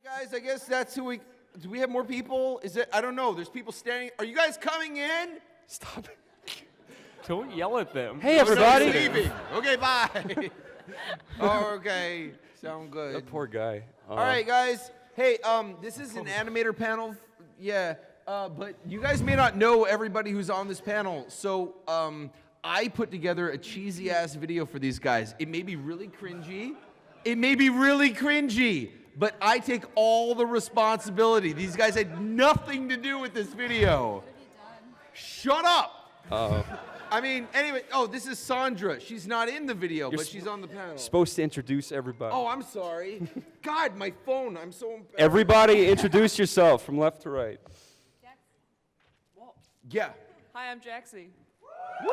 Guys, I guess that's who we... Do we have more people? Is it... I don't know. There's people standing... Are you guys coming in? Stop it. Don't yell at them. Hey, everybody. Leaving. Okay, bye. Okay, sound good. That poor guy. All right, guys. Hey, this is an animator panel. But you guys may not know everybody who's on this panel. So, I put together a cheesy-ass video for these guys. It may be really cringy. But I take all the responsibility. These guys had nothing to do with this video. Shut up. I mean, anyway, this is Sandra. She's not in the video, but she's on the panel. Supposed to introduce everybody. Oh, I'm sorry. God, my phone. I'm so embarrassed. Everybody introduce yourself from left to right. Yeah. Hi, I'm Jaxie. Woo!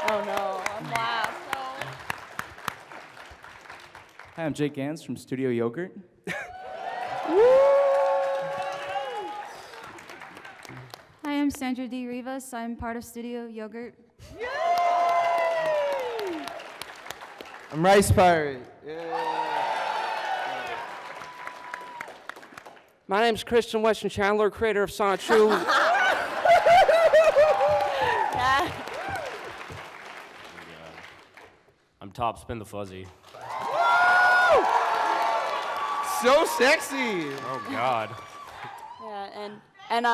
Oh no, I'm last. No. Hi, I'm Jake Gans from Studio Yogurt. Hi, I'm Sandra D. Rivas. I'm part of Studio Yogurt. Yay! I'm Rice Pirate. My name's Christian Weston Chandler, creator of Sonic True. I'm Top Spin the Fuzzy. So sexy. Oh God. Yeah, and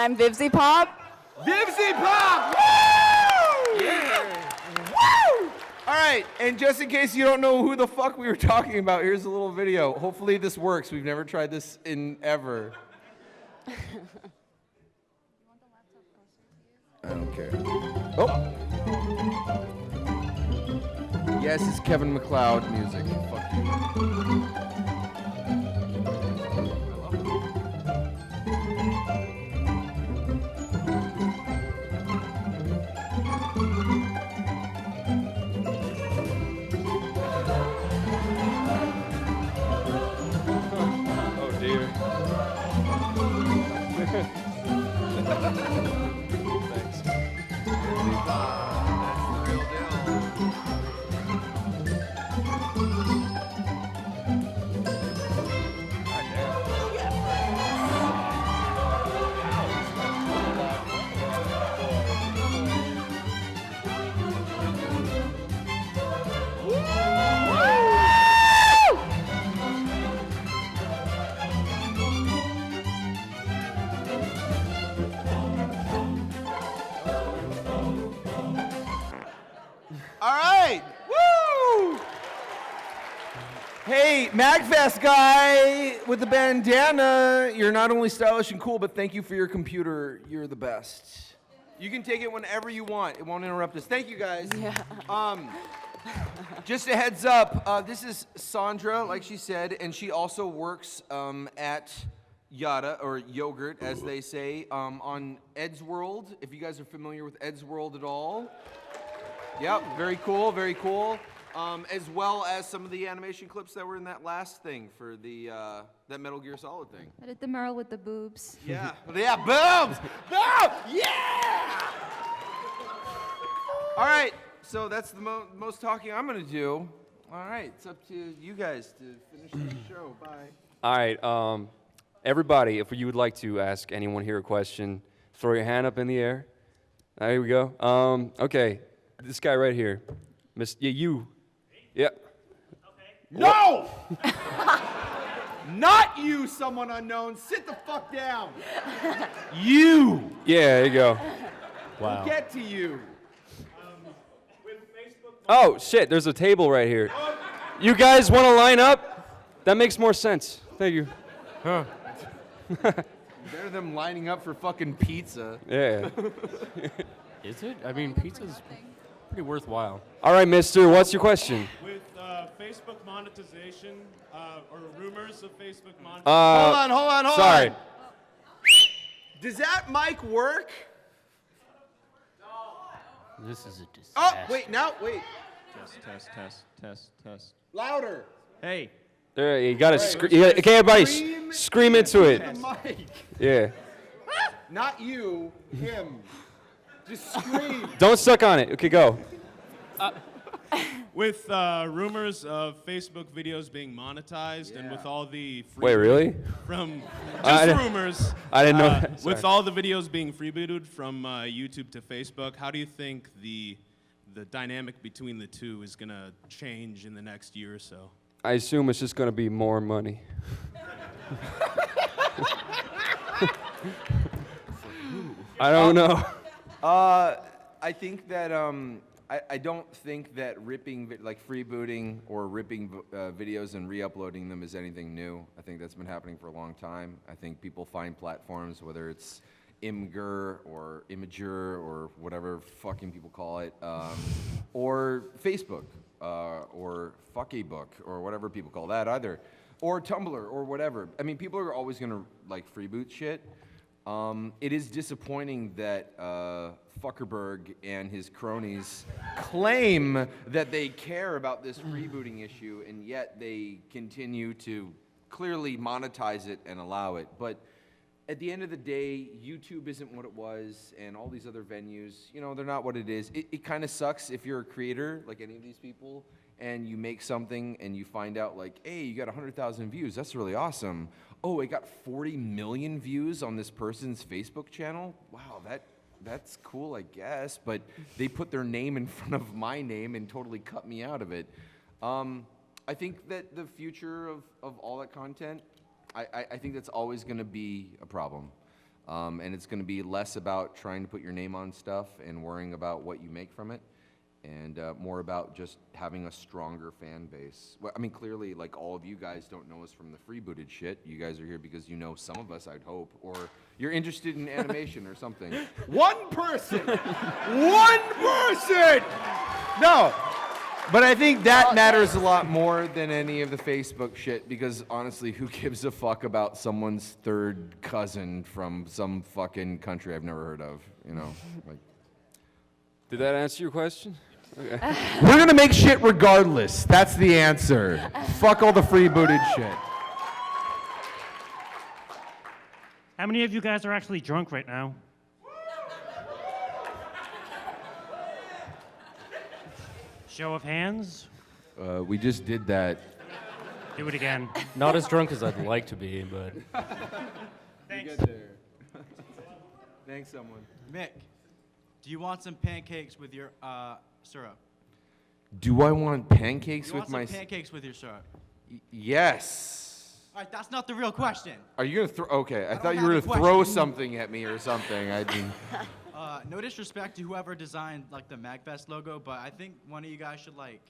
I'm Vivzy Pop. Vivzy Pop! Woo! Yeah. Woo! All right, and just in case you don't know who the fuck we were talking about, here's a little video. Hopefully this works. We've never tried this in ever. I don't care. Oh! Yes, it's Kevin MacLeod music. Fuck you. Oh dear. Thanks. All right. Woo! Hey, MAGFest guy with the bandana. You're not only stylish and cool, but thank you for your computer. You're the best. You can take it whenever you want. It won't interrupt us. Thank you, guys. Yeah. Just a heads up. This is Sandra, like she said, and she also works at Yada, or Yogurt, as they say, on Ed's World. If you guys are familiar with Ed's World at all. Yep, very cool, very cool. As well as some of the animation clips that were in that last thing for the that Metal Gear Solid thing. I did the Merle with the boobs. Yeah, yeah, boobs! Boom! Yeah! All right, so that's the most talking I'm gonna do. All right, it's up to you guys to finish the show. Bye. All right, everybody, if you would like to ask anyone here a question, throw your hand up in the air. There we go. Okay, this guy right here. Yeah, you. Yeah. Okay. No! Not you, someone unknown. Sit the fuck down. You. Yeah, there you go. Wow. We'll get to you. Oh, shit, there's a table right here. You guys want to line up? That makes more sense. Thank you. Huh. Better than lining up for fucking pizza. Yeah. Is it? I mean, pizza's pretty worthwhile. All right, mister, what's your question? With Facebook monetization, or rumors of Facebook monetization. Hold on. Sorry. Does that mic work? This is a disaster. Oh, wait. Test. Louder. Hey. There, you gotta scream. Okay, everybody, scream into it. The mic. Yeah. Not you, him. Just scream. Don't suck on it. Okay, go. With rumors of Facebook videos being monetized and with all the free Wait, really? from I just didn't- rumors. I didn't know that. With Sorry. all the videos being freebooted from YouTube to Facebook, how do you think the dynamic between the two is gonna change in the next year or so? I assume it's just going to be more money. I don't know. I think that I don't think that ripping like freebooting or ripping videos and re-uploading them is anything new. I think that's been happening for a long time. I think people find platforms, whether it's Imgur or Imager or whatever fucking people call it, or Facebook or Fuckybook or whatever people call that either, or Tumblr or whatever. I mean, people are always gonna like freeboot shit. It is disappointing that Fuckerberg and his cronies claim that they care about this rebooting issue, and yet they continue to clearly monetize it and allow it. But at the end of the day, YouTube isn't what it was, and all these other venues, you know, they're not what it is. It kind of sucks if you're a creator, like any of these people, and you make something and you find out, like, hey, you got 100,000 views. That's really awesome. Oh, it got 40 million views on this person's Facebook channel? Wow, that's cool, I guess. But they put their name in front of my name and totally cut me out of it. I think that the future of all that content, I think that's always going to be a problem. And it's going to be less about trying to put your name on stuff and worrying about what you make from it, and more about just having a stronger fan base. Well, I mean, clearly, like, all of you guys don't know us from the freebooted shit. You guys are here because you know some of us, I'd hope, or you're interested in animation or something. One person! One person! No! But I think that matters a lot more than any of the Facebook shit, because honestly, who gives a fuck about someone's third cousin from some fucking country I've never heard of, you know? Like, Did that answer your question? Okay. we're gonna make shit regardless. That's the answer. Fuck all the freebooted shit. How many of you guys are actually drunk right now? Show of hands. We just did that. Do it again. Not as drunk as I'd like to be, but Thanks. Thanks, someone. Mick, do you want some pancakes with your syrup? Do I want pancakes You with want my? some pancakes with your syrup? Yes. All right, that's not the real question. Are you gonna throw? Okay, I don't thought you have were a gonna throw question. something at me or something. I mean, No disrespect to whoever designed like the MAGFest logo, but I think one of you guys should like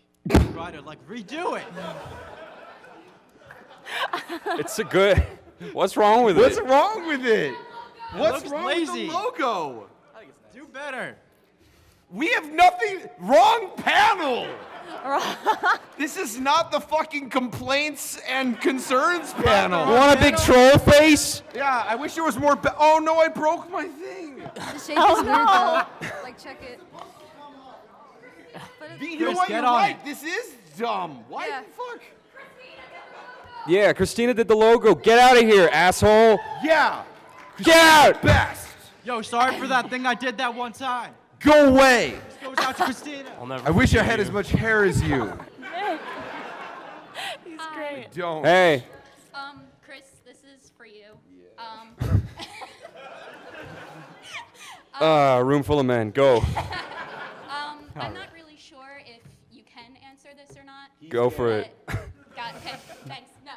try to like redo it. It's a good. What's wrong with what's it? wrong with it? What's looks wrong lazy. with the logo? Do better. We have nothing. Wrong panel. This is not the fucking complaints and concerns panel. You want a big troll face? Yeah, I wish there was more. Oh no, I broke my thing. The shape is weird though. Like, check it. But You know Chris, what? get You're on right. it. This is dumb. Why Yeah. the fuck? Yeah, Christina did the logo. Get out of here, asshole. Yeah. Get out. Best. Yo, sorry for that thing I did that one time. Go away. This goes out to Christina. I'll never. I wish I forgive had you. as much hair as you. He's great. Don't. Hey. Chris, this is for you. Room full of men. Go. I'm not really sure if you can answer this or not. Go for it. Okay, thanks. No.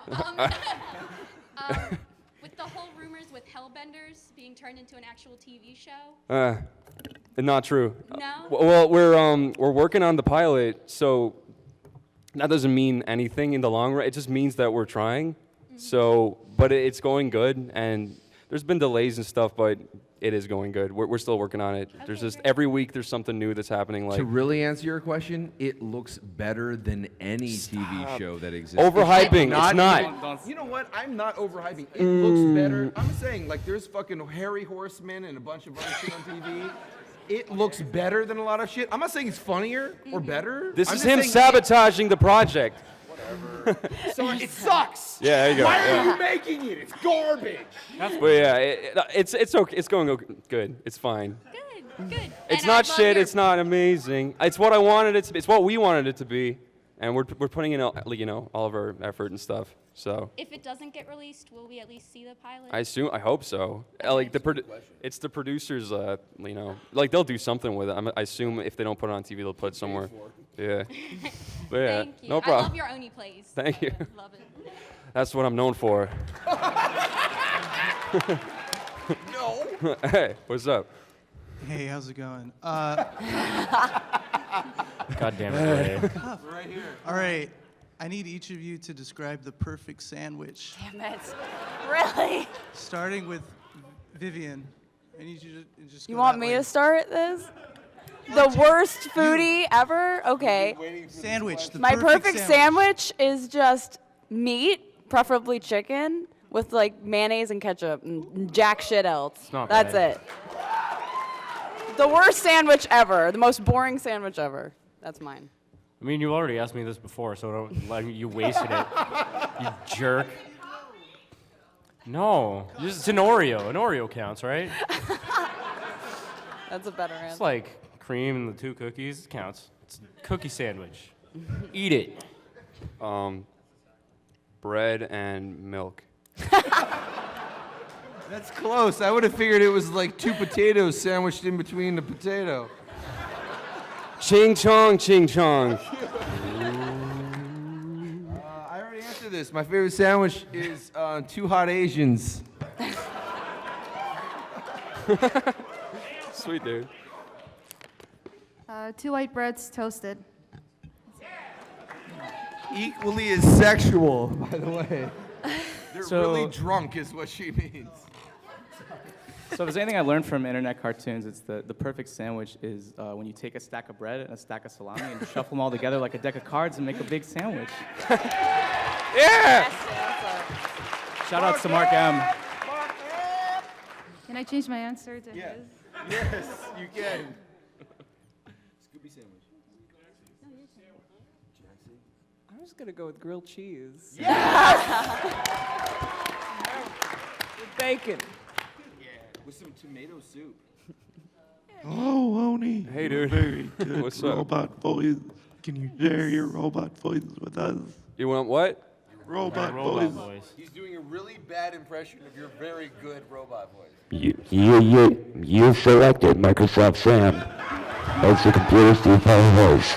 With the whole rumors with Hellbenders being turned into an actual TV show. Not true. No? Well, we're working on the pilot, so that doesn't mean anything in the long run. It just means that we're trying. So, but it's going good, and there's been delays and stuff, but it is going good. We're still working on it. There's just every week there's something new that's happening. Like To really answer your question, it looks better than any TV show that exists. overhyping. It's not. Even- you know what? I'm not overhyping. It looks better. I'm saying, like, there's fucking hairy horsemen and a bunch of other shit on TV. It looks better than a lot of shit. I'm not saying it's funnier or better. This I'm is just him saying sabotaging the project. So it sucks. Yeah, there you go. Why yeah. are you making it? It's garbage. But yeah, it's okay. It's going good. It's fine. Good. Good. It's And not I love shit. your- It's not amazing. It's what I wanted it to be. It's what we wanted it to be, and we're putting in all of our effort and stuff. So If it doesn't get released, will we at least see the pilot? I hope so. Like it's the producers. Like they'll do something with it. I assume if they don't put it on TV, they'll put it somewhere. Yeah. But yeah. Thank you. No I problem. love your Oni plays. Thank you. Love it. That's what I'm known for. No. Hey, what's up? Hey, how's it going? God damn it, Ray. Right here. All right, I need each of you to describe the perfect sandwich. Damn it. Really? Starting with Vivian. I need you to just. You go want that me way. to start this? The worst foodie ever? Okay. Sandwich. The My perfect sandwich is just meat, preferably chicken, with like mayonnaise and ketchup and jack shit else. not That's bad. it. The worst sandwich ever. The most boring sandwich ever. That's mine. I mean, you already asked me this before, so don't, like, you wasted it. You jerk. No, it's an Oreo. An Oreo counts, right? That's a better It's answer. like cream and the 2 cookies. It counts. It's a cookie sandwich. Eat it. Bread and milk. That's close. I would have figured it was like 2 potatoes sandwiched in between the potato. Ching chong, ching chong. I already answered this. My favorite sandwich is 2 hot Asians. Sweet dude. 2 white breads toasted. Equally as sexual, by the way. They're really drunk, is what she means. So if there's anything I learned from internet cartoons, it's the perfect sandwich is when you take a stack of bread and a stack of salami and you shuffle them all together like a deck of cards and make a big sandwich. Yeah! Shout outs to Mark M. Can I change my answer to his? Yes, you can. Scooby sandwich. I'm just gonna go with grilled cheese. With bacon. With some tomato soup. Hello, Oni. Hey, dude. Very good What's up? robot voice. Can you share your robot voice with us? You want what? Robot Robot voice. voice. He's doing a really bad impression of your very good robot voice. You selected Microsoft Sam as the computer's default voice.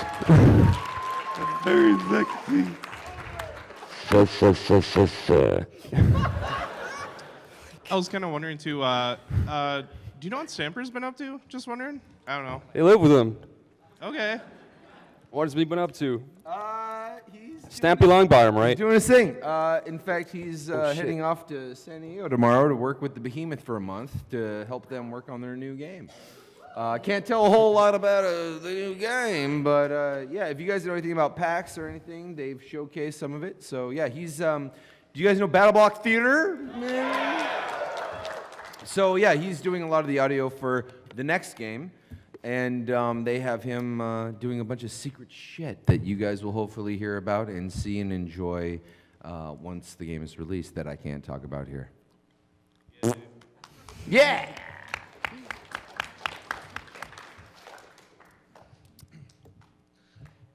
Very sexy. I was kind of wondering too. Do you know what Stamper's been up to? Just wondering. I don't know. They live with him. Okay. What has he been up to? He's Stampy Longbottom, right? doing his thing. In fact, he's shit. heading off to San Diego tomorrow to work with the Behemoth for a month to help them work on their new game. Can't tell a whole lot about the new game, but yeah, if you guys know anything about PAX or anything, they've showcased some of it. So yeah, he's. Do you guys know BattleBlock Theater? So yeah, he's doing a lot of the audio for the next game, and they have him doing a bunch of secret shit that you guys will hopefully hear about and see and enjoy once the game is released that I can't talk about here. Yeah!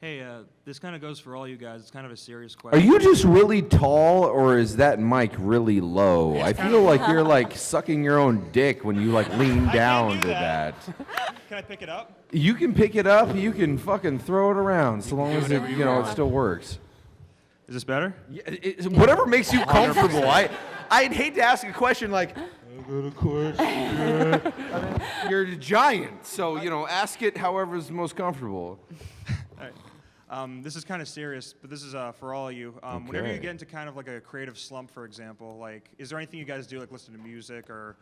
Hey, this kind of goes for all you guys. It's kind of a serious Are question. you just really tall, or is that mic really low? I feel like you're like sucking your own dick when you like lean down to that. Can I pick it up? You can pick it up. You can fucking throw it around, so long as it, it still works. Is this better? Yeah, whatever makes you comfortable. I'd hate to ask a question like, I got a question. You're a giant, so ask it however's most comfortable. This is kind of serious, but this is for all of you. Whenever you Okay. get into kind of like a creative slump, for example, like, is there anything you guys do, like listen to music or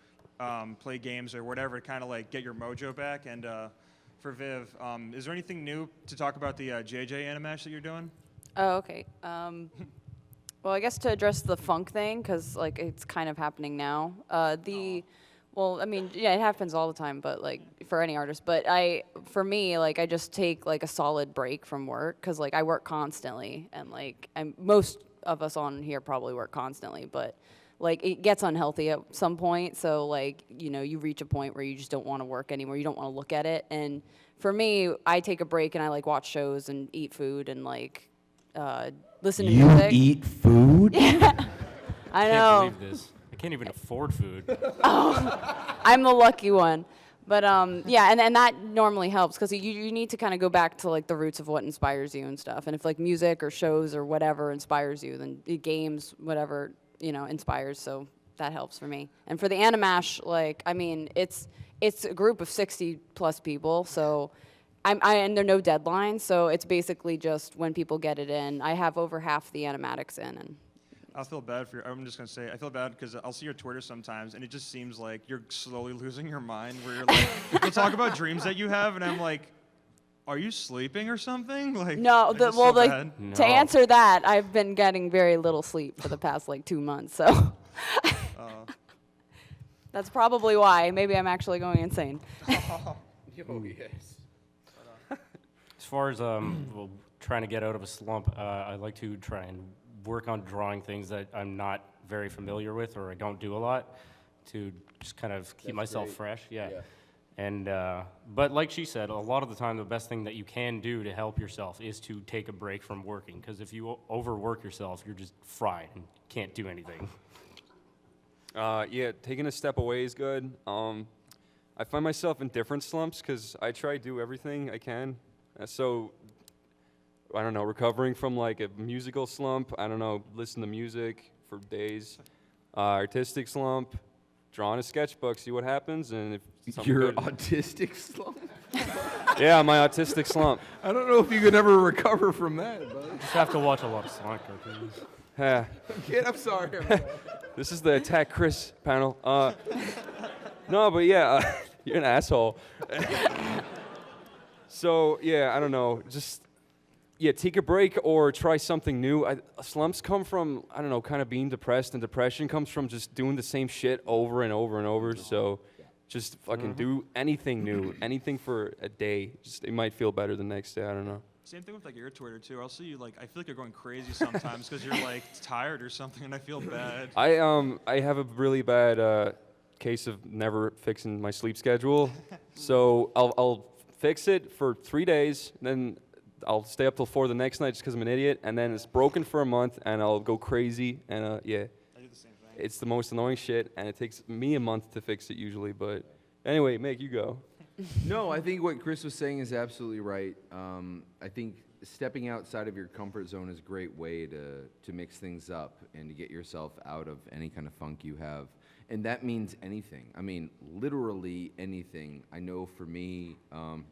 play games or whatever, to kind of like get your mojo back? And for Viv, is there anything new to talk about the JJ Animash that you're doing? Oh, okay. Well, I guess to address the funk thing, because like it's kind of happening now. Well, I mean, yeah, it happens all the time, but like for any artist. But for me, like I just take like a solid break from work, because like I work constantly, and like most of us on here probably work constantly. But like it gets unhealthy at some point. So like, you know, you reach a point where you just don't want to work anymore. You don't want to look at it. And for me, I take a break and I like watch shows and eat food and like listen to music. You eat food? I Can't know. believe this. I can't even afford food. I'm the lucky one. But yeah, and that normally helps because you need to kind of go back to like the roots of what inspires you and stuff. And if like music or shows or whatever inspires you, then games, whatever, you know, inspires. So that helps for me. And for the Animash, like, I mean, it's a group of 60 plus people. So and there are no deadlines. So it's basically just when people get it in. I have over half the animatics in, and I feel bad for you. I'm just gonna say I feel bad because I'll see your Twitter sometimes, and it just seems like you're slowly losing your mind. Where you're like, you'll talk about dreams that you have, and I'm like, are you sleeping or something? Like, no, I just well, feel like bad. to answer that, I've been getting very little sleep for the past like 2 months. So that's probably why. Maybe I'm actually going insane. Oh, yes. As far as well, trying to get out of a slump, I like to try and work on drawing things that I'm not very familiar with or I don't do a lot to just kind of keep myself fresh. Yeah. And but like she said, a lot of the time the best thing that you can do to help yourself is to take a break from working, because if you overwork yourself, you're just fried and can't do anything. Yeah, taking a step away is good. I find myself in different slumps because I try to do everything I can. So I don't know, recovering from like a musical slump, I don't know, listen to music for days. Artistic slump, draw in a sketchbook, see what happens, and if something Your good- autistic slump? Yeah, my autistic slump. I don't know if you could ever recover from that, buddy. Just have to watch a lot of Sonic cartoons. Yeah. Kid, I'm sorry. This is the Attack Chris panel. No, but yeah, you're an asshole. So yeah, I don't know, just yeah, take a break or try something new. Slumps come from, I don't know, kind of being depressed, and depression comes from just doing the same shit over and over and over. So just fucking do anything new, anything for a day. Just it might feel better the next day. I don't know. Same thing with like your Twitter too. I'll see you like I feel like you're going crazy sometimes because you're like tired or something, and I feel bad. I have a really bad case of never fixing my sleep schedule. So I'll fix it for 3 days, then I'll stay up till 4 the next night just because I'm an idiot, and then it's broken for a month, and I'll go crazy, and yeah. I do the same thing. It's the most annoying shit, and it takes me a month to fix it usually, but anyway, Meg, you go. No, I think what Chris was saying is absolutely right. I think stepping outside of your comfort zone is a great way to mix things up and to get yourself out of any kind of funk you have. And that means anything. I mean, literally anything. I know for me,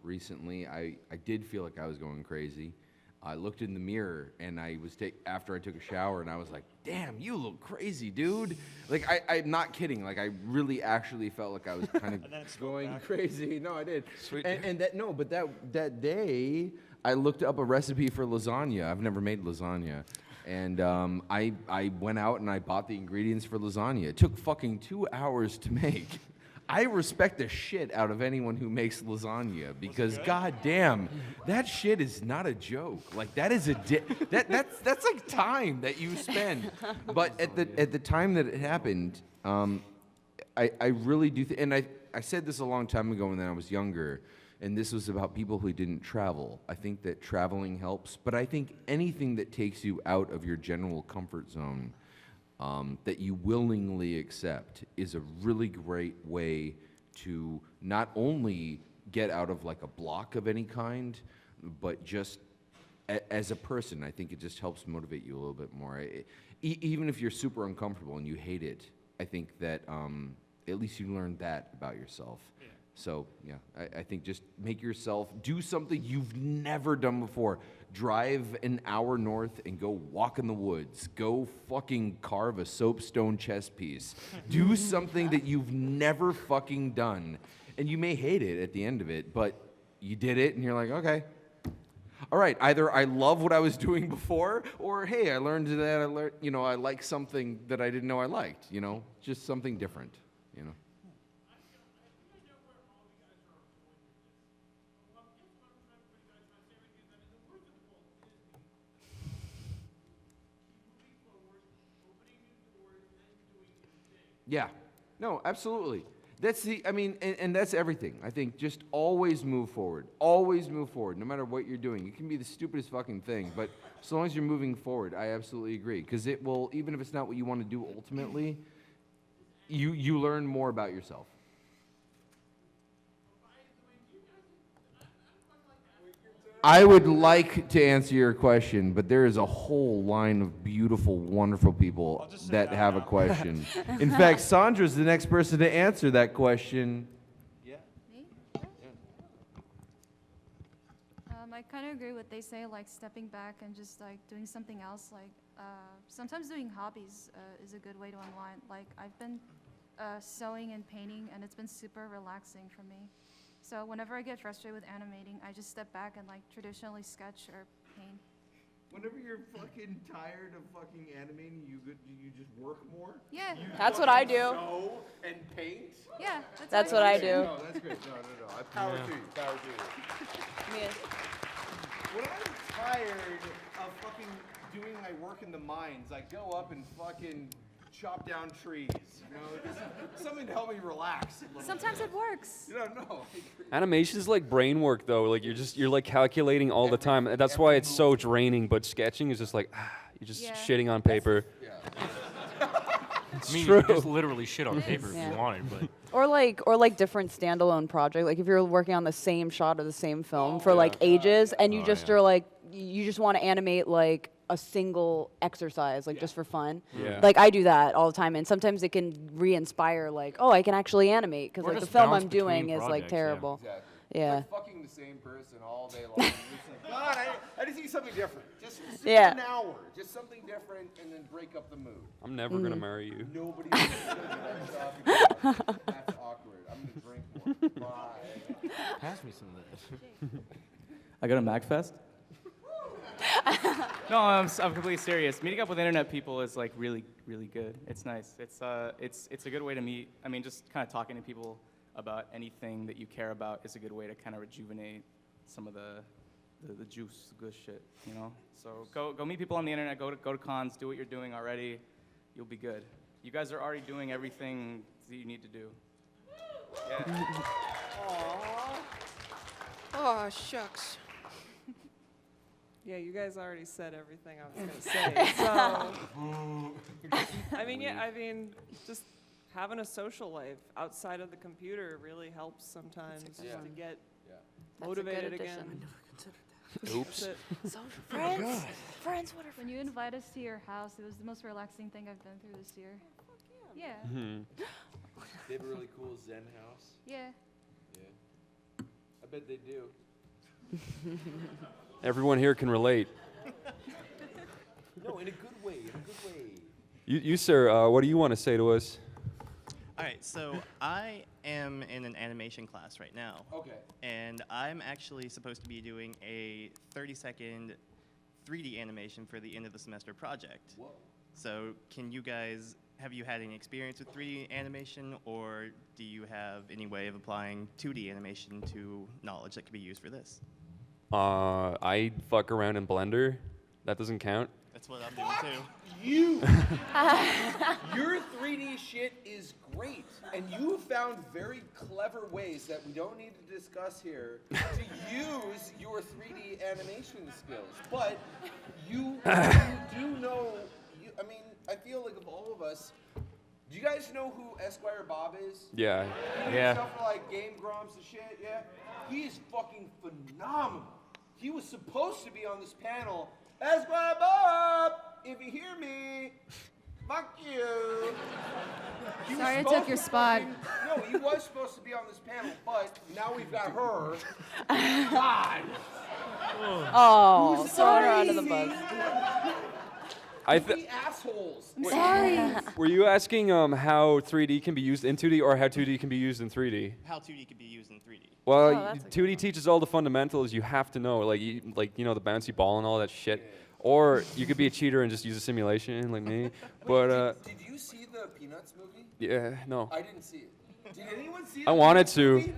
recently, I did feel like I was going crazy. I looked in the mirror and I was after I took a shower and I was like, damn, you look crazy, dude. Like, I'm not kidding. Like, I really actually felt like I was kind of going crazy. No, I did. Sweet. And that day, I looked up a recipe for lasagna. I've never made lasagna. And I went out and I bought the ingredients for lasagna. It took fucking 2 hours to make. I respect the shit out of anyone who makes lasagna because goddamn, that shit is not a joke. Like that is that's like time that you spend. But at the time that it happened, I really do and I said this a long time ago when I was younger. And this was about people who didn't travel. I think that traveling helps, but I think anything that takes you out of your general comfort zone that you willingly accept is a really great way to not only get out of like a block of any kind, but just as a person, I think it just helps motivate you a little bit more. Even if you're super uncomfortable and you hate it, I think that at least you learned that about yourself. Yeah. So, yeah, I think just make yourself do something you've never done before. Drive an hour north and go walk in the woods. Go fucking carve a soapstone chess piece. Do something that you've never fucking done. And you may hate it at the end of it, but you did it and you're like, okay. All right, either I love what I was doing before, or hey, I learned that I like something that I didn't know I liked, just something different, Yeah. No, absolutely. That's the, I mean, and that's everything. I think just always move forward. Always move forward, no matter what you're doing. It can be the stupidest fucking thing, but as long as you're moving forward, I absolutely agree. Because it will, even if it's not what you want to do ultimately, you learn more about yourself. I would like to answer your question, but there is a whole line of beautiful, wonderful people that have a question. In fact, Sandra's the next person to answer that question. Me? I kind of agree with what they say, like stepping back and just like doing something else. Like sometimes doing hobbies is a good way to unwind. Like I've been sewing and painting, and it's been super relaxing for me. So whenever I get frustrated with animating, I just step back and like traditionally sketch or paint. Whenever you're fucking tired of fucking animating, you just work more? Yeah. That's what I do. Sew and paint? Yeah. That's what I do. No, that's great. No. I power to you. Power to you. Yeah. When I'm tired of fucking doing my work in the mines, I go up and fucking chop down trees. You know, just something to help me relax. A little Sometimes bit. it works. No. Animation is like brain work though. Like you're like calculating all the time. And that's why it's so draining. But sketching is just like you're just shitting on paper. I mean, true. you could just literally shit on paper if Yeah. you wanted, but Or like different standalone project. Like if you're working on the same shot of the same film for like ages, and you are like you just want to animate like a single exercise, like just for fun. Yeah. Like I do that all the time, and sometimes it can re-inspire. Like, oh, I can actually animate because Or like the just film bounce I'm doing between is like projects, yeah. terrible. Exactly. Yeah. It's like fucking the same person all day long. It's like, God, I just need something different. Just sit Yeah. for an hour. Just something different, and then break up the mood. I'm never gonna marry you. Nobody knows what I'm talking about. That's awkward. I'm gonna drink more. Bye. pass me some of that. I go to MAGFest. No, I'm completely serious. Meeting up with internet people is like really good. It's nice. It's a good way to meet. I mean, just kind of talking to people about anything that you care about is a good way to kind of rejuvenate some of the juice, the good shit, you know. So go meet people on the internet. Go to cons. Do what you're doing already. You'll be good. You guys are already doing everything that you need to do. Yeah. Oh, shucks. Yeah, you guys already said everything I was going to say. So, I mean, just having a social life outside of the computer really helps sometimes to get motivated again. Oops. Friends, what are when you invite us to your house, it was the most relaxing thing I've been through this year. Yeah. They have a really cool Zen house. Yeah. Yeah. I bet they do. Everyone here can relate. No, in a good way. In a good way. You sir, what do you want to say to us? All right, so I am in an animation class right now. Okay. And I'm actually supposed to be doing a 30-second 3D animation for the end of the semester project. Whoa. So have you had any experience with 3D animation, or do you have any way of applying 2D animation to knowledge that could be used for this? I fuck around in Blender. That doesn't count. That's what I'm doing too. You! Your 3D shit is great, and you found very clever ways that we don't need to discuss here to use your 3D animation skills. But you do know, I feel like of all of us, do you guys know who Esquire Bob is? Yeah. Yeah. Stuff for like Game Grumps and shit, yeah? He is fucking phenomenal. He was supposed to be on this panel. Esquire Bob, if you hear me, fuck you. He was Sorry I supposed took your to spot. No, he was supposed to be on this panel, but now we've got her. God. Oh, Who's throw her sorry? under the bus. We assholes. Sorry. Were you asking how 3D can be used in 2D or how 2D can be used in 3D? How 2D could be used in 3D. Well, that's a 2D teaches all the fundamentals you have to know, like you know the bouncy ball and all that shit. Or you could be a cheater and just use a simulation like me. But Did you see the Peanuts movie? yeah, no. I didn't see it. Did anyone see it? I wanted to.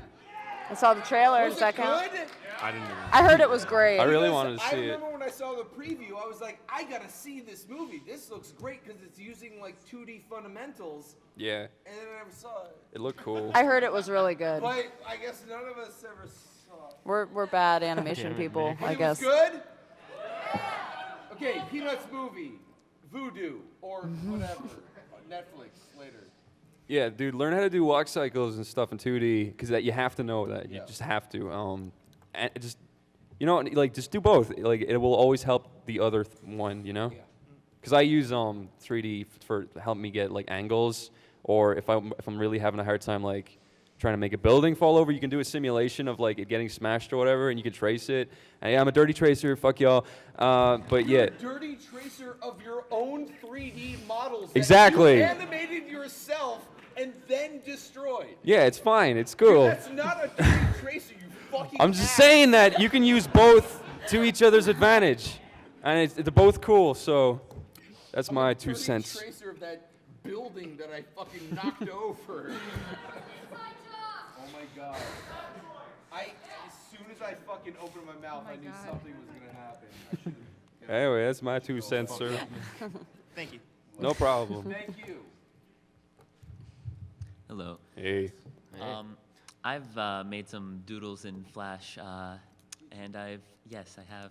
I saw the trailer. Was Does that it count? good? I didn't even. I heard it was great. I really wanted to I see it. remember when I saw the preview, I was like, I gotta see this movie. This looks great because it's using like 2D fundamentals. Yeah, And then I never saw it. it looked cool. I heard it was really good. But I guess none of us ever saw it. We're bad animation people, I It guess. was good? Okay, Peanuts movie, Voodoo, or whatever. Netflix later. Yeah, dude, learn how to do walk cycles and stuff in 2D because that you have to know that. You just have to. And just like just do both. Like it will always help the other one. Because I use 3D for help me get like angles, or if I'm really having a hard time like trying to make a building fall over, you can do a simulation of like it getting smashed or whatever, and you can trace it. And yeah, I'm a dirty tracer. Fuck y'all. But You're yeah. a dirty tracer of your own 3D models. Exactly. That you animated yourself and then destroyed. Yeah, it's fine. It's cool. That's not a dirty tracer, you fucking I'm just ass. saying that you can use both to each other's advantage, and they're both cool. So that's my 2 cents. Dirty tracer of that building that I fucking knocked over. Oh my god. As soon as I fucking opened my mouth, I knew something was gonna happen. I should've, Anyway, that's my 2 cents, sir. Thank you. No problem. Thank you. Hello. Hey. I've made some doodles in Flash, and yes, I have.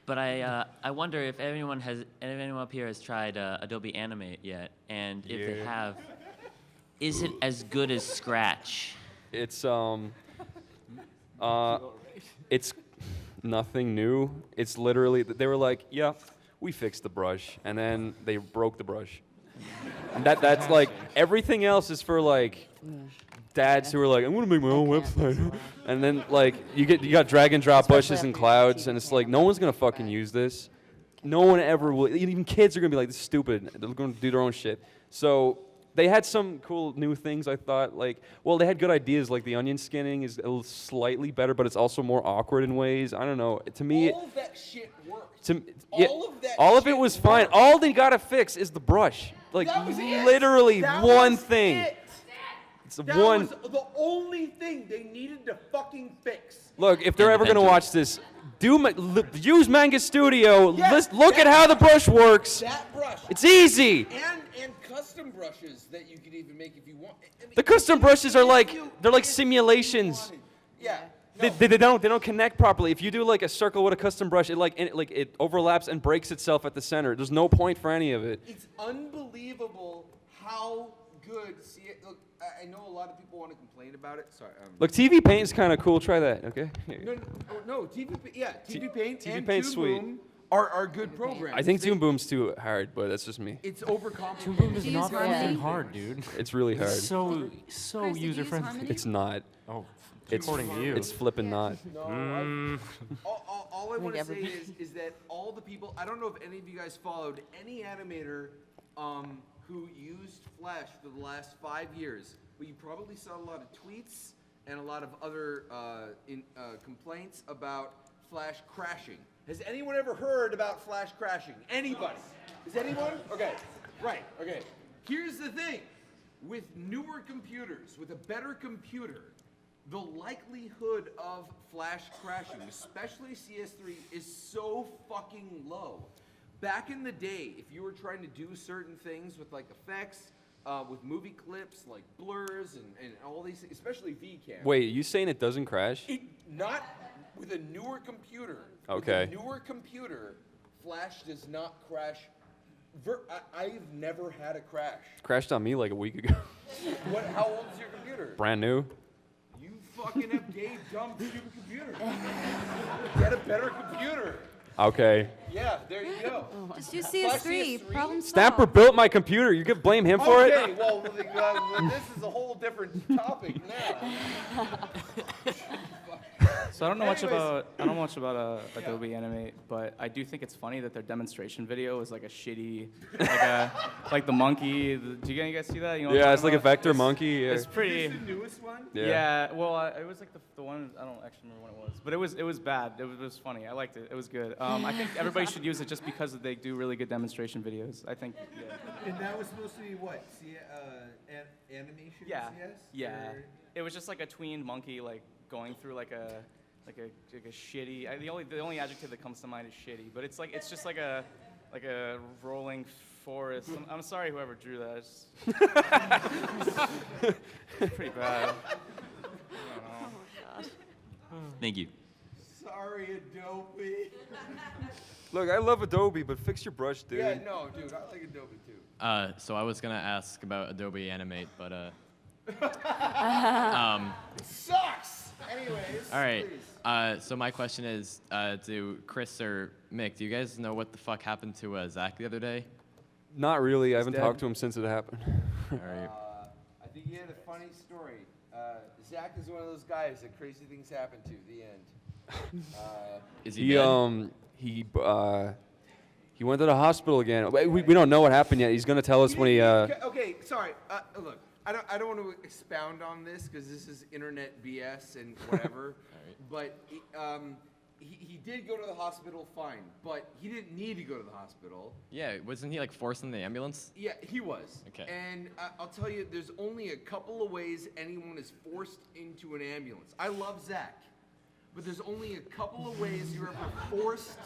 But I wonder if anyone up here has tried Adobe Animate yet, and if they have, is it as good as Scratch? It's it's nothing new. It's literally they were like, yeah, we fixed the brush, and then they broke the brush. And that's like everything else is for like dads who are like, I'm gonna make my own website, and then like you got drag and drop bushes and clouds, and it's like no one's gonna fucking use this. No one ever will. Even kids are gonna be like, this is stupid. They're gonna do their own shit. So they had some cool new things. I thought they had good ideas. Like the onion skinning is a little slightly better, but it's also more awkward in ways. I don't know. To me, All of that shit worked. all of it was fine. All they gotta fix is the brush. Like That was it. literally That one was thing. it. It's That one. was the only thing they needed to fucking fix. Look, if they're ever gonna watch this, use Manga Studio. Yes, Look at how the brush works. That brush. It's easy. And custom brushes that you could even make if you want. I mean, The custom brushes are like they're like if you simulations. Yeah. They don't connect properly. If you do like a circle with a custom brush, it overlaps and breaks itself at the center. There's no point for any of it. It's unbelievable how good. See it. Look, I know a lot of people want to complain about it. Sorry. Look, TV Paint is kind of cool. Try that, okay? No, TV Paint TV and Paint's Toon sweet. Boom are good programs. I think Toon Boom's too hard, but that's just me. It's overcomplicated. Toon Boom is Do you not use Harmony? fucking hard, dude. It's really hard. It's so Chris, did you use user friendly. Harmony? It's not. Oh, It's according to you. It's flipping not. No, all I want to say everybody- is that all the people, I don't know if any of you guys followed any animator who used Flash for the last 5 years, but you probably saw a lot of tweets and a lot of other complaints about Flash crashing. Has anyone ever heard about Flash crashing? Anybody? Is anyone? Okay, right, okay. Here's the thing. With newer computers, with a better computer, the likelihood of Flash crashing, especially CS3, is so fucking low. Back in the day, if you were trying to do certain things with like effects, with movie clips, like blurs and all these things, especially VCam. Wait, you saying it doesn't crash? Not with a newer computer. Okay. With a newer computer, Flash does not crash. I've never had a crash. Crashed on me like a week ago. How old is your computer? Brand new. You fucking have gay, dumb, stupid computer. Get a better computer. Okay. Yeah, there you go. Just use CS3. Problem solved. Snapper built my computer. You could blame him for Okay, it? well, this is a whole different topic now. So I don't know much Anyways. about Adobe Animate, but I do think it's funny that their demonstration video is like a shitty, like the monkey. Do you guys see that? You know what I'm Yeah, it's talking like a about? vector monkey. Yeah. It's pretty. Is this the newest one? Yeah. Well, it was like the one, I don't actually remember when it was, but it was bad. It was funny. I liked it. It was good. I think everybody should use it just because they do really good demonstration videos. I think. Yeah. And that was supposed to be what? animation Yeah. CS? Yeah. Or- It was just like a tween monkey like going through like a like a shitty. The only adjective that comes to mind is shitty, but it's just like a rolling forest. I'm sorry whoever drew that. It's pretty bad. Thank you. Sorry, Adobe. Look, I love Adobe, but fix your brush, dude. Yeah, no, dude, I like Adobe too. So I was gonna ask about Adobe Animate, but Sucks. Anyways. all right. Please. So my question is to Chris or Mick. Do you guys know what the fuck happened to Zach the other day? Not really. I haven't dead. talked to him since it happened. All right. I think he had a funny story. Zach is one of those guys that crazy things happen to. The end. Is he dead? He went to the hospital again. We don't know what happened yet. He's gonna tell us when he. Okay, sorry. Look, I don't want to expound on this because this is internet BS and whatever. But he did go to the hospital fine, but he didn't need to go to the hospital. Yeah, wasn't he like forced in the ambulance? Yeah, he was. Okay. And I'll tell you, there's only a couple of ways anyone is forced into an ambulance. I love Zach, but there's only a couple of ways you're ever forced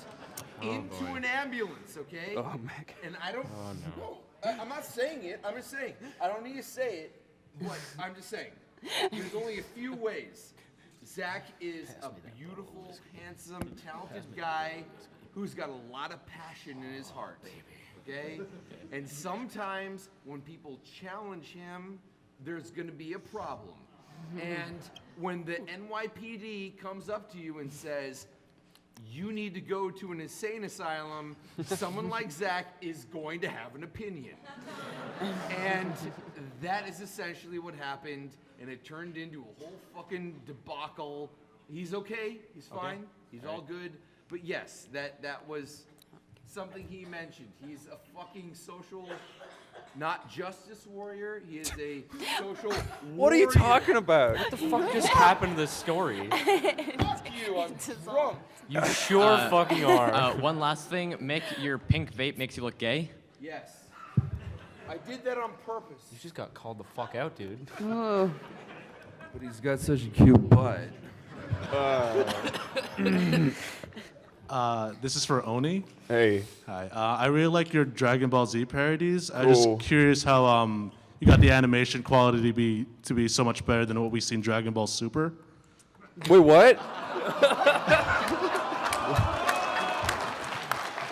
into an ambulance, okay? Oh, Mac. And I don't. Oh, no. I'm not saying it. I'm just saying. I don't need to say it, but I'm just saying. There's only a few ways. Zach is a beautiful, handsome, talented guy who's got a lot of passion in his heart, okay? And sometimes when people challenge him, there's going to be a problem. And when the NYPD comes up to you and says, you need to go to an insane asylum, someone like Zach is going to have an opinion. And that is essentially what happened, and it turned into a whole fucking debacle. He's okay, he's fine, he's all good. But yes, that was something he mentioned. He's a fucking social, not justice warrior, he is a social warrior. What are you talking about? What the fuck just happened to this story? Fuck you, I'm drunk. You sure fucking are. One last thing, Mick, your pink vape makes you look gay. Yes. I did that on purpose. You just got called the fuck out, dude. But he's got such a cute butt. This is for Oni. Hey. Hi. I really like your Dragon Ball Z parodies. I'm Cool. just curious how you got the animation quality to be so much better than what we see in Dragon Ball Super. Wait, what?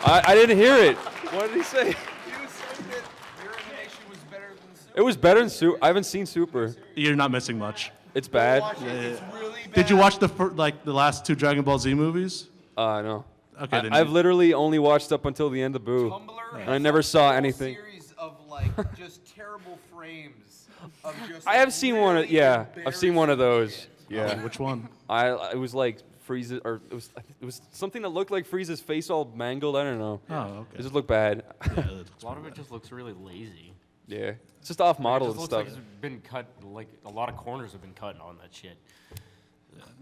I didn't hear it. What did he say? He was saying that your animation was better than Super. It was better than Super. I haven't seen Super. You're not missing much. It's bad. It's really bad. Did you watch the last two Dragon Ball Z movies? No. Okay, then I've literally only watched up until the end of Boo. And I never saw anything. Series of like just terrible frames of just. I have seen one. Yeah, I've seen one of those. Yeah. Which one? It was like Frieza, or it was something that looked like Frieza's face all mangled. I don't know. Oh, okay. It just looked bad. A lot of it just looks really lazy. Yeah, it's just off model It and just stuff. looks like it's been cut. Like a lot of corners have been cut on that shit.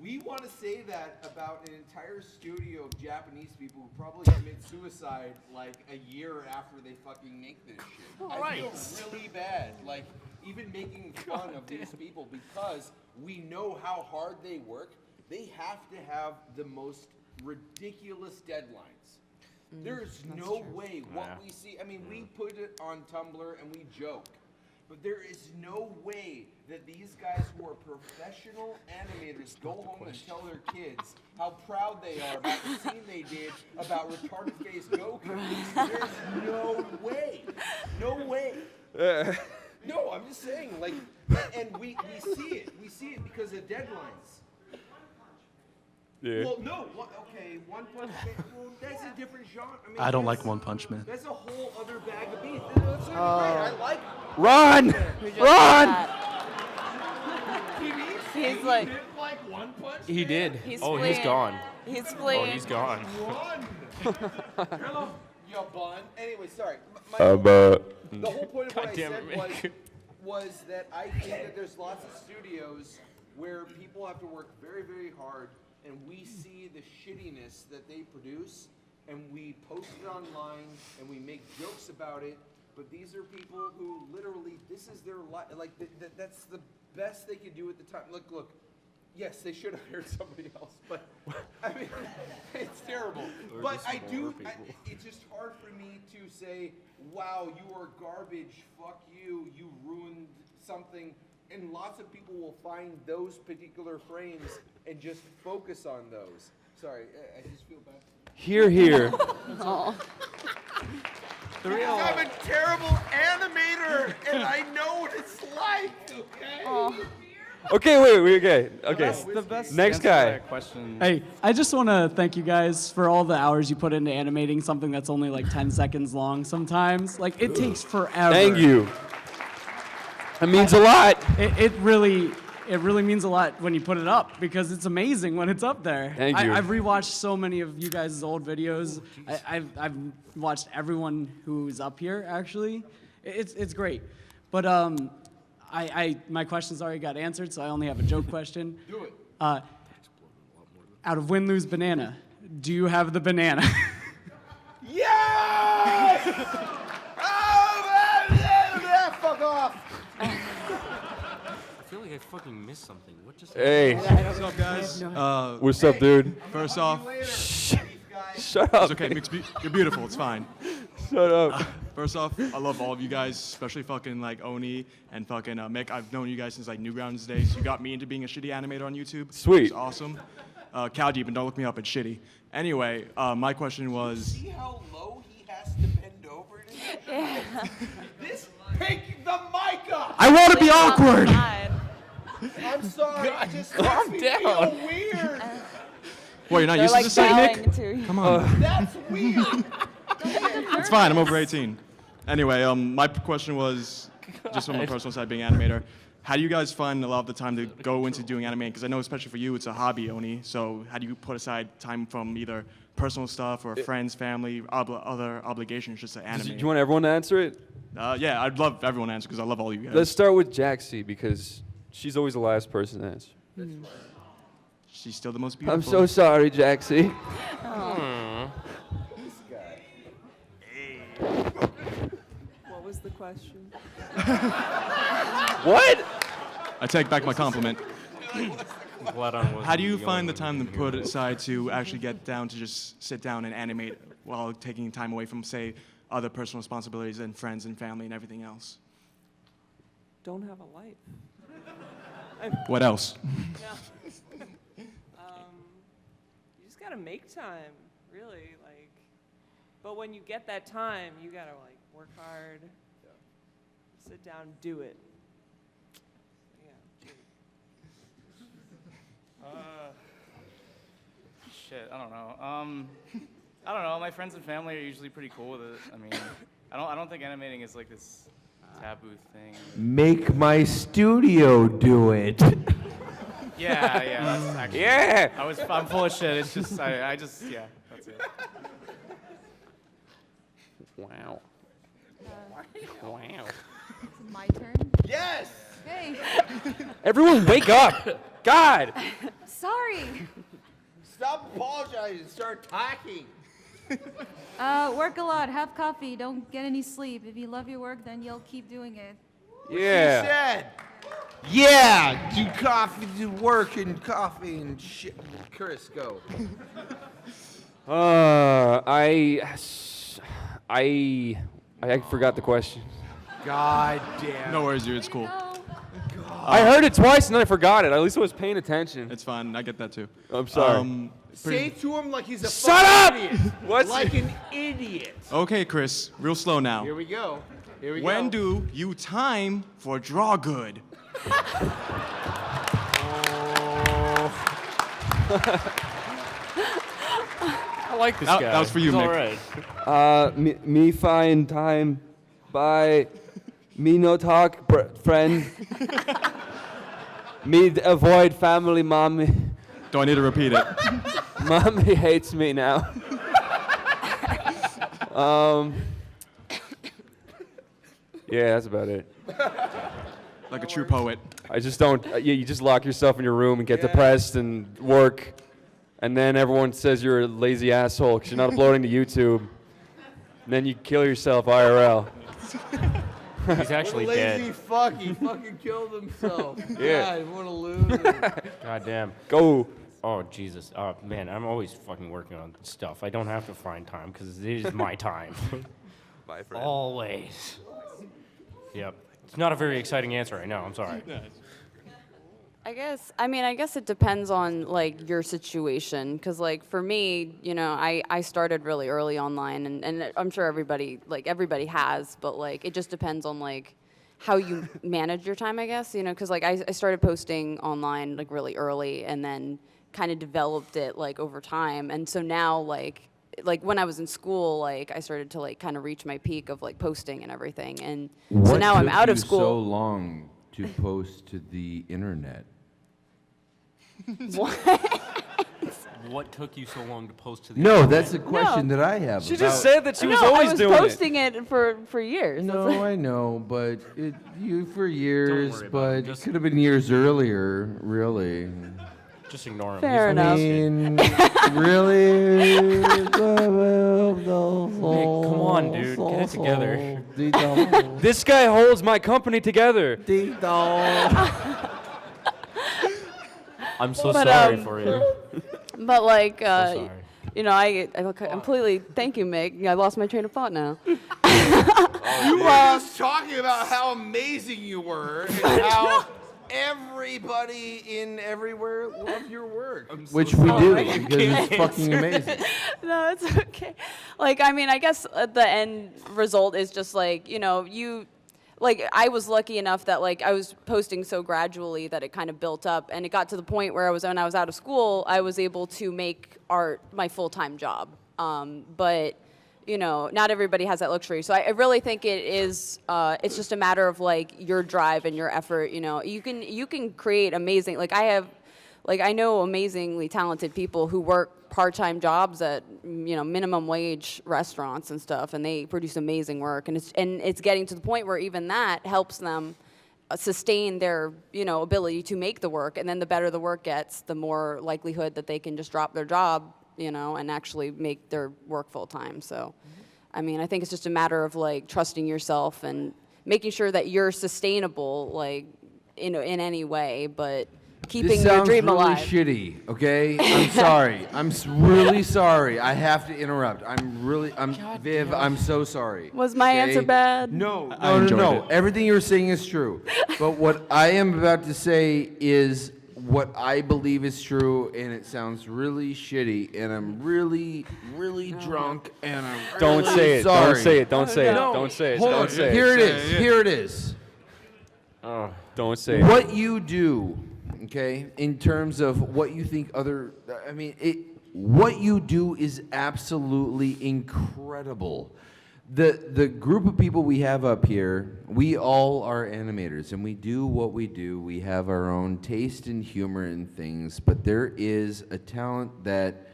We want to say that about an entire studio of Japanese people who probably commit suicide like a year after they fucking make this shit. I feel really bad, like even making fun of these people because we know how hard they work. They have to have the most ridiculous deadlines. There's no way what we see. I mean, we put it on Tumblr and we joke. But there is no way that these guys who are professional animators go home and tell their kids how proud they are about the scene they did about retarded face Goku. There's no way. No way. No, I'm just saying, like, and we see it. We see it because of deadlines. Yeah. Well, no. Okay, One Punch Man. Well, that's a different genre. I mean, I don't that's- like One Punch Man. That's a whole other bag of beef. That's great. I like. Run! Run! He's like. One Punch He did. He's He's fleeing. gone. He's Oh, fleeing. he's gone. Hello, you bun. Anyway, sorry. But The whole point of what I Goddamn said it, was that I think that there's lots of studios where people have to work very, very hard, and we see the shittiness that they produce, and we post it online, and we make jokes about it. But these are people who literally, this is their life. Like that's the best they could do at the time. Look. Yes, they should have hired somebody else, but I mean, it's terrible. But I do, it's just hard for me to say, wow, you are garbage, fuck you, you ruined something. And lots of people will find those particular frames and just focus on those. Sorry, I just feel bad. Here, here. I'm a terrible animator, and I know what it's like, okay? Okay, wait, okay. The best Next answer to guy. that question. Hey, I just want to thank you guys for all the hours you put into animating something that's only like 10 seconds long sometimes. Like, it takes forever. Thank you. That means a lot. It really means a lot when you put it up because it's amazing when it's up there. Thank you. I've rewatched so many of you guys' old videos. I've watched everyone who's up here, actually. It's great. But my questions already got answered, so I only have a joke question. Do it. Out of Win, Lose, Banana, do you have the banana? Yes! Oh, man, fuck off. I feel like I fucking missed something. What just Hey. What's up, guys? What's up, dude? First off, Shut up. it's okay. You're beautiful. It's fine. Shut up. First off, I love all of you guys, especially fucking like Oni and fucking Mick. I've known you guys since like Newgrounds days. You got me into being a shitty animator on YouTube. Sweet. It's awesome. Cowdeep, and don't look me up. It's shitty. Anyway, my question was. See how low he has to bend over to Yeah. Pick the mic up! I want to be awkward. I'm sorry, it just calm makes me down. feel weird. Well, you're not They're used like to this side, bowing Nick? to you. Come on. That's weird. It's fine. I'm over 18. Anyway, my question was, just on my personal side, being an animator, how do you guys find a lot of the time to go into doing animating? Because I know, especially for you, it's a hobby, Oni. So how do you put aside time from either personal stuff or friends, family, other obligations just to Do animate? you want everyone to answer it? Yeah, I'd love everyone to answer because I love all you guys. Let's start with Jaxie because she's always the last person to answer. She's still the most beautiful. I'm so sorry, Jaxie. What was the question? What? I take back my compliment. Glad I wasn't How do you the find only the time to one put here. aside to actually get down to just sit down and animate while taking time away from, say, other personal responsibilities and friends and family and everything else? Don't have a life. What else? You just gotta make time, really. Like, but when you get that time, you gotta like work hard. Sit down, do it. Shit, I don't know. I don't know. My friends and family are usually pretty cool with it. I mean, I don't think animating is like this taboo thing. Make my studio do it. Yeah, that's actually. Yeah. I'm full of shit. It's just, yeah, that's it. Wow. Wow. Wow. It's my turn. Yes! Hey. Everyone wake up. God. Sorry. Stop apologizing. Start talking. Work a lot. Have coffee. Don't get any sleep. If you love your work, then you'll keep doing it. Yeah. She said. Yeah, do coffee, do work and coffee and shit. Chris, go. I forgot the question. God damn. No worries, dude. It's cool. I heard it twice and then I forgot it. At least I was paying attention. It's fine. I get that too. I'm sorry. Say to him like he's a Shut fucking up! idiot. What's like an idiot. Okay, Chris. Real slow now. Here we go. Here we When go. do you time for draw good? I like this That- guy. that was for you, He's Mick. all right. Me find time by me no talk friend. Me avoid family mommy. Do I need to repeat it? Mommy hates me now. Yeah, that's about it. Like a true poet. I just don't. You just lock yourself in your room and get depressed and work, and then everyone says you're a lazy asshole because you're not uploading to YouTube. And then you kill yourself IRL. He's actually What a lazy dead. fuck. He fucking killed himself. Yeah. God, what a loser. God damn. Go. Oh, Jesus. Man, I'm always fucking working on stuff. I don't have to find time because it is my time. Bye, friend. Always. Yep. It's not a very exciting answer, I know. I'm sorry. I guess it depends on like your situation, because like for me, you know, I started really early online, and I'm sure everybody has, but like it just depends on like how you manage your time, I guess, you know, because like I started posting online like really early, and then kind of developed it like over time, and so now like when I was in school, like I started to like kind of reach my peak of like posting and everything, and so now I'm out of school. So long to post to the internet. What took you so long to post to the No, internet? that's a question that I have. She about- just said that she was No, always I was doing posting it for years. That's No, I know, but you for years, worry about but it. it Just- could have been years earlier, really. Just ignore him. Fair He's enough. I mean, really? Nick, come on, dude. Get it together. This guy holds my company together. I'm so But, sorry for you. But like, sorry. you know, I completely thank you, Meg. I lost my train of thought now. You were just talking about how amazing you were and how everybody in everywhere loved your work. Which we do, because it's fucking amazing. No, it's okay. Like, I mean, I guess the end result is just like, you know, like, I was lucky enough that, like, I was posting so gradually that it kind of built up, and it got to the point where when I was out of school, I was able to make art my full-time job. But, you know, not everybody has that luxury. So I really think it is, it's just a matter of, like, your drive and your effort, you know. You can create amazing, like, I know amazingly talented people who work part-time jobs at, you know, minimum wage restaurants and stuff, and they produce amazing work. And it's getting to the point where even that helps them sustain their, you know, ability to make the work. And then the better the work gets, the more likelihood that they can just drop their job, you know, and actually make their work full-time. So, I mean, I think it's just a matter of like trusting yourself and making sure that you're sustainable, like, in any way, but keeping your dream really alive. shitty, okay? I'm sorry. Really sorry. I have to interrupt. Viv, I'm so sorry. Was my okay? answer bad? No. Everything you're saying is true. But what I am about to say is what I believe is true, and it sounds really shitty, and I'm really, really drunk, and I'm Don't really say it. sorry. Don't say it. Don't say it. No. Don't say it. Hold Don't on. say it. Here it is. Here it is. Don't say it. What you do, okay, in terms of what you think what you do is absolutely incredible. The group of people we have up here, we all are animators, and we do what we do. We have our own taste and humor and things, but there is a talent that,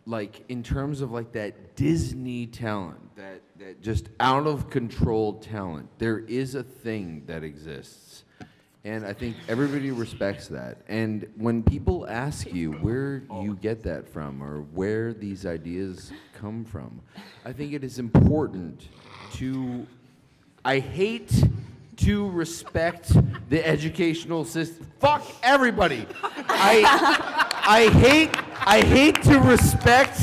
like, in terms of like that Disney talent, that just out of control talent, there is a thing that exists. And I think everybody respects that. And when people ask you where you get that from or where these ideas come from, I think it is important to, I hate to respect the educational system. Fuck everybody. I hate to respect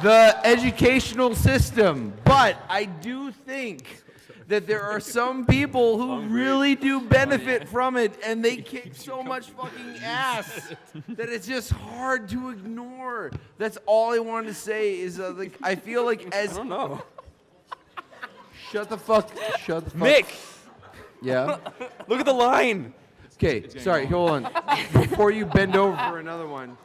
the educational system, but I do think that there are some people who really do benefit from it, and they kick so much fucking ass that it's just hard to ignore. That's all I wanted to say is like, I feel like as... I don't know. Shut the fuck. Nick! Yeah? Look at the line. Okay, sorry, hold on. Before you bend over for another one,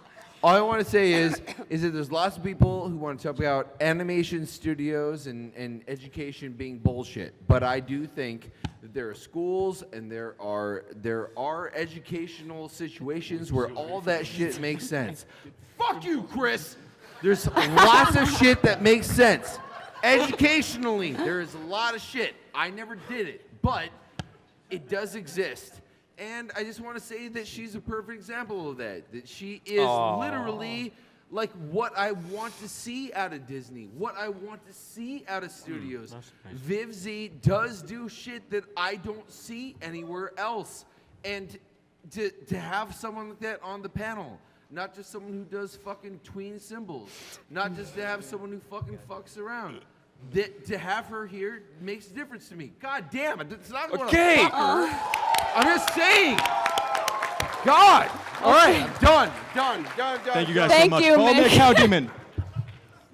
all I want to say is that there's lots of people who want to talk about animation studios and education being bullshit. But I do think that there are schools and there are educational situations where all that shit makes sense. Fuck you, Chris! There's lots of shit that makes sense. Educationally, there is a lot of shit. I never did it, but it does exist. And I just want to say that she's a perfect example of that. That she is literally like what I want to see out of Disney, what I want to see out of studios. Viv Z does do shit that I don't see anywhere else. And to have someone like that on the panel, not just someone who does fucking tween symbols, not just to have someone who fucking fucks around. To have her here makes a difference to me. God damn it, it's not going to fuck her. I'm just saying. God. All right, done. Thank you guys so much. you, Follow me at Mick. Cow Demon.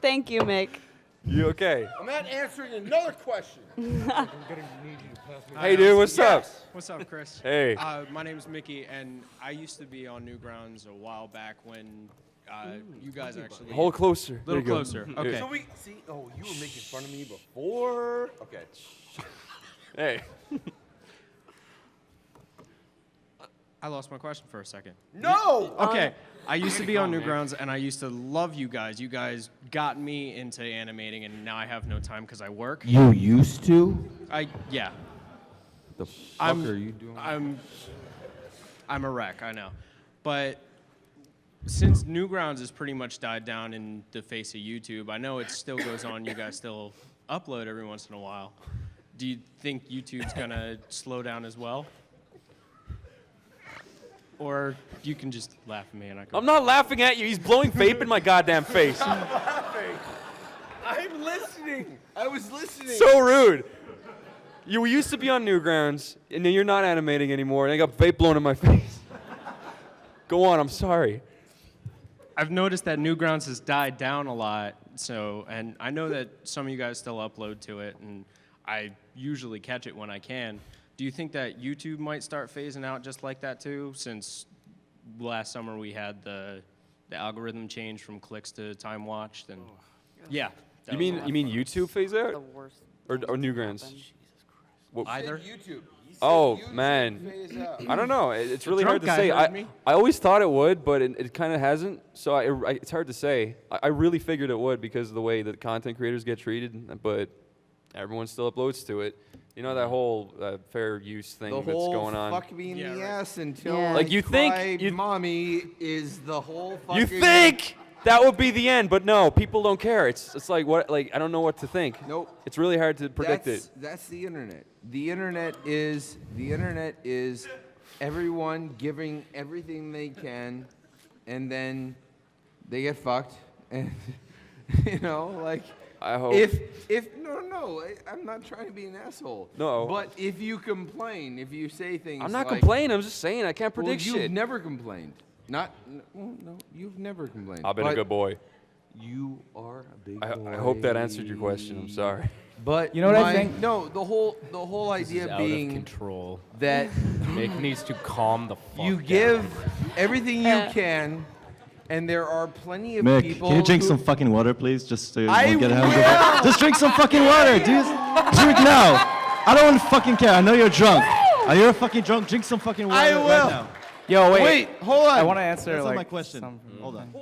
Thank you, Mick. You okay? I'm not answering another question. Hey, dude, what's up? What's up, Chris? Hey. My name is Mickey, and I used to be on Newgrounds a while back when you guys actually... Hold closer. A little There you go. closer. Okay. So we see. Oh, you were making fun of me before. Okay. Hey. I lost my question for a second. No! Okay. I used to be on Newgrounds, and I used to love you guys. You guys got me into animating, and now I have no time because I work. You used to? Yeah. The fuck are you doing? I'm a wreck, I know. But since Newgrounds has pretty much died down in the face of YouTube, I know it still goes on. You guys still upload every once in a while. Do you think YouTube's gonna slow down as well? Or you can just laugh at me and I can... I'm not laughing at you. He's blowing vape in my goddamn face. I'm laughing. I'm listening. I was listening. So rude. You used to be on Newgrounds, and then you're not animating anymore, and I got vape blown in my face. Go on, I'm sorry. I've noticed that Newgrounds has died down a lot, and I know that some of you guys still upload to it, and I usually catch it when I can. Do you think that YouTube might start phasing out just like that too, since last summer we had the algorithm change from clicks to time watched, and yeah. You mean YouTube phase out? The worst. Or Newgrounds? What? Either. YouTube. Oh man, I don't know. It's really hard to say. I always thought it would, but it kind of hasn't. So it's hard to say. I really figured it would because of the way that content creators get treated, but everyone still uploads to it. You know that whole fair use thing that's going on. Fuck me in the ass until Like you think mommy is the whole fucking. You think that would be the end, but no, people don't care. It's like what I don't know what to think. Nope. It's really hard to predict it. That's the internet. The internet is everyone giving everything they can, and then they get fucked, and you know, like. I hope. If no, I'm not trying to be an asshole. No. But if you complain, if you say things, I'm not like, complaining. I'm just saying I can't predict you've shit. never complained. No, you've never complained. I've been a good boy. You are a big boy. I hope that answered your question. I'm sorry. But you know what I think? No, the whole idea being out of control. that Mick needs to calm the fuck you down. give everything you can. And there are plenty of Mick, people. can you drink who some fucking water, please? Just so I you don't get will. hangover. Just drink some fucking water. Drink now. I don't fucking care. I know you're drunk. Are you fucking drunk? Drink some fucking water I will. right now. Yo, Wait, hold on. I want to answer That's like not my question. Hold on.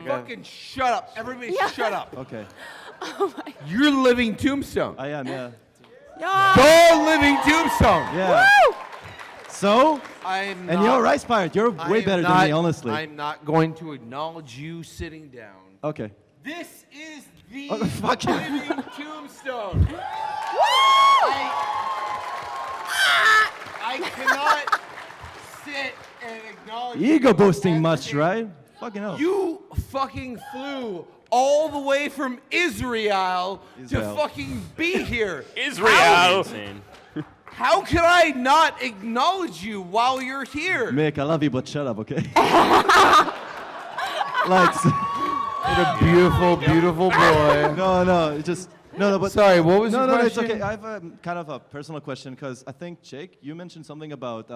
Fucking shut up. Everybody shut up. Okay. You're living Tombstone. I am, yeah. The living Tombstone. Yeah. Woo! So? I'm And not, you're a rice pirate. You're way better than me, honestly. I'm not going to acknowledge you sitting down. Okay. This is the fucking- living Tombstone. I cannot sit and acknowledge Ego you boosting at much, the same- right? Fucking hell. You fucking flew all the way from Israel to Israel. fucking be here. Israel. How can I not acknowledge you while you're here? Mick, I love you, but shut up, okay? Like, What a beautiful, beautiful boy. no, it's just no, but Sorry, what was your no, question? it's okay. I have kind of a personal question because I think Jake, you mentioned something about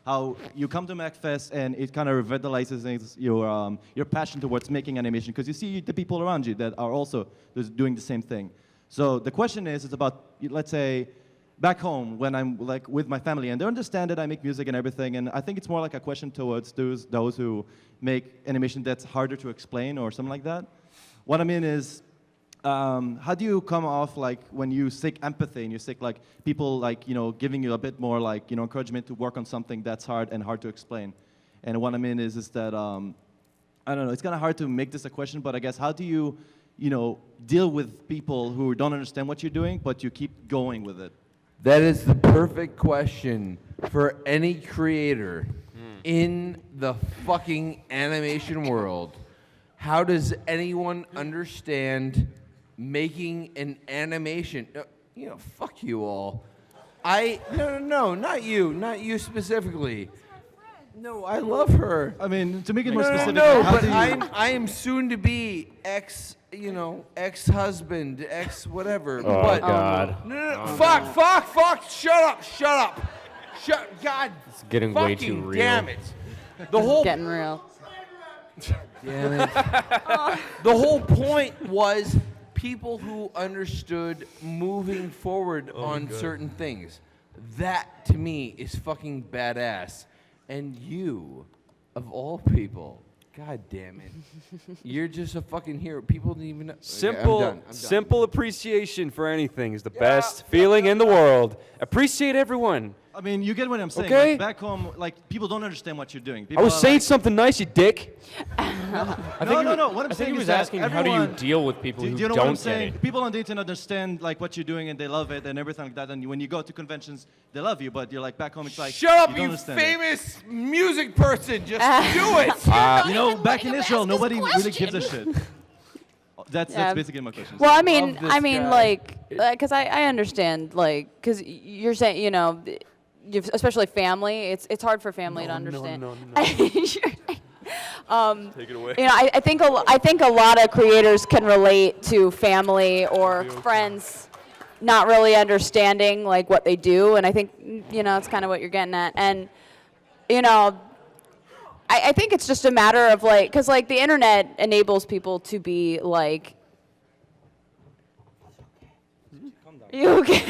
how you come to MAGFest and it kind of revitalizes your passion towards making animation because you see the people around you that are also doing the same thing. So the question is, it's about let's say. Back home, when I'm like with my family, and they understand that I make music and everything, and I think it's more like a question towards those who make animation that's harder to explain or something like that. What I mean is, how do you come off like when you seek empathy and you seek like people like giving you a bit more like encouragement to work on something that's hard and hard to explain? And what I mean is that I don't know. It's kind of hard to make this a question, but I guess how do you, deal with people who don't understand what you're doing, but you keep going with it? That is the perfect question for any creator in the fucking animation world. How does anyone understand making an animation? Fuck you all. No, not you specifically. No, I love her. I mean, to make it more No, specific, no, how but do you... I am soon to be ex-husband, whatever. Oh, but, God. No, fuck, shut up. God. It's getting way fucking too real. Damn it. The whole Getting real. Damn it. The whole point was people who understood moving forward on certain things. That, to me, is fucking badass. And you, of all people, god damn it, you're just a fucking hero. People didn't even know. Simple, Okay, I'm done. simple appreciation for anything is the best feeling in the world. Appreciate everyone. I mean, you get what I'm saying. Okay. Like, back home, people don't understand what you're doing. I People was are saying like, something nice, you dick. No. What I'm I think saying he is was that asking, how do you everyone- deal with people do who you know don't what I'm get saying? it? People on the internet understand what you're doing and they love it and everything like that. And when you go to conventions, they love you. But you're like back home, it's like Shut up, don't you understand it. famous music person. Just do it. Back in Israel, nobody really gives a shit. That's Yeah. basically my question. Well, I Love mean, this guy. like, because I understand, like, because you're saying, especially family. It's hard for family to understand. No. Take it away. I think a lot of creators can relate to family or friends not really understanding like what they do, and I think it's kind of what you're getting at, and I think it's just a matter of like, because like the internet enables people to be like. You okay?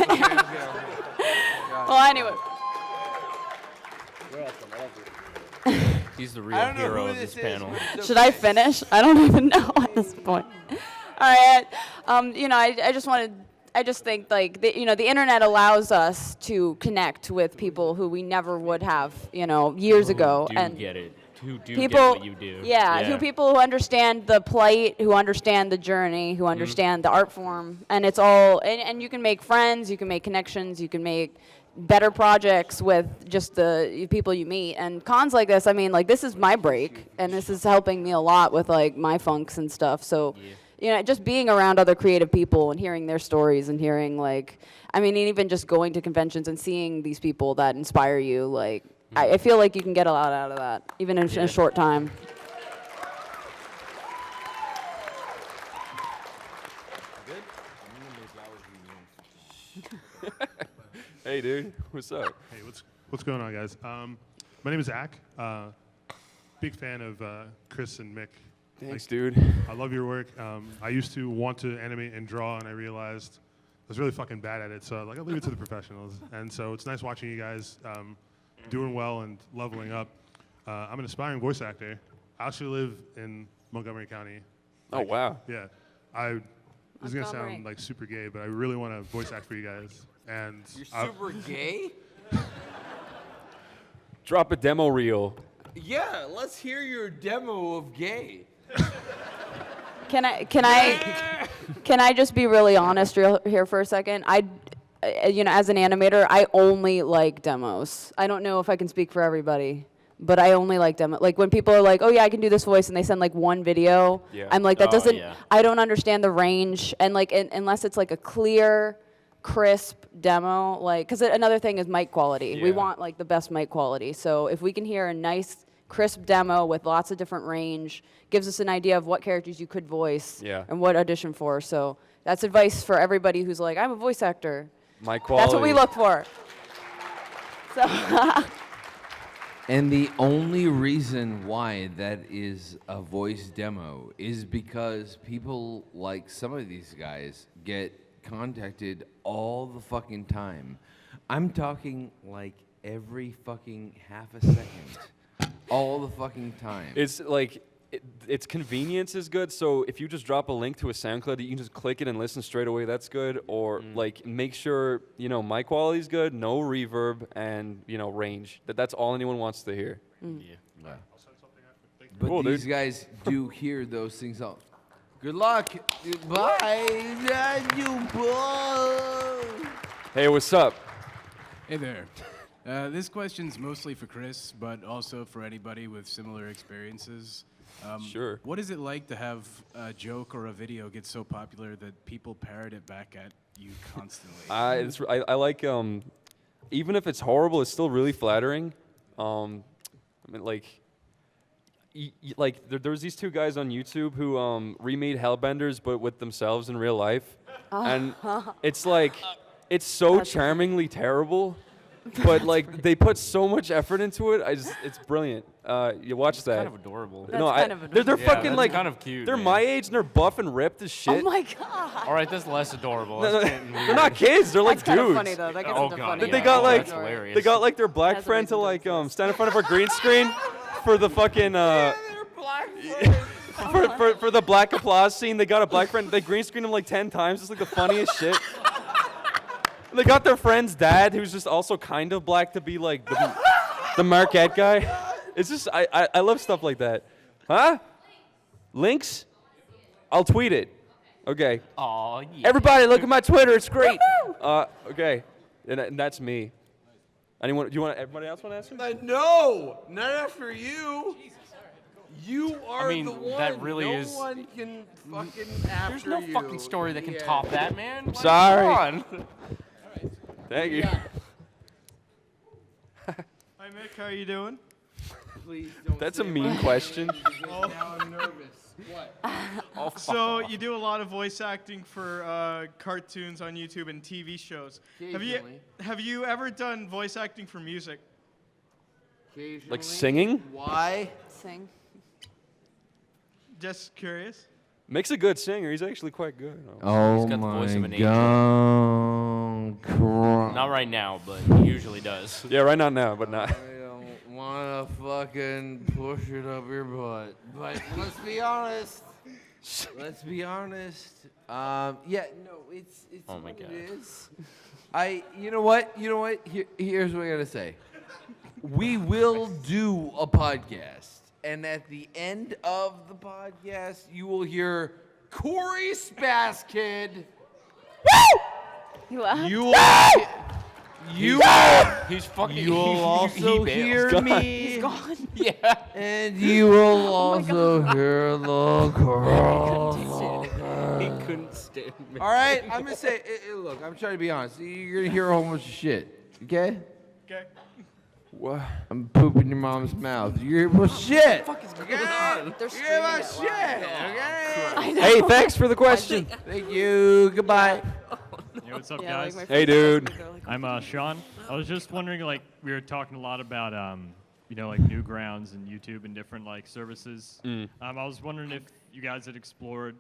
Well, anyway. He's the I real don't know hero who of this this is, panel. but it's Should I finish? I don't even know at this point. All right. I just think like the internet allows us to connect with people who we never would have, years ago. Who do get it. Who do People, get what you do. who people who understand the plight, who understand the journey, who understand the art form, and it's all. And you can make friends, you can make connections, you can make better projects with just the people you meet. And cons like this, I mean, like this is my break, and this is helping me a lot with like my funks and stuff. So, just being around other creative people and hearing their stories and hearing like, I mean, even just going to conventions and seeing these people that inspire you, like. I feel like you can get a lot out of that, even in a short time. Hey, dude, what's up? Hey, what's going on, guys? My name is Zach. Big fan of Chris and Mick. Thanks, dude. I love your work. I used to want to animate and draw, and I realized I was really fucking bad at it. So I'll leave it to the professionals. And so it's nice watching you guys doing well and leveling up. I'm an aspiring voice actor. I actually live in Montgomery County. Oh, wow. Yeah. This is going to sound like super gay, but I really want to voice act for you guys. And You're super gay? Drop a demo reel. Yeah, let's hear your demo of gay. Can I just be really honest here for a second? As an animator, I only like demos. I don't know if I can speak for everybody, but I only like demo. Like when people are like, "Oh yeah, I can do this voice," and they send like one video, I'm like, that doesn't. Yeah. I don't understand the range, and like unless it's like a clear, crisp demo, like because another thing is mic quality. We Yeah. want like the best mic quality. So if we can hear a nice, crisp demo with lots of different range, gives us an idea of what characters you could voice and what audition for. So that's advice for everybody who's like, I'm a voice actor. My quality. That's what we look for. So And the only reason why that is a voice demo is because people like some of these guys get contacted all the fucking time. I'm talking like every fucking half a second. All the fucking time. It's like, its convenience is good. So if you just drop a link to a SoundCloud, you can just click it and listen straight away. That's good. Or like make sure mic quality is good, no reverb, and range. That's all anyone wants to hear. I'll send something after. Thank you. But Cool, these dude. guys do hear those things all. Good luck. Bye. You boy. Hey, what's up? Hey there. This question's mostly for Chris, but also for anybody with similar experiences. Sure. What is it like to have a joke or a video get so popular that people parrot it back at you constantly? I like even if it's horrible, it's still really flattering. I mean, like, there was these two guys on YouTube who remade Hellbenders, but with themselves in real life, and it's like it's so charmingly terrible, but like they put so much effort into it. It's brilliant. You watch that. kind of adorable. No, That's kind of they're adorable. Yeah, fucking that's like kind of cute, They're man. my age and they're buff and ripped as shit. Oh my god. All right, that's less adorable. No, That's no, getting they're weird. not kids. They're like That's kinda dudes. funny, though. That gets Oh, into God, funny. yeah. They got Oh, like that's hilarious. they got like their black Has a friend to reason like stand in front of a green screen for the fucking for the black applause scene. They got a black friend. They green screened him like 10 times. It's like the funniest shit. And they got their friend's dad, who's just also kind of black, to be like the Marquette guy. It's just I love stuff like that. Huh? Links? I'll tweet it. Okay. Aw, yeah. Everybody, look at my Twitter. It's great. Okay. And that's me. Anyone? Do you want? Everybody else want to answer? No, not after you. You are mean, the one. that really no is- one can fucking after There's no you. fucking story that can top that, man. Like, Sorry. come on. Thank you. Hi, Mick. How are you doing? Please don't. That's a say mean my question. name, because now I'm nervous. What? So you do a lot of voice acting for cartoons on YouTube and TV shows. Occasionally. Have you ever done voice acting for music? Occasionally. Like singing? Why? Sing. Just curious. Mick's a good singer. He's actually quite good. Oh He's got the voice of an angel. God. Not right now, but he usually does. Yeah, right now, but not. I don't wanna fucking push it up your butt. But let's be honest. Let's be honest. Yeah, no, it's Oh my what God. it is. You know what? Here's what I gotta say. We will do a podcast, and at the end of the podcast, you will hear Corey Spaskid. You laughed? You will. He's fucking. You will also hear gone. me. He's gone. Yeah. And you will also hear the girl. He couldn't stand me. All right, I'm gonna say, look, I'm trying to be honest. You're gonna hear a whole bunch of shit, okay? Okay. What? I'm pooping your mom's mouth. You're well, shit. What the fuck is Okay? going on? They're You're screaming about it shit. loud. Okay. I know. Hey, thanks for the question. Thank you. Goodbye. Hey, what's up, Yeah, like guys? my Hey, friends dude. ask me, they're like, I'm Sean. I was just wondering, like, we were talking a lot about, like Newgrounds and YouTube and different like services. I was wondering if you guys had explored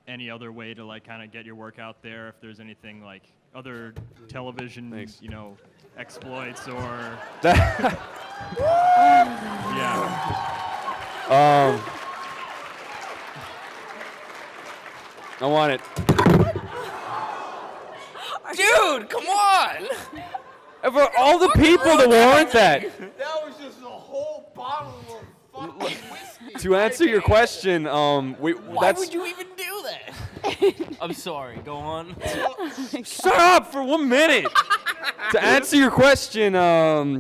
any other way to like kind of get your work out there. If there's anything like other television, exploits or yeah. I want it. Dude, come on! For all the people that want that. That was just a whole bottle of fucking whiskey. To answer your question, Why would you even do that? I'm sorry. Go on. Shut up for 1 minute. To answer your question,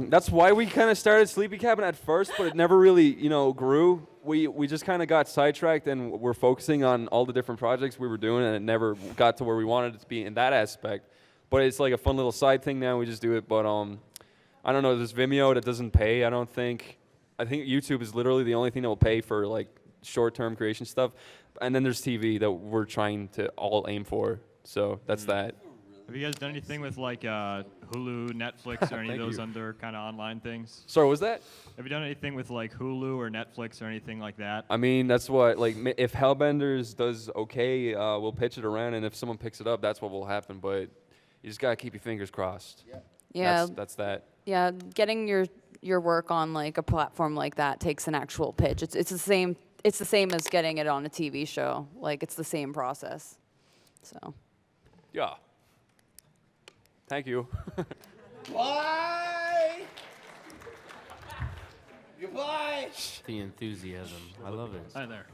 that's why we kind of started Sleepy Cabin at first, but it never really, grew. We just kind of got sidetracked, and we're focusing on all the different projects we were doing, and it never got to where we wanted it to be in that aspect. But it's like a fun little side thing now. We just do it. But I don't know. There's Vimeo that doesn't pay. I think YouTube is literally the only thing that will pay for like short-term creation stuff. And then there's TV that we're trying to all aim for. So that's that. Have you guys done anything with like Hulu, Netflix, or any of Thank those you. under kind of online things? Sorry, what was that? Have you done anything with like Hulu or Netflix or anything like that? I mean, that's what, like, if Hellbenders does okay, we'll pitch it around, and if someone picks it up, that's what will happen. But you just gotta keep your fingers crossed. Yeah. That's that. Yeah, getting your work on like a platform like that takes an actual pitch. It's the same. It's the same as getting it on a TV show. Like it's the same process. So. Yeah. Thank you. Why? Goodbye. The enthusiasm. I love it. Hi there.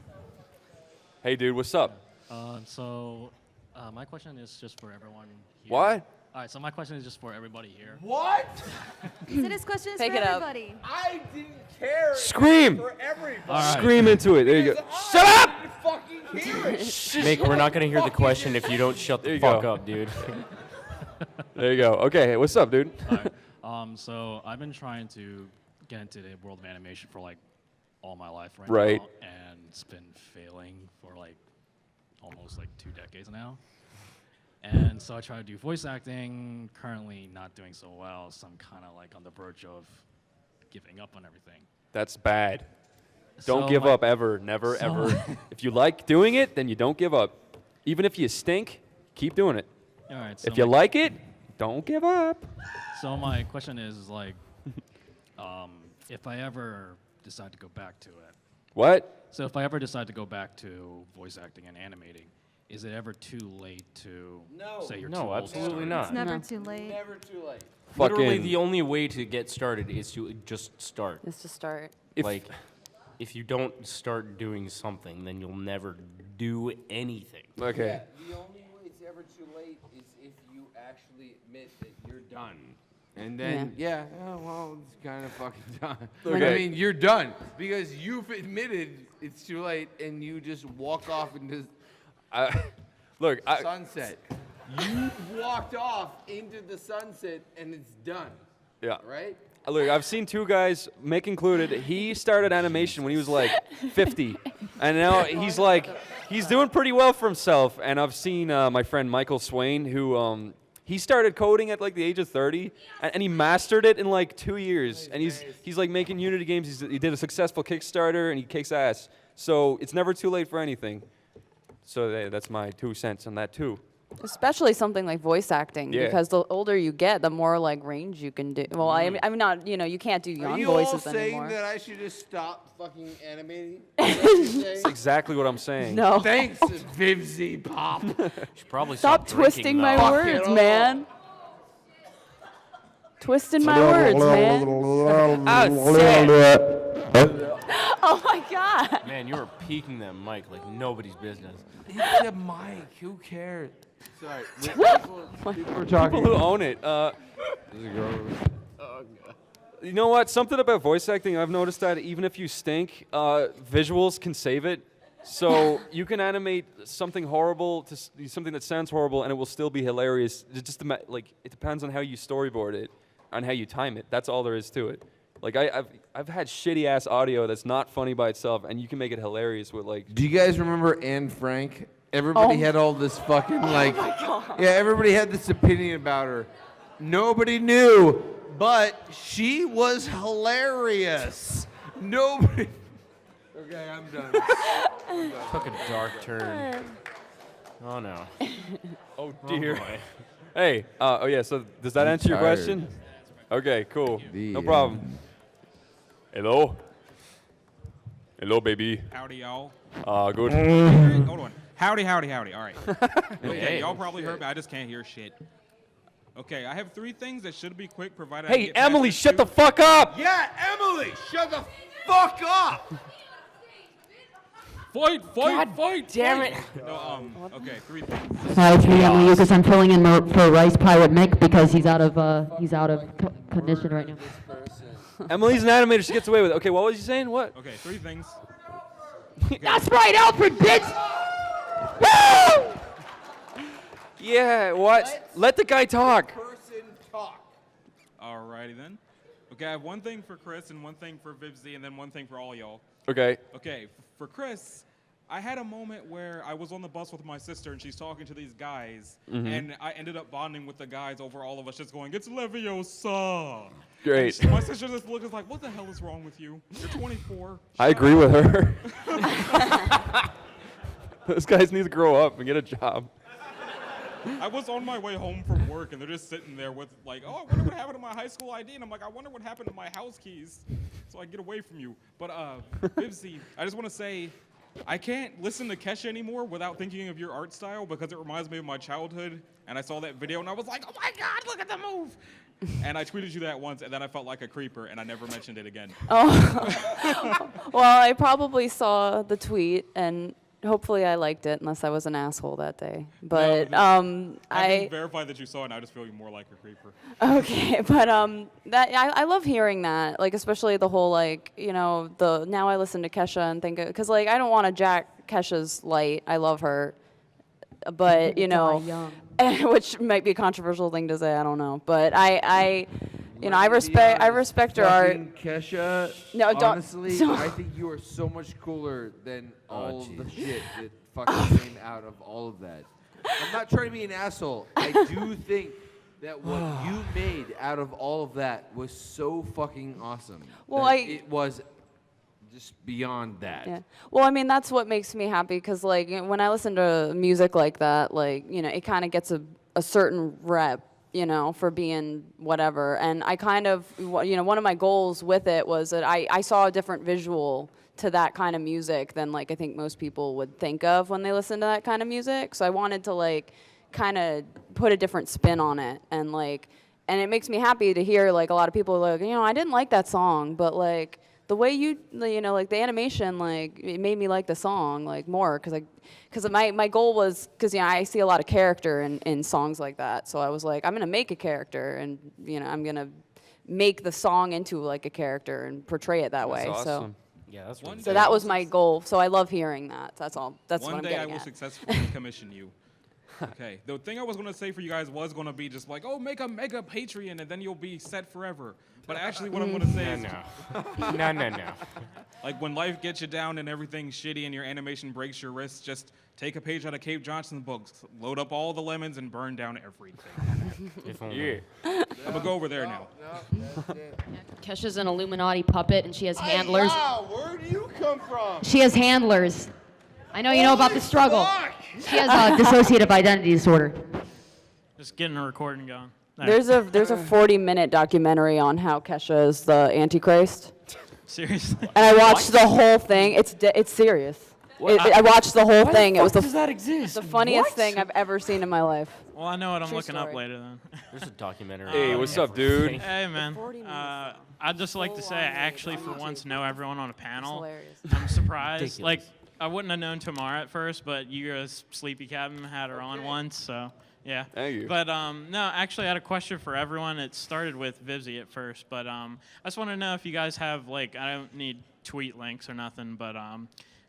Hey, dude, what's up? My question is just for everyone here. What? All right, so my question is just for everybody here. What? So this question is Pick for it up. everybody. I didn't care. Scream! For everybody. All right. Scream into it. There you go. Shut up! Fucking hear it. Mick, we're not gonna hear the question if you don't shut the There you fuck go. up, dude. There you go. Okay, hey, what's up, dude? All right. So I've been trying to get into the world of animation for like all my life Right. now, and it's been failing for like almost like 2 decades now. And so I try to do voice acting, currently not doing so well, so I'm kind of like on the verge of giving up on everything. That's bad. Don't So give my- up ever. Never, so- ever. If you like doing it, then you don't give up. Even if you stink, keep doing it. All right, so If you my- like it, don't give up. So my question is like, if I ever decide to go back to it. What? So if I ever decide to go back to voice acting and animating, is it ever too late to say you're too No, old to absolutely start? not. It's never too late. Never too late. Literally, Fucking- the only way to get started is to just start. Is to start. Like, if you don't start doing something, then you'll never do anything. Okay. Yeah, the only way it's ever too late is if you actually admit that you're done. And then, yeah, oh, well, it's kind of fucking done. Okay. I mean, you're done because you've admitted it's too late and you just walk off into Look, sunset. You walked off into the sunset and it's done. Yeah. Right? Look, I've seen two guys, Mick included. He started animation when he was like 50, and now he's doing pretty well for himself. And I've seen my friend Michael Swain, who he started coding at like the age of 30, and he mastered it in like 2 years. And he's like making Unity games. He did a successful Kickstarter, and he kicks ass. So it's never too late for anything. So that's my 2 cents on that too. Especially something like voice acting, Yeah. because the older you get, the more like range you can do. Well, I'm not, you can't do Are young you all voices saying anymore. that I should just stop fucking animating? That's exactly what I'm saying. No. Thanks, Vivzy Pop. Should probably Stop twisting my words, man. Twisting my words, man. Oh my God. Man, you were peeking that mic like nobody's business. It's a mic. Who cares? Sorry. People are talking. People who own it. You know what? Something about voice acting, I've noticed that even if you stink, visuals can save it. So you can animate something horrible to something that sounds horrible, and it will still be hilarious. It just it depends on how you storyboard it, on how you time it. That's all there is to it. Like I've had shitty ass audio that's not funny by itself, and you can make it hilarious with like. Do you guys remember Anne Frank? Everybody had all this fucking like. Yeah, everybody had this opinion about her. Nobody knew, but she was hilarious. Nobody. Okay, I'm done. Took a dark turn. Oh no. Oh dear. boy. Hey. Oh yeah. So does that I'm answer your tired. question? Okay. Cool. No The problem. Hello. Hello, baby. Howdy, y'all. Good. Hold on. Howdy, howdy, howdy. All right. Okay, Hey. y'all probably heard me. I just can't hear shit. Okay, I have 3 things that should be quick, provided I Hey, get past Emily, this shut too. the fuck up! Yeah, Emily, shut the fuck up! Fight! Damn it. No, okay, 3 things. Hi, it's me, Emily Lucas. I'm filling in for Rice Pirate Mick because he's out of condition right now. Emily's an animator. She gets away with it. Okay, what was you saying? What? Okay, 3 things. That's right, Alfred, bitch! Yeah, what? Let the guy talk. Person talk. Alrighty then. Okay, I have 1 thing for Chris and 1 thing for Vivzy and then 1 thing for all y'all. Okay. Okay, for Chris, I had a moment where I was on the bus with my sister and she's talking to these guys, Mhm. and I ended up bonding with the guys over all of us just going, "It's Leviosa." Great. And my sister just looked like, "What the hell is wrong with you? You're 24." I agree with her. Those guys need to grow up and get a job. I was on my way home from work and they're just sitting there with like, "Oh, I wonder what happened to my high school ID," and I'm like, "I wonder what happened to my house keys," so I get away from you. But Bibsy, I just want to say, I can't listen to Kesha anymore without thinking of your art style because it reminds me of my childhood. And I saw that video and I was like, "Oh my God, look at the move!" And I tweeted you that once, and then I felt like a creeper, and I never mentioned it again. Oh. Well, I probably saw the tweet, and hopefully I liked it, unless I was an asshole that day. But I can verify that you saw it, and I just feel more like a creeper. Okay, but I love hearing that, like especially the whole like the now I listen to Kesha and think because like I don't want to jack Kesha's light. I love her, but which might be a controversial thing to say. I don't know, but I respect her art. Fucking Kesha, No, don't- honestly, don't- I think you are so much cooler than all of the shit that fucking came out of all of that. I'm not trying to be an asshole. I do think that what you made out of all of that was so fucking awesome. Well, that it was just beyond that. Yeah. Well, I mean, that's what makes me happy because, like, when I listen to music like that, like, it kind of gets a certain rep, for being whatever. And I kind of, one of my goals with it was that I saw a different visual to that kind of music than, like, I think most people would think of when they listen to that kind of music. So I wanted to, like, kind of put a different spin on it. And, like, and it makes me happy to hear, like, a lot of people are like, I didn't like that song, but, like, the way like the animation, like it made me like the song like more because my goal was because I see a lot of character in songs like that, so I was like I'm gonna make a character and I'm gonna make the song into like a character and portray it that way. Awesome. So yeah, that's One so day that I was will my goal. So I love hearing that. That's all. That's what I'm One day I getting will at. successfully commission you. Okay. The thing I was gonna say for you guys was gonna be just like, oh, make a mega Patreon and then you'll be set forever. But actually, what I'm gonna say is, No. like when life gets you down and everything's shitty and your animation breaks your wrists, just take a page out of Cape Johnson's books, load up all the lemons, and burn down everything. If only. I'm gonna go over there now. Kesha's an Illuminati puppet, and she has handlers. Wow, where do you come from? She has handlers. I know you know about the struggle. She has dissociative identity disorder. Just getting a recording going. There's a 40-minute documentary on how Kesha is the Antichrist. Seriously. And I watched the whole thing. It's serious. I watched the whole thing. It was does that exist? the funniest What? thing I've ever seen in my life. Well, I know what I'm True looking up story. later then. There's a documentary. Hey, what's up, dude? Hey, man. 40 minutes. I'd just like to say I actually, for once, know everyone on a panel. hilarious. I'm surprised. Ridiculous. Like, I wouldn't have known Tamara at first, but you guys, Sleepy Cabin, had her on once, so yeah. Thank you. But no, actually, I had a question for everyone. It started with Vivzy at first, but I just want to know if you guys have like, I don't need tweet links or nothing, but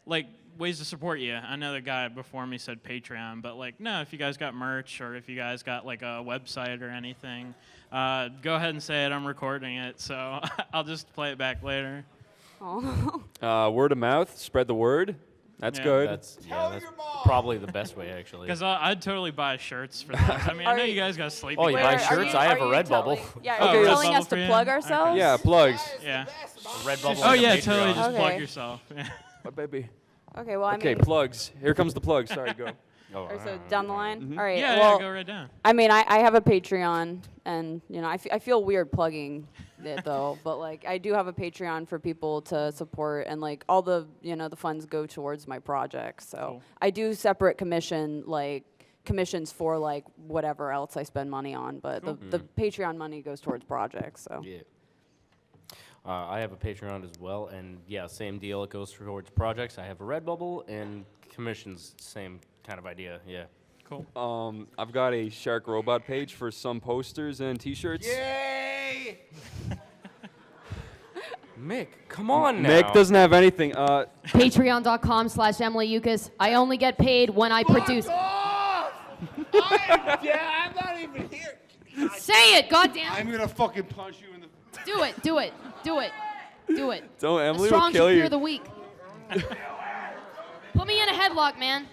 like ways to support you. I know the guy before me said Patreon, but like, no, if you guys got merch or if you guys got like a website or anything, go ahead and say it. I'm recording it, so I'll just play it back later. Word of mouth, spread the word. That's Yeah. good. That's probably the best way, actually. Because I'd totally buy shirts for that. I mean, I know you guys got Sleepy. Oh, you buy shirts? I have a Redbubble. Yeah, Oh, are you Redbubble telling us for to you? plug Okay. ourselves? Yeah, plugs. Yeah. Redbubble. Oh and a yeah, Patreon. totally. Just plug Okay. yourself. Yeah. My baby. Okay, well, I Okay, mean, plugs. Here comes the plug. Sorry, go. or so down the line. All right. Yeah, well, go right down. I mean, I have a Patreon, and I feel weird plugging it though, but like I do have a Patreon for people to support, and like all the the funds go towards my projects. So Cool. I do separate commissions for like whatever else I spend money on, but the Patreon money goes towards projects. So Yeah. I have a Patreon as well, and yeah, same deal. It goes towards projects. I have a Redbubble and commissions, same kind of idea. Yeah. Cool. I've got a Shark Robot page for some posters and T-shirts. Yay! Mick, come on now. Mick doesn't have anything. Patreon.com/Emily Yukis. I only get paid when I produce. I'm not even here. Say it, goddamn. I'm gonna fucking punch you in the. Do it. Do it. Do it. Do it. Don't, The Emily will strong kill should you. fear the weak. Put me in a headlock, man.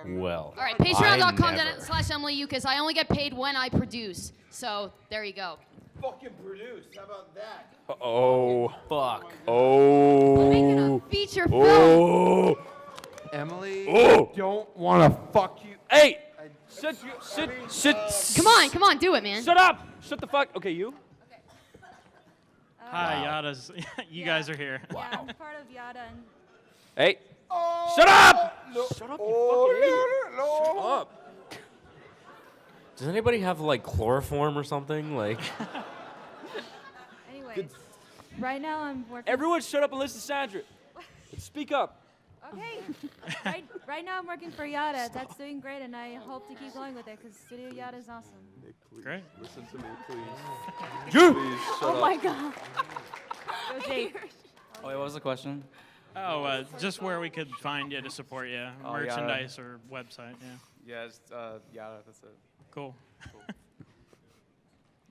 Well. All right, I never. patreon.com/Emily Yukis. I only get paid when I produce. So there you go. Fucking produce. How about that? Oh. Fuck. Oh. Feature film. Oh. Emily, Oh. don't wanna fuck you. Hey. Sit. Come on, do it, man. Shut up. Shut the fuck. Okay, you. Hi, Yada's. You guys are here. Yeah, I'm part of Yada. And Hey. Shut up. No. Shut up, Oh, you fucking idiot. no. Shut up. Does anybody have like chloroform or something? Like, Anyways, right now I'm working. Everyone shut up and listen to Sandra. Speak up. Okay. right now I'm working for Yada. That's doing great, and I hope to keep going with it because Studio Yada is awesome. Great. Listen to me, please. Drew! Please, shut Oh up. my god. Go Jake. Oh, wait, what was the question? Oh, just where we could find you to support you, Oh, merchandise or website. Yeah. Yeah, it's, that's it. Cool.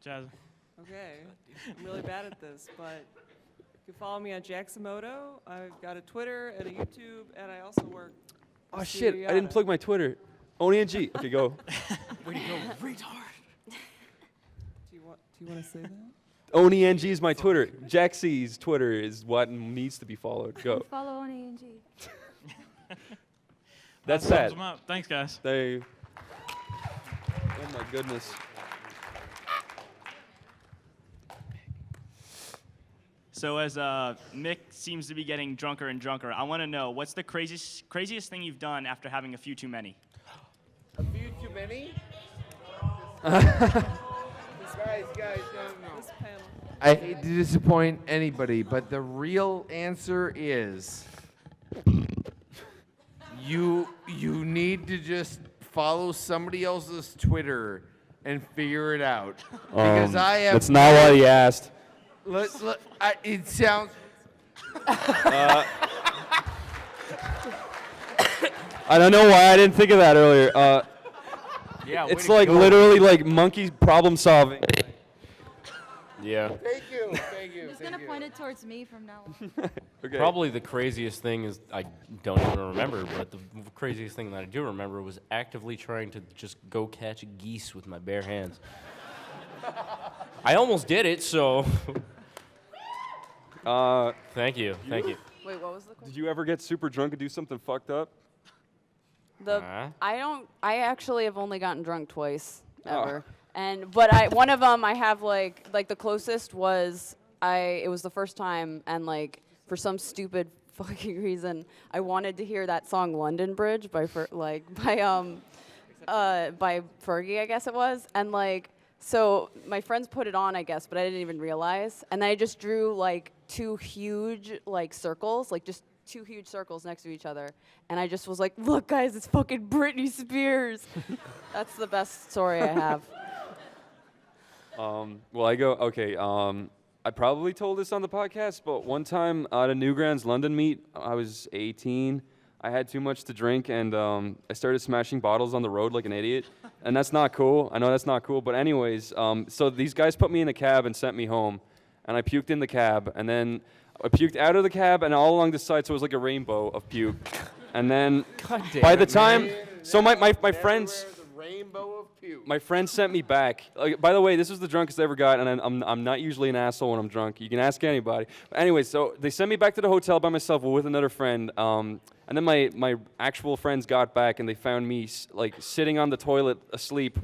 Jazz. Okay, I'm really bad at this, but you can follow me on Jaximoto. I've got a Twitter and a YouTube, and I also work. for Oh shit! Studio I didn't Yada. plug my Twitter. Oni and G. Okay, go. Way to go, retard. Do you want to say that? Oni and G is my Twitter. Jack C's Twitter is what needs to be followed. Go. Follow on ANG. That's Sums that. them up. Thanks, guys. They. Oh my goodness. So as Mick seems to be getting drunker and drunker, I want to know what's the craziest thing you've done after having a few too many? A few too many? Guys, no. This panel. I hate to disappoint anybody, but the real answer is you need to just follow somebody else's Twitter and figure it out. Because I have. That's not what he asked. It sounds. I don't know why I didn't think of that earlier. Yeah, it's way to like go. literally like monkey problem solving. Yeah. Thank you. He's gonna point it towards me from now on. Okay. Probably the craziest thing is I don't even remember, but the craziest thing that I do remember was actively trying to just go catch geese with my bare hands. I almost did it, so. Thank you. Thank you. Wait, what was the question? Did you ever get super drunk and do something fucked up? I actually have only gotten drunk twice Oh. ever. But one of them I have like the closest was it was the first time, and like for some stupid fucking reason I wanted to hear that song London Bridge by Fergie, I guess it was, and like so my friends put it on, I guess, but I didn't even realize, and I just drew like two huge like circles, like just two huge circles next to each other, and I just was like, look guys, it's fucking Britney Spears. That's the best story I have. Well, I go, okay, I probably told this on the podcast, but one time at a Newgrounds London meet, I was 18. I had too much to drink, and I started smashing bottles on the road like an idiot. And that's not cool. I know that's not cool. But anyways, so these guys put me in a cab and sent me home. And I puked in the cab. And then I puked out of the cab and all along the side, so it was like a rainbow of puke. And then by the time, so my friends... Rainbow of puke. My friend sent me back. Like, by the way, this was the drunkest I ever got, and I'm not usually an asshole when I'm drunk. You can ask anybody. But anyway, so they sent me back to the hotel by myself with another friend. And then my actual friends got back, and they found me like sitting on the toilet asleep.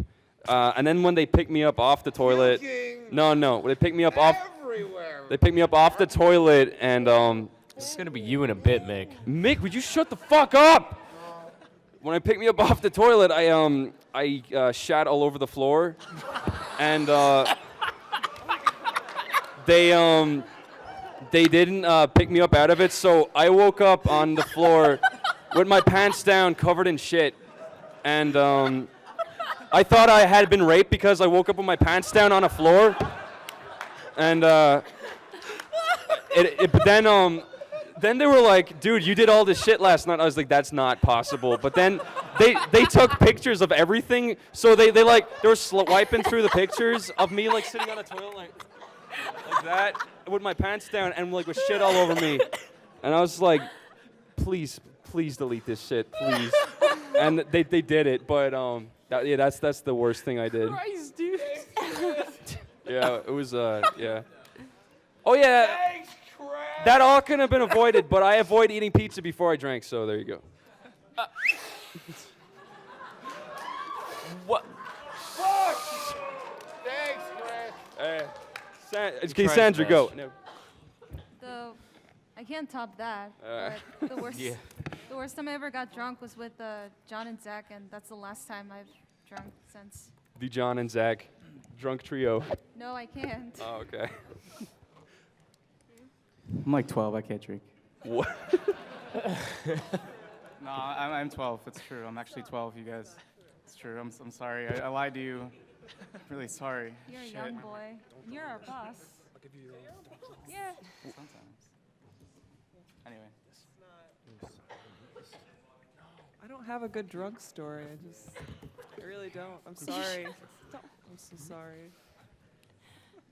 And then when they picked me up off the toilet, no, they picked me up everywhere. They picked me up off the toilet, and This is gonna be you in a bit, Mick. Mick, would you shut the fuck up? When I picked me up off the toilet, I shat all over the floor, and they didn't pick me up out of it, so I woke up on the floor with my pants down, covered in shit, and I thought I had been raped because I woke up with my pants down on a floor, and but then they were like, dude, you did all this shit last night. I was like, that's not possible. But then they took pictures of everything. So they were wiping through the pictures of me like sitting on a toilet like that with my pants down and like with shit all over me. And I was like, please delete this shit, please. And they did it, but that's the worst thing I did. Christ, dude. Yeah, it was yeah. Oh yeah. That all could have been avoided, but I avoid eating pizza before I drank, so there you go. What? Thanks, Chris. Okay, Sandra, go. No. I can't top that. But the worst time I ever got drunk was with John and Zach, and that's the last time I've drunk since. Dijon and Zach, drunk trio. No, I can't. Oh, okay. I'm like 12. I can't drink. What? No, I'm 12. It's true. I'm actually 12, you guys. It's true. I'm sorry. I lied to you. I'm really sorry. You're a Shit. young boy. You're our boss. Yeah. Sometimes. Anyway. I don't have a good drug story. I really don't. I'm sorry. I'm so sorry.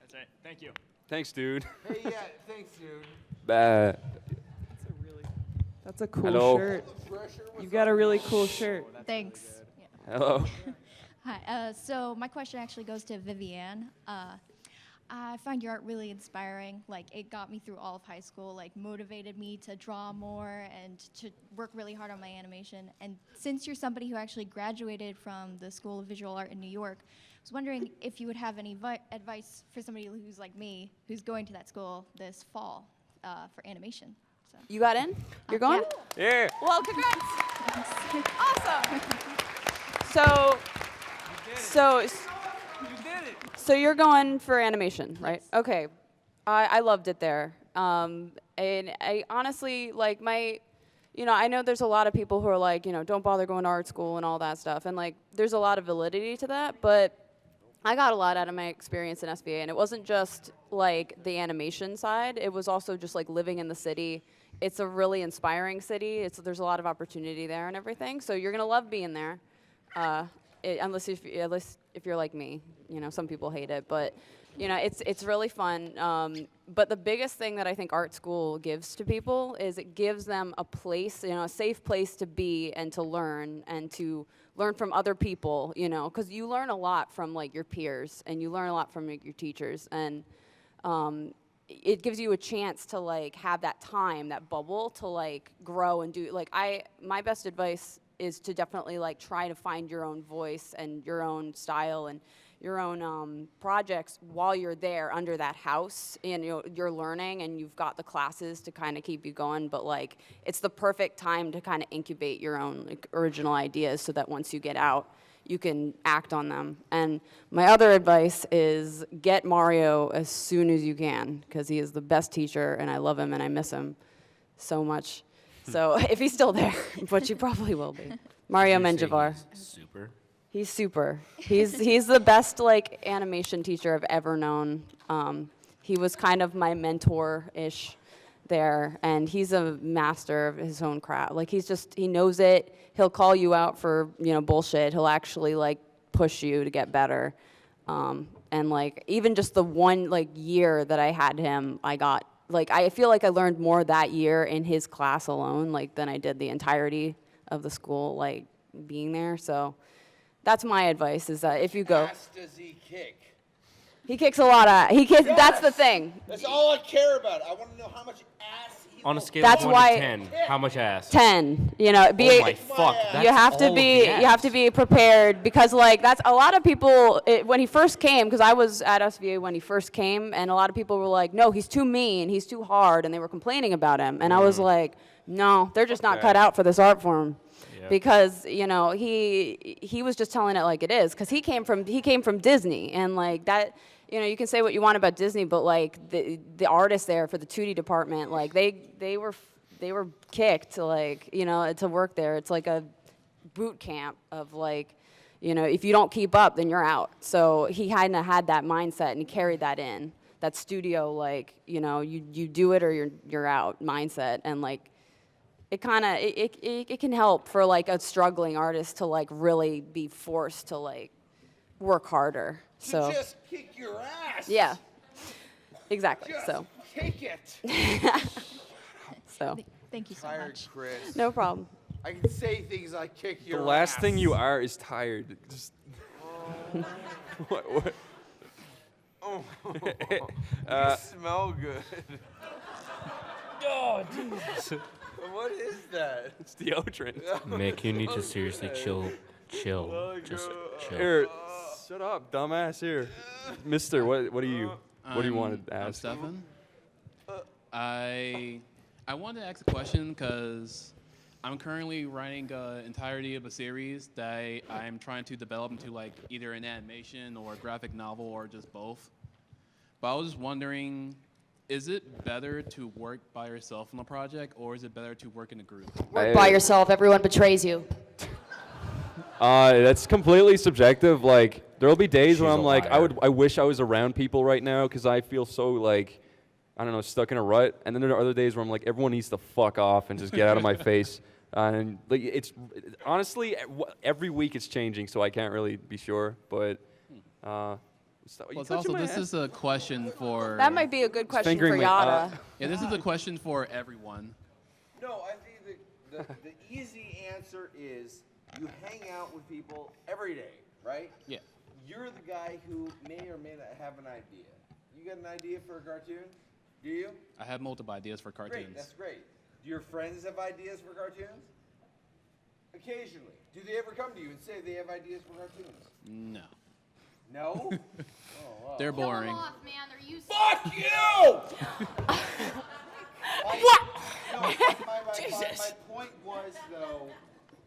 That's right. Thank you. Thanks, dude. Hey, yeah, thanks, dude. Bye. That's a cool Hello. shirt. You got a really cool shirt. Thanks. Hello. Hi. So my question actually goes to Vivienne. I find your art really inspiring. Like, it got me through all of high school, like motivated me to draw more and to work really hard on my animation. And since you're somebody who actually graduated from the School of Visual Art in New York, I was wondering if you would have any advice for somebody who's like me, who's going to that school this fall for animation. So. You got in? You're going? Yeah. Well, congrats. Awesome. So you're going for animation, right? Okay. I loved it there. And I honestly, like, I know there's a lot of people who are like, don't bother going to art school and all that stuff. And, like, there's a lot of validity to that. But I got a lot out of my experience in SVA. And it wasn't just, like, the animation side. It was also just, like, living in the city. It's a really inspiring city. There's a lot of opportunity there and everything. So you're going to love being there. Unless if you're like me, some people hate it, but it's really fun. But the biggest thing that I think art school gives to people is it gives them a place, a safe place to be and to learn from other people, because you learn a lot from like your peers and you learn a lot from your teachers, and it gives you a chance to like have that time, that bubble to like grow and do. Like my best advice is to definitely like try to find your own voice and your own style and your own projects while you're there under that house, and you're learning and you've got the classes to kind of keep you going, but like it's the perfect time to kind of incubate your own like original ideas so that once you get out you can act on them. And my other advice is get Mario as soon as you can, because he is the best teacher and I love him and I miss him so much. So if he's still there, which he probably will be. Mario Menjivar. Super. He's super. He's the best like animation teacher I've ever known. He was kind of my mentor-ish there, and he's a master of his own craft. Like he knows it. He'll call you out for bullshit. He'll actually like push you to get better. And like even just the one like year that I had him, I feel like I learned more that year in his class alone, like, than I did the entirety of the school, like, being there. So that's my advice, is that if you go. Ass does he kick? He kicks a lot of. Yes! That's the thing. That's all I care about. I want to know how much ass he On a scale That's of 1 why- to 10, how much ass? 10. Oh my fuck! That's You have to all of be. the You ass. have to be prepared, because like that's a lot of people. When he first came, because I was at SVA when he first came, and a lot of people were like, "No, he's too mean. He's too hard," and they were complaining about him. And I was like, "No, they're just not Okay. cut out for this art form." Yeah. Because he was just telling it like it is, because he came from Disney, and like that, you can say what you want about Disney, but like the artists there for the 2D department, like they were kicked to like to work there. It's like a boot camp of like, if you don't keep up, then you're out. So he hadn't had that mindset, and he carried that in, that studio, like, you do it or you're out mindset. And like it kind of it can help for like a struggling artist to like really be forced to like work harder. So just kick your ass. yeah, exactly. Just So kick it. so Thank you so Tired much. Chris. no problem. I can say things like kick The your last ass. thing you are is tired. Just what? Oh, Uh, you smell good. Oh, Jesus. What is that? It's deodorant. Mick, you need to seriously chill. Just chill. Here, shut up, dumbass. Here, Mister. What do you want to I'm ask? Stefan. I wanted to ask a question because I'm currently writing entirety of a series that I'm trying to develop into like either an animation or a graphic novel or just both. But I was just wondering, is it better to work by yourself on a project or is it better to work in a group? Work by yourself. Everyone betrays you. That's completely subjective. Like, there'll be days She's when a I'm like, liar. I wish I was around people right now because I feel so like, I don't know, stuck in a rut. And then there are other days where I'm like, everyone needs to fuck off and just get out of my face. And like, it's honestly every week it's changing, so I can't really be sure. But Well, it's also, this is a question for. That might be a good question for fingering me. Yada. Yeah, this is a question for everyone. No, I think the easy answer is you hang out with people every day, right? Yeah. You're the guy who may or may not have an idea. You got an idea for a cartoon? Do you? I have multiple ideas for cartoons. Great, that's great. Do your friends have ideas for cartoons? Occasionally. Do they ever come to you and say they have ideas for cartoons? No. No? Oh, wow. They're boring. Fuck you! What? No, my point was, though,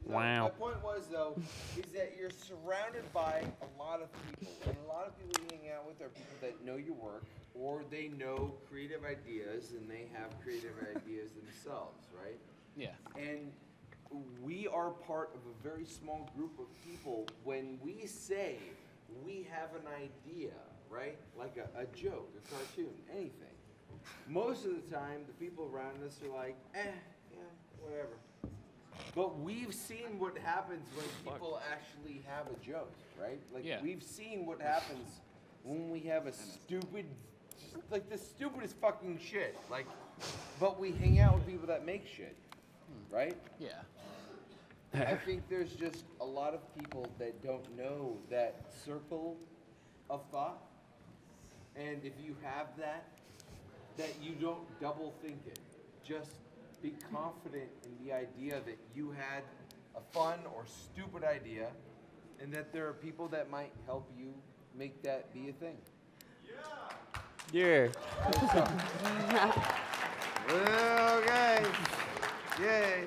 Wow. my point was, though, is that you're surrounded by a lot of people. And a lot of people you hang out with are people that know your work, or they know creative ideas, and they have creative ideas themselves, right? Yeah. And we are part of a very small group of people when we say we have an idea, right? Like a joke, a cartoon, anything. Most of the time, the people around us are like, yeah, whatever. But we've seen what happens when people actually have a joke, right? Like, Yeah. we've seen what happens when we have a stupid, like the stupidest fucking shit. Like, but we hang out with people that make shit, right? Yeah. I think there's just a lot of people that don't know that circle of thought. And if you have that you don't double think it. Just be confident in the idea that you had a fun or stupid idea and that there are people that might help you make that be a thing. Yeah. Okay. Yay.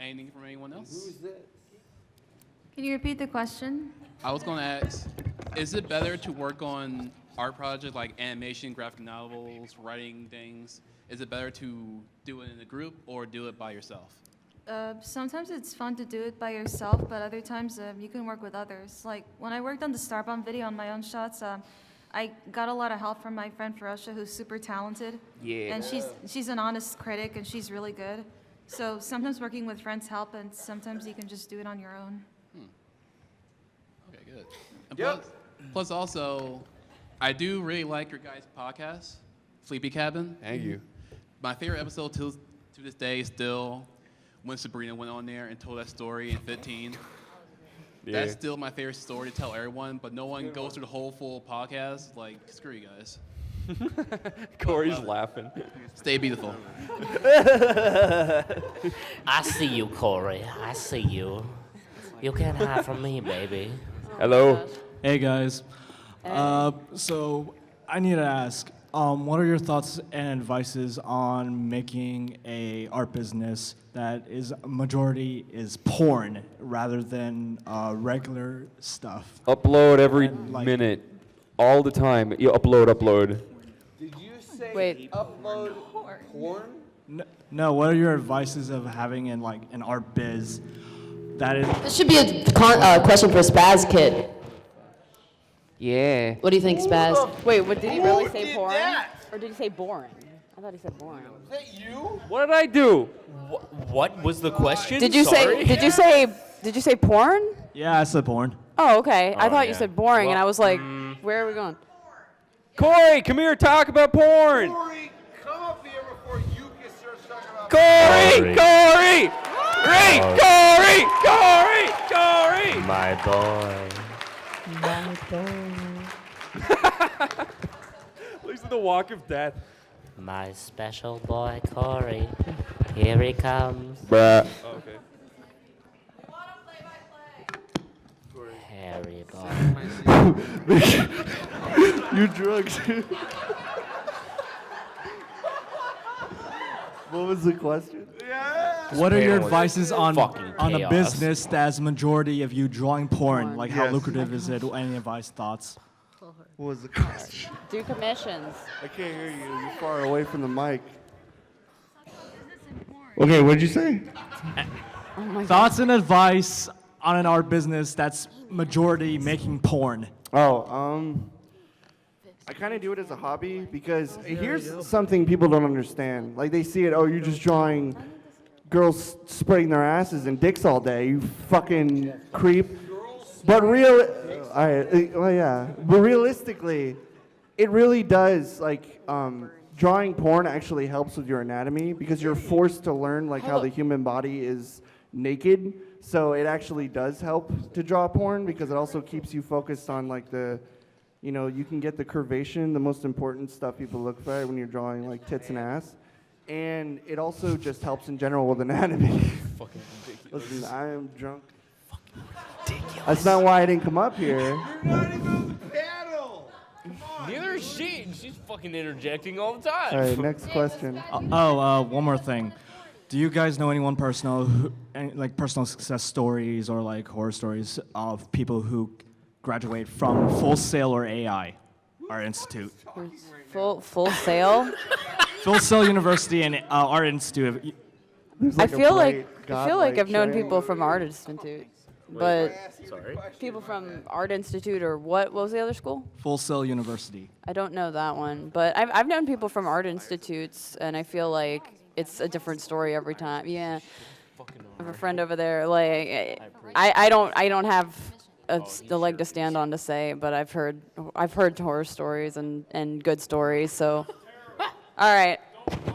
Anything from anyone else? Who's this? Can you repeat the question? I was going to ask, is it better to work on art projects like animation, graphic novels, writing things? Is it better to do it in a group or do it by yourself? Sometimes it's fun to do it by yourself, but other times you can work with others. Like when I worked on the Starbomb video on my own shots, I got a lot of help from my friend Farosha, who's super talented. Yeah. And she's an honest critic, and she's really good. So sometimes working with friends help, and sometimes you can just do it on your own. Okay, good. And plus also, I do really like your guys' podcast, Sleepy Cabin. Thank you. My favorite episode to this day is still when Sabrina went on there and told that story in 15. Yeah. That's still my favorite story to tell everyone, but no one goes through the whole full podcast. Like, screw you guys. Corey's laughing. Stay beautiful. I see you, Corey. I see you. You can't hide from me, baby. Hello. Hey guys. So I need to ask, what are your thoughts and advices on making a art business that is majority is porn rather than regular stuff? Upload every And, like- minute, all the time. You upload. Did you say Wait. upload porn? No, what are your advices of having an art biz that is? This should be a question for Spaz Kid. Yeah. What do you think, Spaz? Wait, what did he really Who say? did Boring? that? Or did he say boring? I thought he said boring. Is that you? What did I do? What was the question? Did you Sorry? say porn? Yeah, I said porn. Oh, okay. I Oh, thought you yeah. said boring, and Well, I was like, where are we going? Corey, come here, talk about porn. Corey, come up here before you can start talking about Corey! Great! Corey! My boy. Looks like the walk of death. My special boy, Corey. Here he comes. Bruh. Oh, okay. Harry boy. You drugs. What was the question? Yeah, What are your panel is advices on fucking a chaos. business that's majority of you drawing porn? Like how Yes. lucrative is it? Any advice, thoughts? What was the question? Do commissions. I can't hear you. You're far away from the mic. Okay, what'd you say? Oh my Thoughts and advice on an art business that's majority making porn. Oh, I kind of do it as a hobby because here's something people don't understand. Like they see it, oh, you're just drawing girls spreading their asses and dicks all day, you fucking creep. But well, yeah. But realistically, it really does, like, drawing porn actually helps with your anatomy because you're forced to learn, like, how the human body is naked. So it actually does help to draw porn because it also keeps you focused on, like, you know, you can get the curvation, the most important stuff people look for when you're drawing, like, tits and ass. And it also just helps in general with anatomy. Fucking ridiculous. Listen, I am drunk. That's not why I didn't come up here. Neither is she. She's fucking interjecting all the time. All right, next question. One more thing. Do you guys know anyone like personal success stories or like horror stories of people who graduate from Full Sail or AI, Art Institute? Full Sail? Full Sail University and Art Institute. I feel like I've known people from Art Institute, but people from Art Institute or what was the other school? Full Sail University. I don't know that one, but I've known people from art institutes, and I feel like it's a different story every time. Yeah, I have a friend over there. Like I don't have a leg to stand on to say, but I've heard horror stories and good stories. So, all right.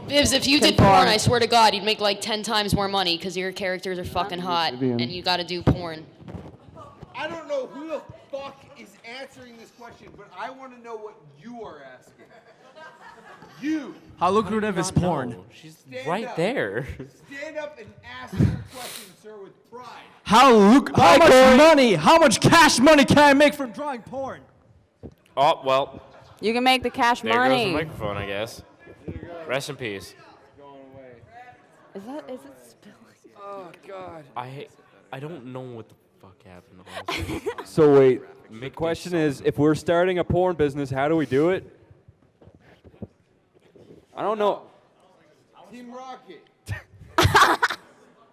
Bibs, if you did porn, I swear to God, you'd make like 10 times more money because your characters are fucking hot and you got to do porn. I don't know who the fuck is answering this question, but I want to know what you are asking. You. How lucrative is porn? She's Stand right up. there. Stand up and ask your question, sir, with pride. How much cash money can I make from drawing porn? Oh, well, You can make the cash there goes money. the microphone, I guess. Rest in peace. Is it spilling? Oh God. I don't know what the fuck happened. honestly. So wait, the question is, if we're starting a porn business, how do we do it? I don't know. Team Rocket.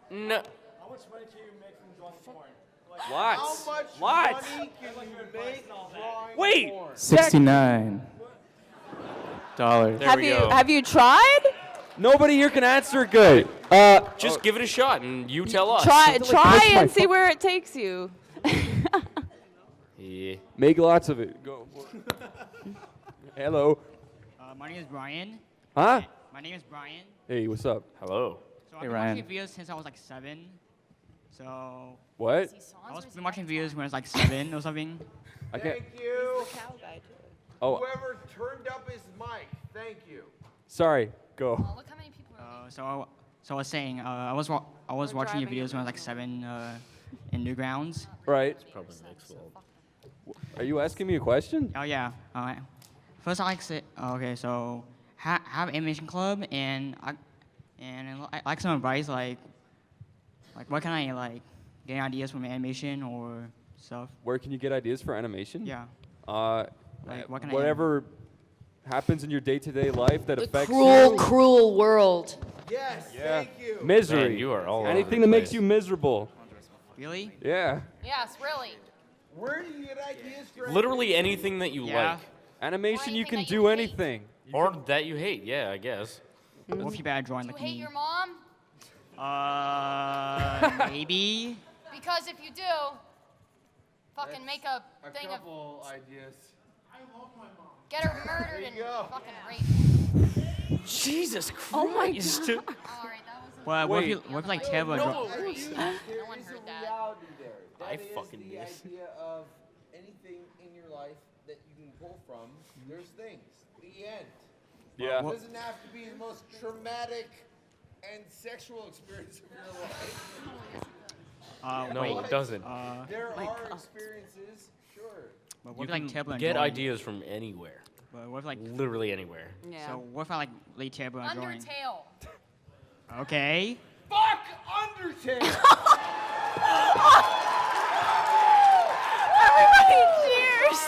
No. How much money can you make from drawing porn? How much What? money can you make drawing Wait. porn? $69. Have you tried? Nobody here can answer good. Just give it a shot and you tell us. Try and see where it takes you. Yeah. Make lots of it. Go. Hello. My name is Brian. Huh? My name is Brian. Hey, what's up? Hello. So I've been watching videos since I was like 7. So. What? I was been watching videos when I was like 7 or something. I can't. Thank you. Oh. Whoever turned up his mic, thank you. Sorry. Go. So I was saying I was watching your videos when I was like 7 in Newgrounds. Right. Probably Nick's fault. Are you asking me a question? Oh yeah. All right. First I like say okay. So have an animation club and I like some advice like what can I like get ideas from animation or stuff. Where can you get ideas for animation? Yeah. Like what can I whatever happens in your day-to-day life that The affects cruel, you. cruel world. Yes, Yeah. thank you. Misery. Man, you are all over Anything the that makes place. you miserable. Really? Yeah. Yes, really. Where do you get ideas for Literally anything that you Yeah. like. Animation, you can do anything. Or that you hate, yeah, I guess. What if you bad drawing Do you like hate me? your mom? Maybe. Because if you do, fucking make a thing of couple ideas. get her murdered and fucking raped. Jesus Christ. Oh my Well, what if like Teva No, draw? no one heard that. I fucking the miss. idea of anything in your life that you can pull from. There's things. The end. Yeah. It doesn't have to be the most traumatic and sexual experience of your life. No, it doesn't. There are experiences, sure. But You what if like can Teva get drawing? ideas from anywhere. But what if like Literally anywhere. Yeah. So what if I like late Teva drawing? Undertale. Okay. Fuck Undertale! Everybody cheers.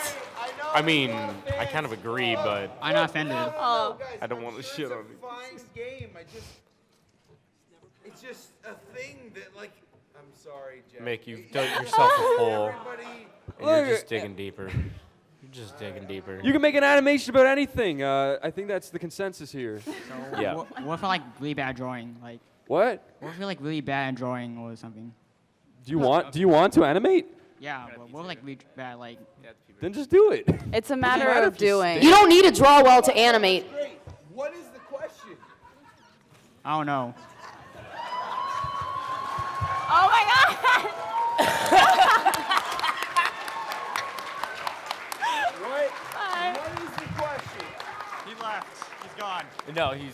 I mean, I kind of agree, but I'm not offended. Oh. I don't want to shit on It's a fine game. It's just a thing that, like, I'm sorry, Jack. Mick, you've dug yourself a hole, Everybody- and you're just digging deeper. You're just digging deeper. You can make an animation about anything. I think that's the consensus here. Yeah. What if I like really bad drawing? Like What? what if you're like really bad at drawing or something? Do you want to animate? Yeah, but what if like really bad like? Then just do it. It's a matter of doing. You don't need to draw well to animate. Great. What is the question? I don't know. Oh my God. What is the question? He left. He's gone. No, he's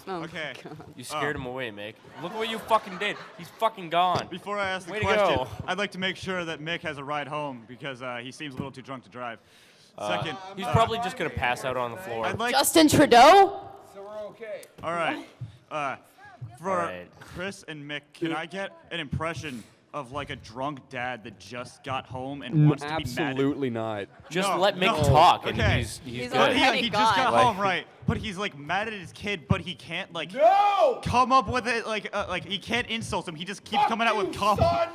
Okay. You scared him away, Mick. Look what you fucking did. He's fucking gone. Before I ask the Way to question, go. I'd like to make sure that Mick has a ride home because he seems a little too drunk to drive. Second, He's probably just gonna pass out on the floor. I'd like Justin Trudeau? So we're okay. All right. For All right. Chris and Mick, can I get an impression of like a drunk dad that just got home and wants to be mad? Absolutely not. Just No, let Mick no. talk, and Okay. he's He's good. already He just got Like- home, right? But he's like mad at his kid, but he can't like No! come up with it like he can't insult him. He just keeps coming out with son!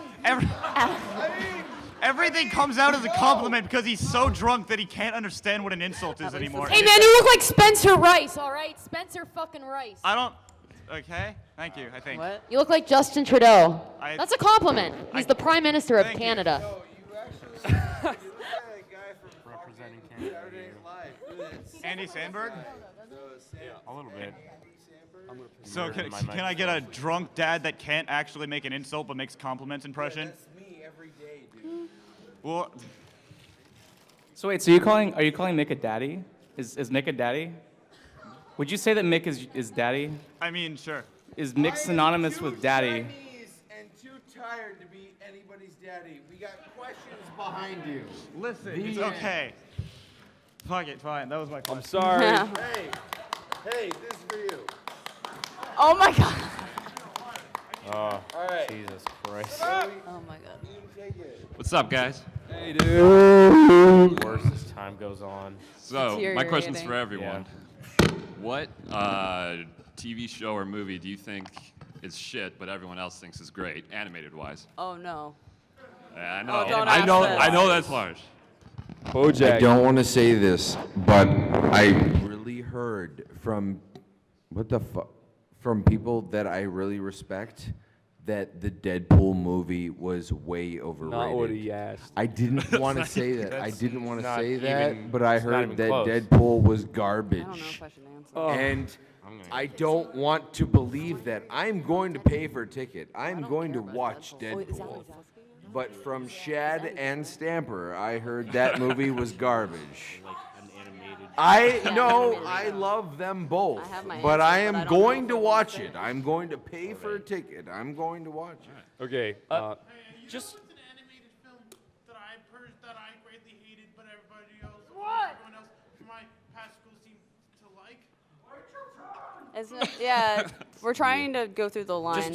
Everything comes out as a compliment because he's so drunk that he can't understand what an insult is anymore. Hey man, you look like Spencer Rice, all right? Spencer fucking Rice. I don't. Okay, thank you. I think. What? You look like Justin Trudeau. I- That's a compliment. He's the Prime Minister of Thank you. Canada. No, you actually you look like a guy from Representing fucking Canada. Saturday Night Live. Look at that. Andy Sandberg. A little bit. So Murder my can I get a drunk dad that can't actually make an insult but makes compliments impression? That's me every day, dude. Well, So wait, so are you calling Mick a daddy? Is Mick a daddy? Would you say that Mick is daddy? I mean, sure. Is Mick synonymous with daddy? Chinese and too tired to be anybody's daddy. We got questions behind you. Listen, The it's end. okay. Fuck it, fine. That was my question. I'm sorry. Hey, this is for you. Oh my God. Oh, All right. Jesus Christ. Oh my God. You take it. What's up, guys? Hey, dude. Worse as time goes on. So, my question's Deteriorating. for everyone. What TV show or movie do you think is shit, but everyone else thinks is great, animated-wise? Oh no. I know. don't I ask know. this. I know that's harsh. Bojack. I don't want to say this, but I really heard from from people that I really respect that the Deadpool movie was way overrated. Not what he asked. I didn't want to not- say that. I that's didn't want to not say that, even- but I it's not heard even that close. Deadpool was garbage. I don't know if I should answer. Oh. And I'm gonna I don't want to believe that. I'm going to pay for a ticket. I'm going to watch Oh, wait, is that what Deadpool. he's asking? But from Shad and Stamper, I heard that movie was garbage. like an animated. I know I love them both, I have my but answer, I but am I don't going know to if I wanna watch say it. it. I'm going to pay for a ticket. I'm going to watch it. Okay. Just What's an animated film that I greatly hated, but everybody else, What? everyone else from my past school seemed to like? Isn't it? Yeah, we're trying to go through the line.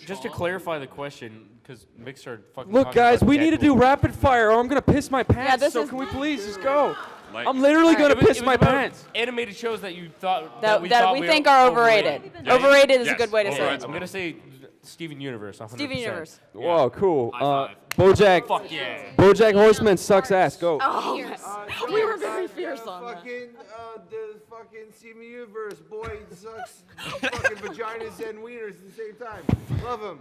just to clarify the question, because Mick started fucking. Look, talking guys, about we need to do Deadpool. rapid fire, or I'm gonna piss my pants. this so is- can we please just go? Like- I'm literally gonna It was- piss it was my about pants. Animated shows that you thought that, we that thought we were think are overrated. Yeah. Overrated is Yes. a good way to say Overrated. it. I'm gonna say Steven Universe. 100%. Steven Universe. Whoa, cool. High five. Bojack. Fuck yeah. Bojack Horseman sucks ass. Go. Oh, we were very fierce on that. The fucking Steven Universe boy sucks fucking vaginas and wieners at the same time. Love him.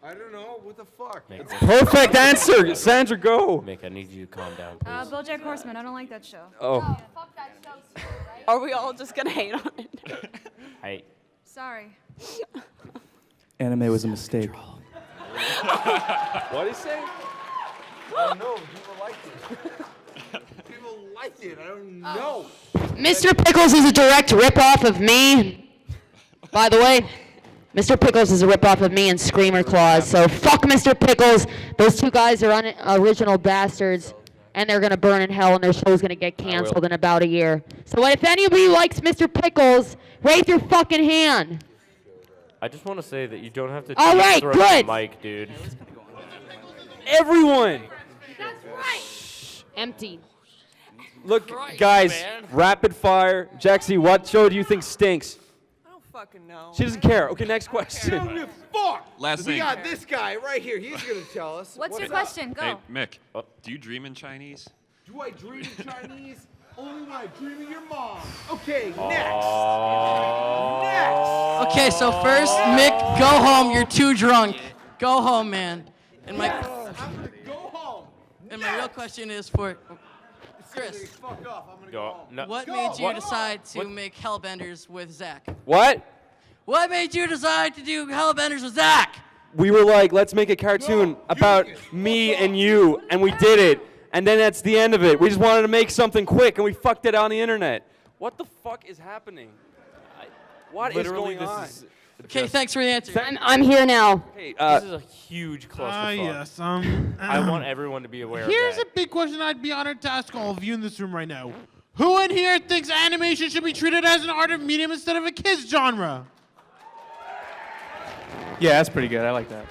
I don't know what the fuck. Mick, Perfect answer, Sandra. Go. Mick, I need you to calm down, please. BoJack Horseman. I don't like that show. Oh. Are we all just gonna hate on it? Hey. Sorry. Anime was a mistake. What did he say? I don't know. People liked it. People liked it. I don't know. Mr. Pickles is a direct ripoff of me. By the way, Mr. Pickles is a ripoff of me and Screamer Claus. So fuck Mr. Pickles. Those two guys are original bastards, and they're gonna burn in hell, and their show's gonna get canceled in about a year. So if any of you likes Mr. Pickles, raise your fucking hand. I just want to say that you don't have to All deep right, throat good. the mic, dude. Everyone! That's right. Empty. Look, Christ, guys, man. rapid fire. Jaxie, what show do you think stinks? I don't fucking know. She doesn't care. Okay, next I question. don't give a fuck. Last We thing. got this guy right here. He's gonna tell us. What's your up. question? Go. Hey, Mick, do you dream in Chinese? Do I dream in Chinese? Only when I dream of your mom. Okay, next. Next. Okay, so first, Mick, go home. You're too drunk. Go home, man. And my I'm gonna go home. and my real question is for Seriously, Chris. fuck off. I'm gonna Go. go home. No. What Go. made you What? decide to What? make Hellbenders with Zach? What? What made you decide to do Hellbenders with Zach? We were like, let's make a cartoon about me and you, and we did it. And then that's the end of it. We just wanted to make something quick, and we fucked it on the internet. What the fuck is happening? What is Literally, going this on? is Okay, just- thanks for the answer. I'm here now. Hey, This is a huge clusterfuck. Yes. I want everyone to be aware Here's of a big question I'd be honored to ask all of you in this room right now. Who in here thinks animation should be treated as an art of medium instead of a kids genre? Yeah, that's pretty good. I like that.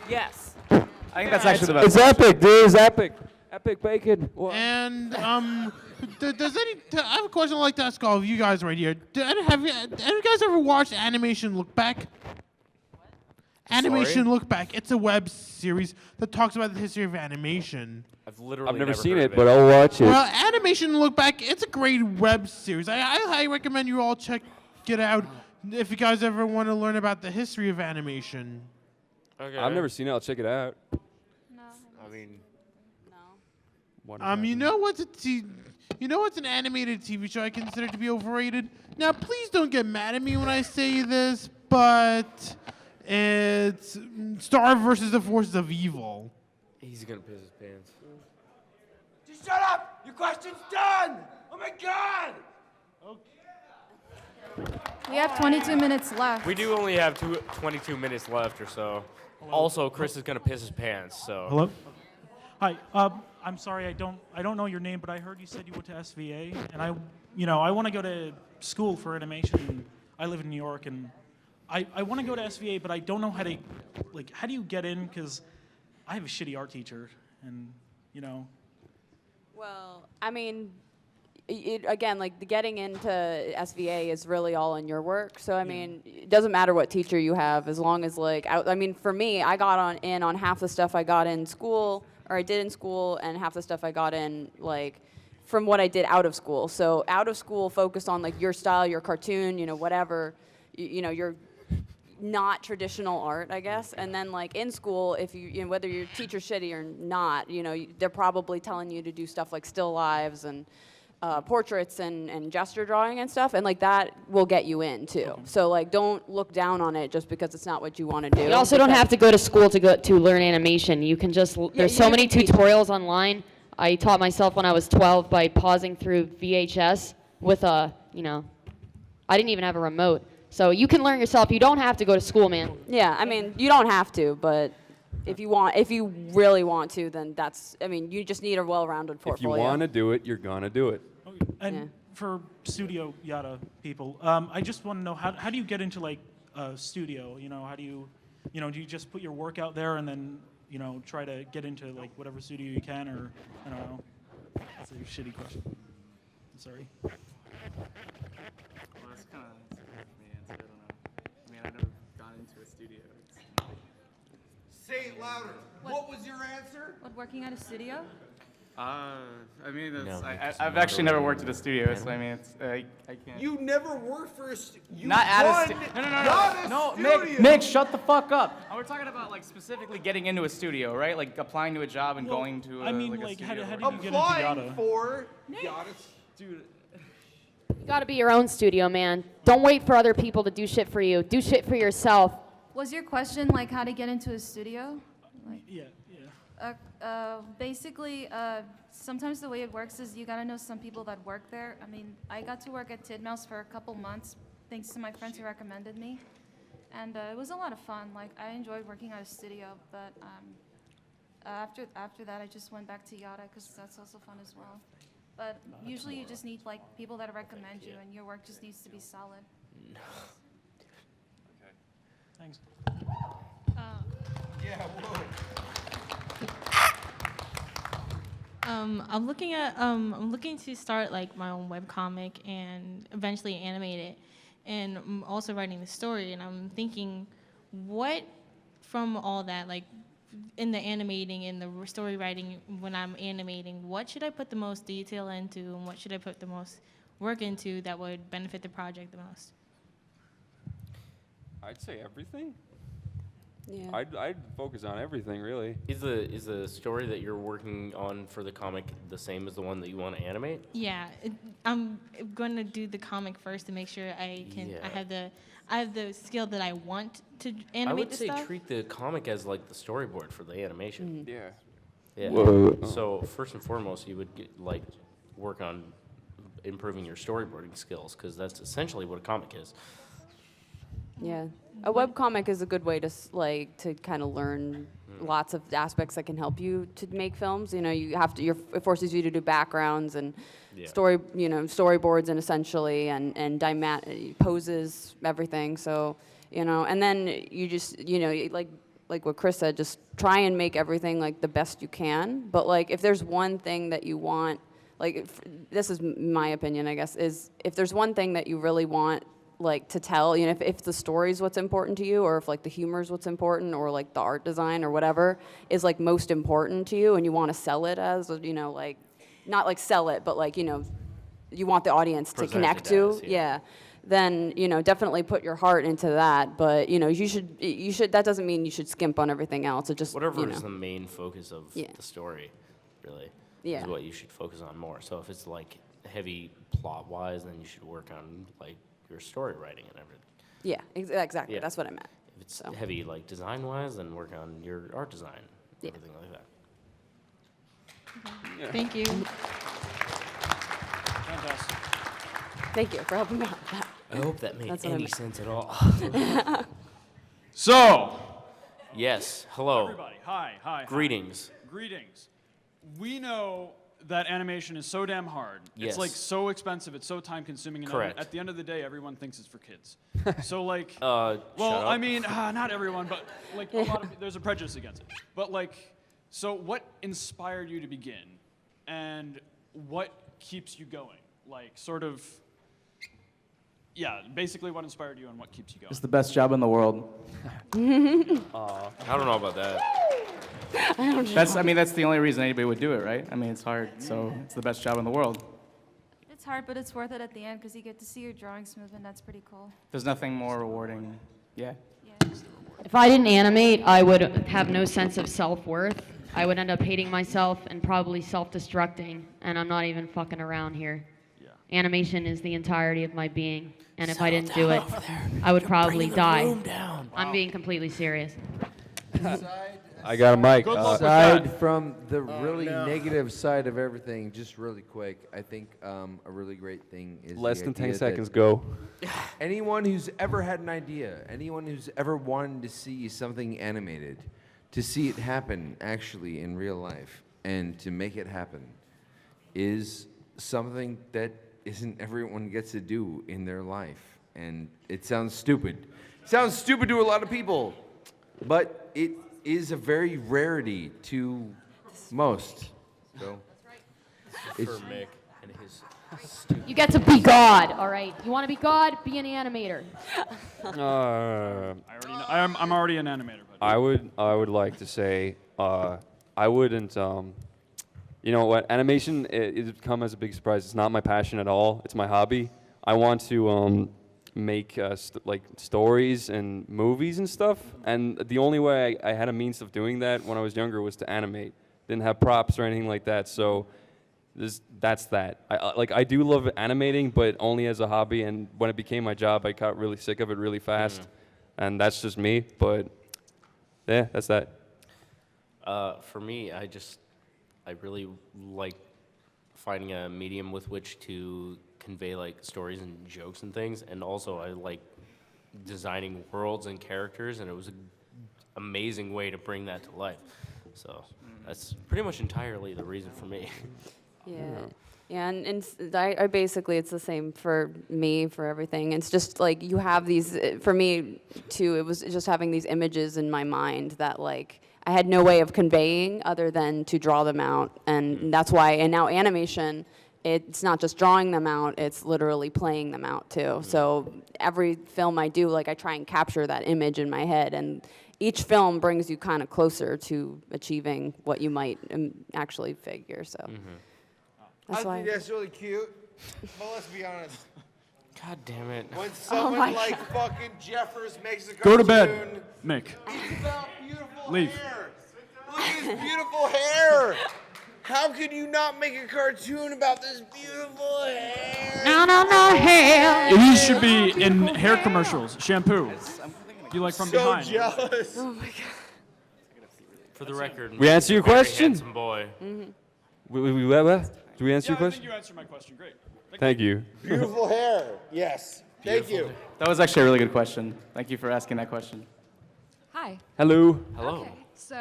Yes. I think that's actually the best. It's epic, dude. It's epic. Epic bacon. What? And does I have a question I'd like to ask all of you guys right here. Have you guys ever watched Animation Look Back? Animation Look Back. It's a web series that talks about the history of animation. I've literally I've never seen heard it, of but I'll watch it. Well, Animation Look Back, it's a great web series. I highly recommend you all check it out if you guys ever want to learn about the history of animation. Okay. I've never seen it. I'll check it out. I mean, What You know what's an animated TV show I consider to be overrated? Now, please don't get mad at me when I say this, but it's Star versus the Forces of Evil. He's gonna piss his pants. Just shut up. Your question's done. Oh my god. We have 22 minutes left. we do only have 22 minutes left or so. Also, Chris is gonna piss his pants. So. Hello? Hi. I'm sorry, I don't know your name, but I heard you said you went to SVA, and I want to go to school for animation. I live in New York, and I want to go to SVA, but I don't know how to, how do you get in? Because I have a shitty art teacher, and Well, I mean, again, the getting into SVA is really all in your work. So I mean, it doesn't matter what teacher you have, as long as I mean, for me, I got in on half the stuff I got in school, or I did in school, and half the stuff I got in from what I did out of school. So out of school focused on your style, your cartoon, whatever, your not traditional art, I guess. And then in school, if whether your teacher's shitty or not, they're probably telling you to do stuff like still lives and portraits and gesture drawing and stuff, and that will get you in too. So don't look down on it just because it's not what you want to do. You also don't have to go to school to learn animation. You can just there's so many tutorials online. I taught myself when I was 12 by pausing through VHS with I didn't even have a remote. So you can learn yourself. You don't have to go to school, man. Yeah, I mean, you don't have to, but if you really want to, then you just need a well-rounded If portfolio. you want to do it, you're gonna do it. And for Studio Yada people, I just want to know how do you get into a studio? How do you, do you just put your work out there and then try to get into whatever studio you can, or I don't know. That's a shitty question. I'm sorry. Well, that's kind of me answer. I don't know. I mean, I've never gone into a studio. Say it louder. What was your answer? What, working at a studio? I mean, No, I've actually never worked at a studio, so I mean, I can't. You never worked for a studio. Not at a studio. No, Mick, shut the fuck up. We're talking about specifically getting into a studio, right? Applying to a job and going to a, I mean, a how studio. do you get into Applying Yada? for Yada. Dude. You got to be your own studio, man. Don't wait for other people to do shit for you. Do shit for yourself. Was your question how to get into a studio? Yeah. Basically, sometimes the way it works is you gotta know some people that work there. I mean, I got to work at Tidmouse for a couple months thanks to my friends who recommended me, and it was a lot of fun. I enjoyed working at a studio, but after that, I just went back to Yada because that's also fun as well. But usually, you just need people that recommend you, and your work just needs to be solid. Thanks. Yeah, whoa. I'm looking to start like my own webcomic and eventually animate it, and I'm also writing the story. And I'm thinking, what from all that, like in the animating and the story writing, when I'm animating, what should I put the most detail into, and what should I put the most work into that would benefit the project the most? I'd say everything. Yeah. I'd focus on everything, really. Is the story that you're working on for the comic the same as the one that you want to animate? Yeah, I'm going to do the comic first to make sure I can. Yeah. I have the skill that I want to animate I would the say stuff. treat the comic as like the storyboard for the animation. Yeah. Yeah. Whoa. So first and foremost, you would work on improving your storyboarding skills, because that's essentially what a comic is. Yeah, a webcomic is a good way to to kind of learn lots of aspects that can help you to make films. You know, it forces you to do backgrounds and storyboards and essentially and poses, everything. So, and then you just like what Chris said, just try and make everything like the best you can. But like if there's one thing that you want, this is my opinion, I guess, is if there's one thing that you really want to tell, if the story's what's important to you, or if like the humor's what's important, or like the art design or whatever is like most important to you, and you want to sell it as, not like sell it, but like, you want the audience to connect to, then, definitely put your heart into that. But, you should, that doesn't mean you should skimp on everything else. It just, Whatever is the main focus of the story, really, Yeah. is what you should focus on more. So if it's like heavy plot-wise, then you should work on like your story writing and everything. Yeah, exactly. Yeah. That's what I meant. If it's heavy like design-wise, then work on your art design, everything like that. Thank you. Fantastic. Thank you for helping me out with that. I hope that made That's what I any meant. sense at all. So. Yes. Hello. Everybody. Hi. Greetings. Greetings. We know that animation is so damn hard. Yes. It's like so expensive. It's so time consuming. And Correct. at the end of the day, everyone thinks it's for kids. So like, shut well, up. I mean, not everyone, but like a lot of, there's a prejudice against it. But like, so what inspired you to begin, and what keeps you going? Like, sort of. Yeah, basically what inspired you and what keeps you going. It's the best job in the world. I don't know about that. I mean, that's the only reason anybody would do it, right? I mean, it's hard, so it's the best job in the world. It's hard, but it's worth it at the end because you get to see your drawings move, and that's pretty cool. There's nothing more rewarding. Yeah. If I didn't animate, I would have no sense of self-worth. I would end up hating myself and probably self-destructing, and I'm not even fucking around here. Animation is the entirety of my being, and if I didn't do it, I would probably die. I'm being completely serious. I got a mic. Aside from the really negative side of everything, just really quick, I think a really great thing is Less the than 10 idea that seconds, go. Anyone who's ever had an idea, anyone who's ever wanted to see something animated, to see it happen actually in real life, and to make it happen, is something that isn't everyone gets to do in their life. And it sounds stupid. It sounds stupid to a lot of people, but it is a very rarity to most. So For Mick and his You get to be God, all right? You want to be God? Be an animator. I'm already an animator. But I would like to say I wouldn't. You know what? Animation it's come as a big surprise. It's not my passion at all. It's my hobby. I want to make like stories and movies and stuff. And the only way I had a means of doing that when I was younger was to animate. Didn't have props or anything like that. So that's that. I do love animating, but only as a hobby. And when it became my job, I got really sick of it really fast. And that's just me. But yeah, that's that. For me, I really like finding a medium with which to convey like stories and jokes and things, and also I like designing worlds and characters, and it was an amazing way to bring that to life. So that's pretty much entirely the reason for me. Yeah. Yeah, I basically, it's the same for me, for everything. It's just like you have these, for me too, it was just having these images in my mind that like I had no way of conveying other than to draw them out. And that's why, and now animation, it's not just drawing them out, it's literally playing them out too. So every film I do, like I try and capture that image in my head, and each film brings you kind of closer to achieving what you might actually figure, so. That's I why. think that's really cute, but let's be honest. God damn it. When Oh someone my like fucking Jeffers makes a Go cartoon, to bed, Mick. it's about beautiful Leave. hair. Look at his beautiful hair. How could you not make a cartoon about this beautiful hair? No, hair. These should be in hair commercials. Shampoo. You like from so behind. jealous. Oh my god. For the record, We answer your very question? handsome boy. What? Did we answer your I question? think you answered my question. Great. Thank you. Beautiful hair. Yes. Thank you. That was actually a really good question. Thank you for asking that question. Hi. Hello. Hello. Okay. So,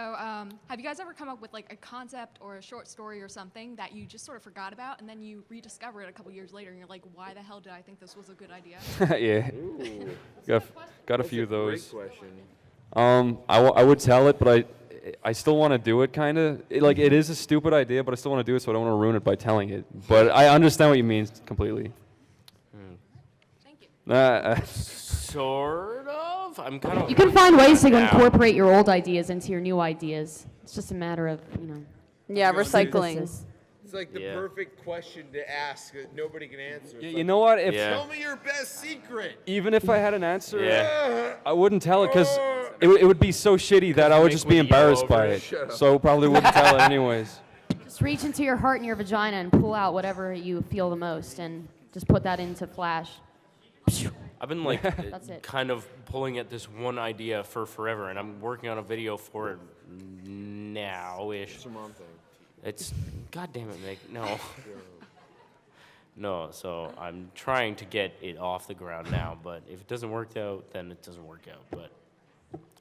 have you guys ever come up with like a concept or a short story or something that you just sort of forgot about, and then you rediscover it a couple years later, and you're like, "Why the hell did I think this was a good idea?" Yeah. Got a few of those. Great question. I would tell it, but I still want to do it, kind of. Like, it is a stupid idea, but I still want to do it, so I don't want to ruin it by telling it. But I understand what you mean completely. Thank you. Sort of. I'm kind of. You can find ways to now. incorporate your old ideas into your new ideas. It's just a matter of, Yeah, recycling. It's like the perfect question to ask that nobody can answer. It's You like, know what? If Tell me your best secret. even if I had an answer, Yeah. I wouldn't tell it because it would be so shitty that I would just be would yell embarrassed over by it. it. So probably wouldn't tell it anyways. Just reach into your heart and your vagina and pull out whatever you feel the most, and just put that into Flash. I've been like That's it. kind of pulling at this one idea for forever, and I'm working on a video for it now-ish. It's a mom thing. It's, God damn it, Mick, no. No, so I'm trying to get it off the ground now, but if it doesn't work out, then it doesn't work out. But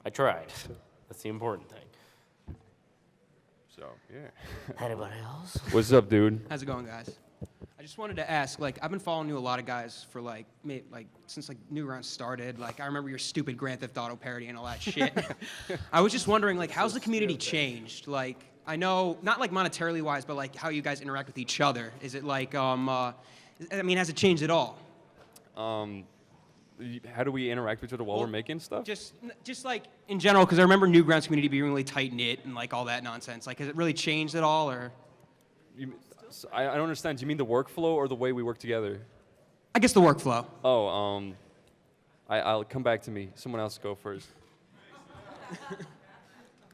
I tried. That's the important thing. So, yeah. Anybody else? What's up, dude? How's it going, guys? I just wanted to ask, like, I've been following you a lot of guys for since Newgrounds started. Like, I remember your stupid Grand Theft Auto parody and all that shit. I was just wondering, like, how's the community changed? Like, I know, not like monetarily wise, but like how you guys interact with each other. Is it like, has it changed at all? How do we interact with each other while we're making stuff? Just like in general, because I remember Newgrounds community being really tight knit and like all that nonsense. Like, has it really changed at all, or? I don't understand. Do you mean the workflow or the way we work together? I guess the workflow. Oh, I'll come back to me. Someone else go first.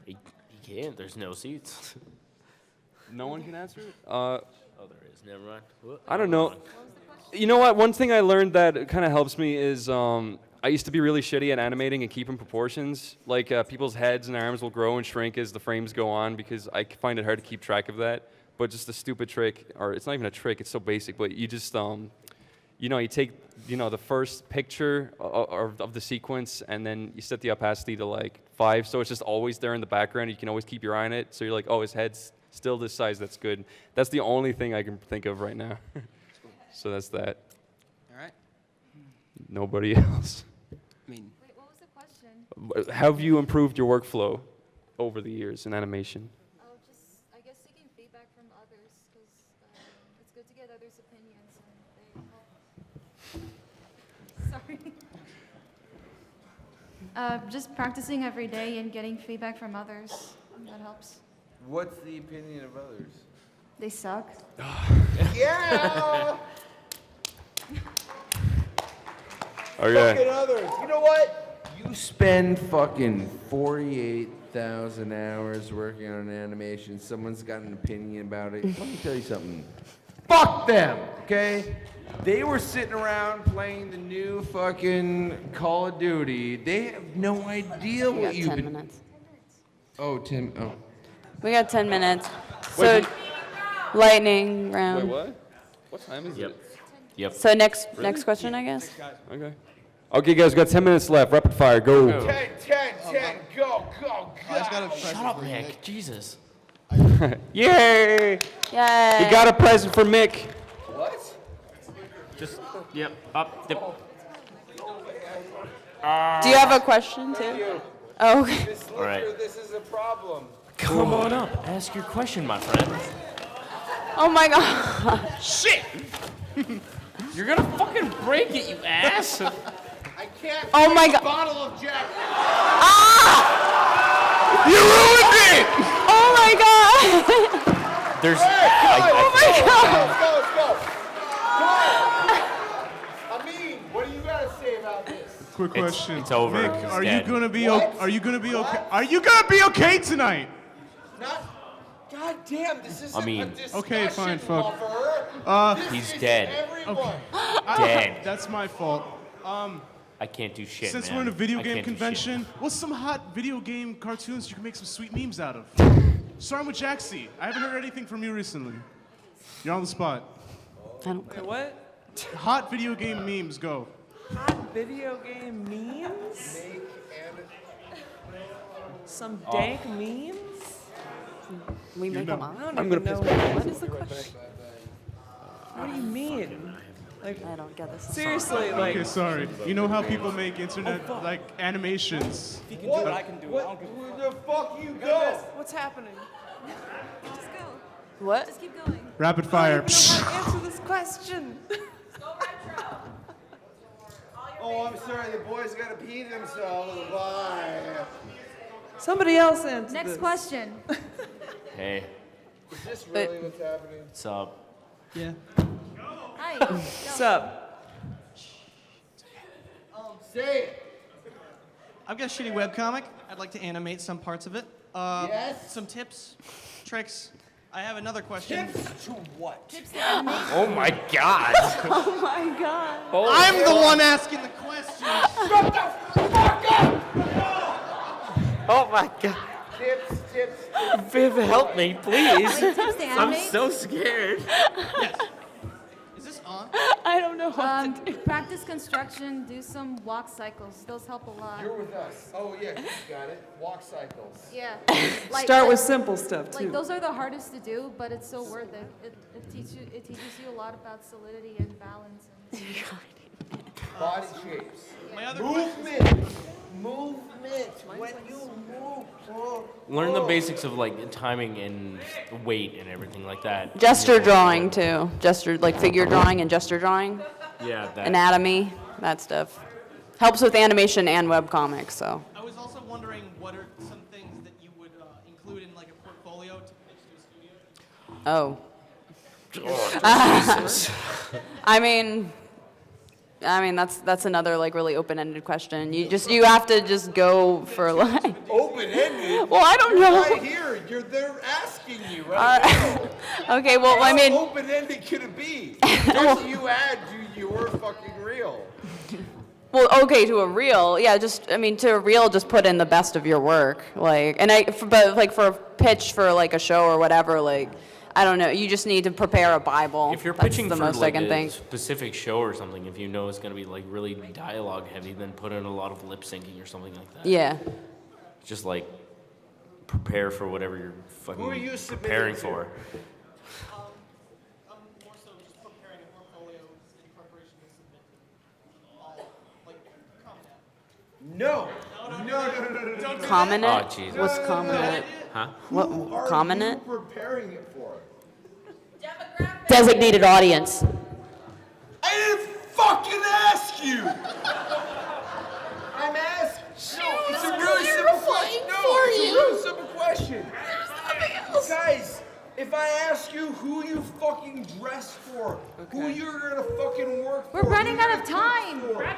You can't. There's no seats. No one can answer it? Oh, there is. Never mind. I don't know. You know what? One thing I learned that kind of helps me is I used to be really shitty at animating and keeping proportions. Like people's heads and arms will grow and shrink as the frames go on because I find it hard to keep track of that. But just a stupid trick, or it's not even a trick, it's so basic, but you just, you take, the first picture of the sequence and then you set the opacity to like 5, so it's just always there in the background. You can always keep your eye on it. So you're like, oh, his head's still this size, that's good. That's the only thing I can think of right now. So that's that. All right. Nobody else. Wait, what was the question? How have you improved your workflow over the years in animation? Oh, just, I guess, seeking feedback from others, because it's good to get others' opinions, and they help. Sorry. Just practicing every day and getting feedback from others. That helps. What's the opinion of others? They suck. Yeah! Okay. Fucking others. You know what? You spend fucking 48,000 hours working on an animation. Someone's got an opinion about it. Let me tell you something. Fuck them, okay? They were sitting around playing the new fucking Call of Duty. They have no idea We what got you've 10 been. minutes. Oh, Tim. Oh. We got 10 minutes. Wait, So, lightning round. Wait, what? What time is it? Yep. So next question, I guess. Okay. Okay, guys, we got 10 minutes left. Rapid fire, go. 10, go, go, go. Shut up, Mick. Jesus. Yay! Yay! You got a present for Mick. Just, yep, up, dip. Do you have a question too? Oh, okay. All right. This is a problem. Come on up. Ask your question, my friend. Oh my god. Shit! You're gonna fucking break it, you ass! I can't. Oh my drink a God. bottle of Jack. You ruined it! Oh my god. There's. Oh my god. I mean, what do you gotta say about this? Quick question. It's over. Nick, It's are you dead. gonna be? What? Are you gonna be okay? Are you gonna be okay tonight? Not. God damn, this isn't I mean- a discussion, Okay, fine, fuck. lover. He's This is dead. everyone. Dead. That's my fault. I can't do shit, Since man. we're in a video I game can't do shit. convention, what's some hot video game cartoons you can make some sweet memes out of? Starting with Jaxie. I haven't heard anything from you recently. You're on the spot. I don't. Wait, what? Hot video game memes, go. Hot video game memes? Some dank memes? We make them I up. don't I'm even gonna know. piss What is the question? What do you mean? Like, I don't get this. seriously, like, Okay, sorry. You know how people make internet like animations? if you can do it, I can do it. I don't give a Where the fuck you go? What's happening? Just go. What? Just keep going. Rapid I fire. don't even know how to answer this question. Oh, I'm sorry. The boys gotta pee themselves. Bye. Somebody else answer Next this. question. Hey, Is this really what's happening? what's up? Yeah. Hi. What's up? Say it. I've got a shitty webcomic. I'd like to animate some parts of it. Yes? Some tips, tricks. I have another question. Tips to what? Tips to animate. Oh my god! Oh my god. I'm the one asking the question. Shut the fuck up! Oh my god! Tips. Viv, help me, please! Wait, tips to I'm animate? so scared. Is this on? I don't know what to do. Practice construction, do some walk cycles. Those help a lot. You're with us. Oh yeah, you got it. Walk cycles. Yeah. Start with simple stuff, too. Like those are the hardest to do, but it's so worth it. It teaches you a lot about solidity and balance. And Body shapes. My other Movement. When you move. Learn the basics of like timing and weight and everything like that. Gesture drawing too. Gesture, like figure drawing and gesture drawing. Yeah, that. Anatomy, that stuff. Helps with animation and webcomics, so. I was also wondering what are some things that you would include in like a portfolio to pitch to a studio? Oh. Oh, Jesus. I mean, that's another like really open-ended question. You have to just go for like. Open-ended. Well, I don't know. Right here, they're asking you right now. Okay, well, I How mean. open-ended could it be? Just you add to your fucking reel. Well, okay, to a reel, yeah. To a reel, just put in the best of your work, like, but like for a pitch for like a show or whatever, like, I don't know. You just need to prepare a Bible. If you're That's pitching the for most like I can a think. specific show or something, if you know it's gonna be like really dialogue heavy, then put in a lot of lip syncing or something like that. Yeah. Just like prepare for whatever you're Who are you fucking submitting preparing to? for. I'm more so just preparing a portfolio in preparation to submit to like comment. No. Comment Oh, it? Jesus. What's comment it? Huh? What? Are Comment you it? preparing it for? Designated audience. I didn't fucking ask you. I'm asking. No, it's a really simple question. No, it's a really simple question. Guys, if I ask you who you fucking dress for, who you're gonna fucking work for. We're running who out you're of time. for.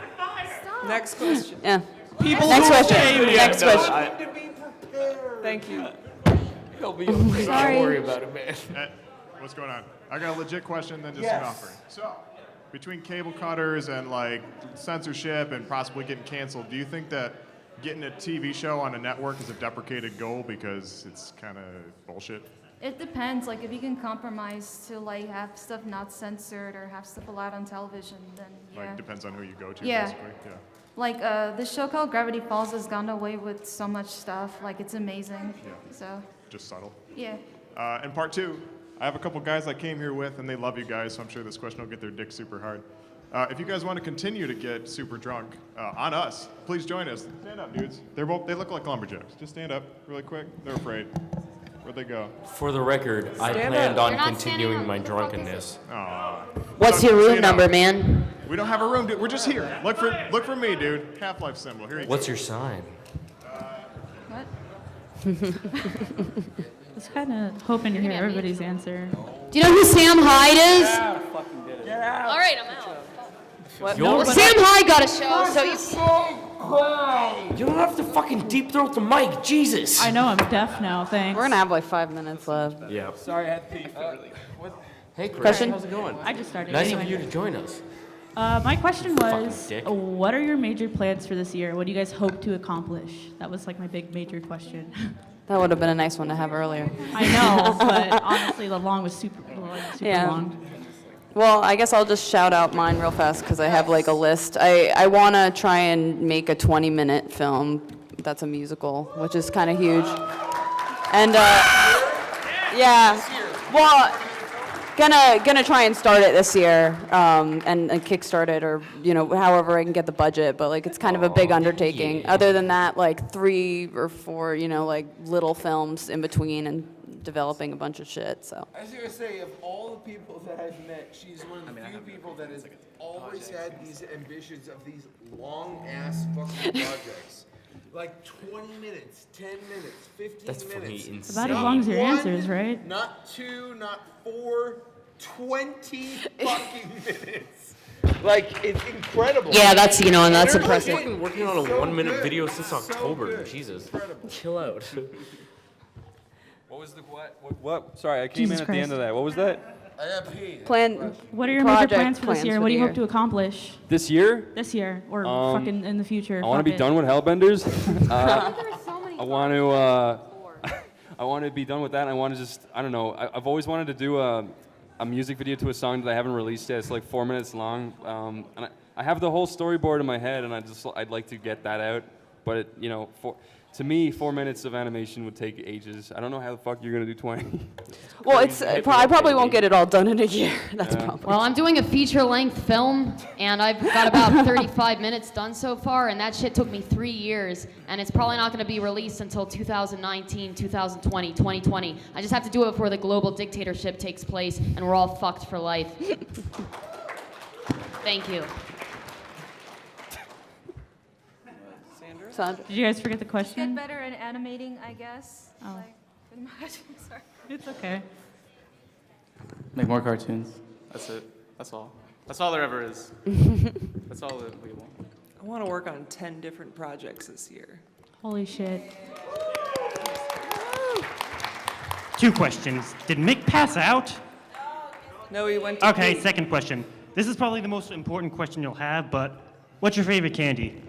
Stop. Next question. Yeah. People Next who question. shame you. Next question. I need to be prepared. Thank you. He'll be okay. Sorry. Don't worry about it, man. What's going on? I got a legit question, then just Yes. an offering. So, between cable cutters and like censorship and possibly getting canceled, do you think that getting a TV show on a network is a deprecated goal because it's kind of bullshit? It depends. Like if you can compromise to like have stuff not censored or have stuff allowed on television, then yeah. Like depends on who you go to, Yeah. basically. Yeah. Like this show called Gravity Falls has gone away with so much stuff. Like it's amazing. Yeah. So Just subtle. yeah. And part two, I have a couple guys I came here with, and they love you guys, so I'm sure this question will get their dick super hard. If you guys want to continue to get super drunk on us, please join us. Stand up, dudes. They look like lumberjacks. Just stand up really quick. They're afraid. Where'd they go? For the record, I planned on continuing my drunkenness. What's your room number, man? We don't have a room, dude. We're just here. Look for me, dude. Half-Life symbol. Here you go. What's your sign? What? I was kind of hoping to hear everybody's answer. Do you know who Sam Hyde is? All right, I'm out. What? Sam Hyde got a show, so you. You don't have to fucking deep throat the mic, Jesus. I know, I'm deaf now, thanks. We're gonna have like 5 minutes left. Yeah. Sorry, I had to pee. Hey, Chris, Question? how's it going? I just started. Nice Anyway. of you to join us. My question was, Fucking dick. what are your major plans for this year? What do you guys hope to accomplish? That was like my big major question. That would have been a nice one to have earlier. I know, but honestly, the long was super Yeah. long. Well, I guess I'll just shout out mine real fast because I have like a list. I want to try and make a 20-minute film that's a musical, which is kind of huge. And yeah, well, gonna try and start it this year and kickstart it, or however I can get the budget. But like it's kind of a big undertaking. yeah. Other than that, like 3 or 4 like little films in between and developing a bunch of shit. So. I was gonna say, of all the people that I've met, she's one of the few people that has always had these ambitions of these long-ass fucking projects. Like 20 minutes, 10 minutes, 15 That's minutes. fucking insane. About as long as your Not answers, one, right? Not 2, not 4, 20 fucking minutes. Like, it's incredible. Yeah, that's and that's I've impressive. been working on a So 1-minute good. video since So October. good. Jesus. Incredible. Chill out. What was the what? Sorry, I came Jesus in at the end of that. What was that? I got pee. What are your major Project plans for this plans year? for What do the you hope year. to accomplish This year? this year or Um, fucking in the future? I want to be Fuck it. done with Hellbenders. I want to. I want to be done with that. And I want to just. I don't know. I've always wanted to do a music video to a song that I haven't released yet. It's like 4 minutes long. And I have the whole storyboard in my head, and I'd like to get that out. But to me, 4 minutes of animation would take ages. I don't know how the fuck you're gonna do 20. Well, I probably won't get it all done in a year. That's probably. Well, I'm doing a feature-length film, and I've got about 35 minutes done so far, and that shit took me 3 years, and it's probably not going to be released until 2019, 2020, 2020. I just have to do it before the global dictatorship takes place, and we're all fucked for life. Thank you. Sandra? Did you guys forget the Get question? better at animating, I guess. Oh. Like, pretty much. Sorry. It's okay. Make more cartoons. That's it. That's all. That's all there ever is. That's all that we want. I want to work on 10 different projects this year. Holy shit. 2 questions. Did Mick pass out? No, he went to Okay, pee. second question. This is probably the most important question you'll have, but what's your favorite candy?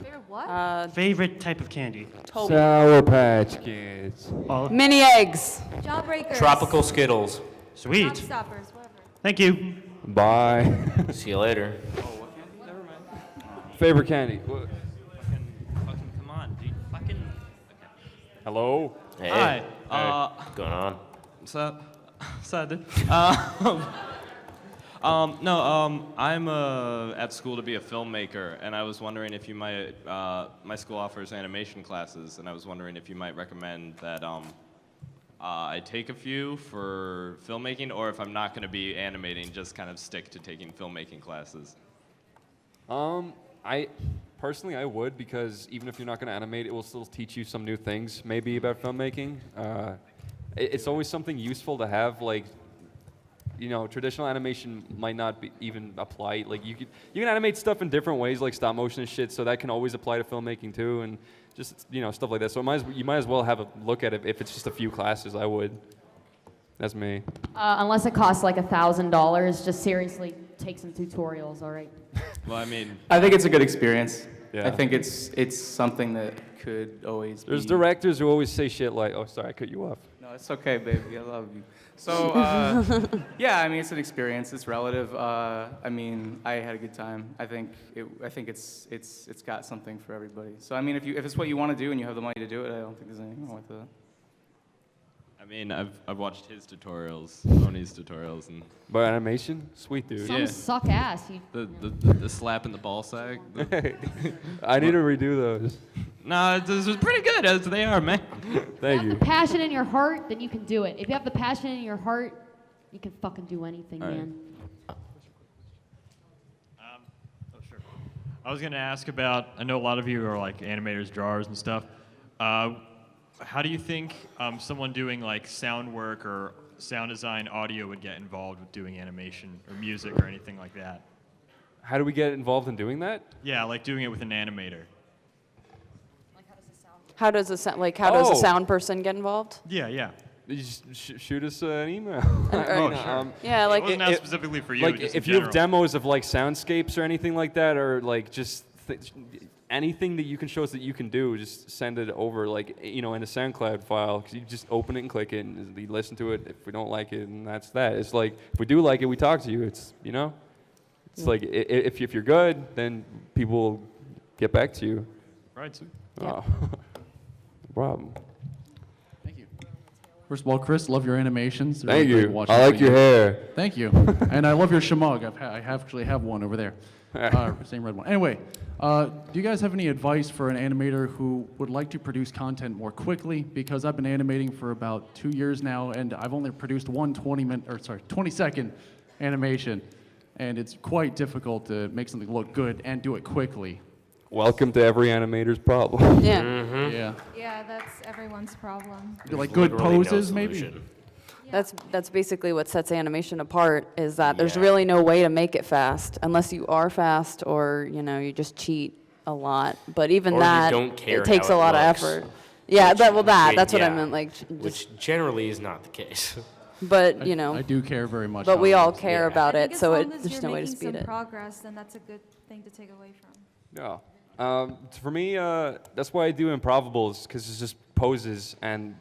Favorite what? Favorite type of candy? Sour Patch Kids. Mini eggs. Jawbreakers. Tropical Skittles. Sweet. Stoppers, whatever. Thank you. Bye. See you later. Favorite candy? What? Fucking come on, dude. Fucking. Hello. Hey. Hi. What's going on? What's up? Sad. I'm at school to be a filmmaker, and I was wondering if you might. My school offers animation classes, and I was wondering if you might recommend that I take a few for filmmaking, or if I'm not going to be animating, just kind of stick to taking filmmaking classes. I personally would, because even if you're not going to animate, it will still teach you some new things, maybe about filmmaking. It's always something useful to have, like. Traditional animation might not be even apply. Like you can animate stuff in different ways, like stop motion and shit. So that can always apply to filmmaking too, and just stuff like that. So you might as well have a look at it if it's just a few classes. I would. That's me. Unless it costs like $1,000, just seriously take some tutorials, all right? Well, I mean, I think it's a good experience. Yeah. I think it's something that could always There's be. directors who always say shit like, "Oh, sorry, I cut you off." No, it's okay, baby. I love you. So, yeah, I mean, it's an experience. It's relative. I mean, I had a good time. I think it's got something for everybody. So, I mean, if it's what you want to do and you have the money to do it, I don't think there's anything wrong with that. mean, I've watched his tutorials, Tony's tutorials, and. But animation, sweet dude. Some suck ass. The slap in the ball sack. I need to redo those. No, this was pretty good as they are, man. Thank If you have the passion in your heart, then you can do it. If you have the passion in your heart, you can fucking do anything, All right. man. I was going to ask about, I know a lot of you are like animators, drawers and stuff. How do you think someone doing like sound work or sound design, audio would get involved with doing animation or music or anything like that? How do we get involved in doing that? Yeah, like doing it with an animator. How does a Oh. sound person get involved? Yeah, yeah. You just shoot us an email. Oh, sure. Yeah, like- It wasn't asked specifically for you, Like just if in you have general. demos of like soundscapes or anything like that, or like just anything that you can show us that you can do, just send it over, like in a SoundCloud file. 'Cause you just open it and click it, and we listen to it. If we don't like it, and that's that. It's like if we do like it, we talk to you. It's it's like if you're good, then people will get back to you. Right, sweet. Oh. No problem. First of all, Chris, love your animations. They're Thank really you. great watching I like for your you. hair. Thank you. And I love your shamug. I actually have one over there. Same red one. Anyway, do you guys have any advice for an animator who would like to produce content more quickly? Because I've been animating for about 2 years now, and I've only produced one 20-second animation, and it's quite difficult to make something look good and do it quickly. Welcome to every animator's problem. Yeah. Yeah. Yeah, that's everyone's problem. Like good poses, maybe? That's basically what sets animation apart, is that there's really no way to make it fast unless you are fast or you just cheat a lot. But even Or you that, don't care it takes how a it lot of looks. effort. Yeah, that's what I Yeah. meant. Like, Which generally is not the case. but I do care very much. But how we it all looks. care I about think it, as so long as there's you're no way to making speed some it. progress, then that's a good thing to take away from. Yeah. For me, that's why I do improvables, because it's just poses, and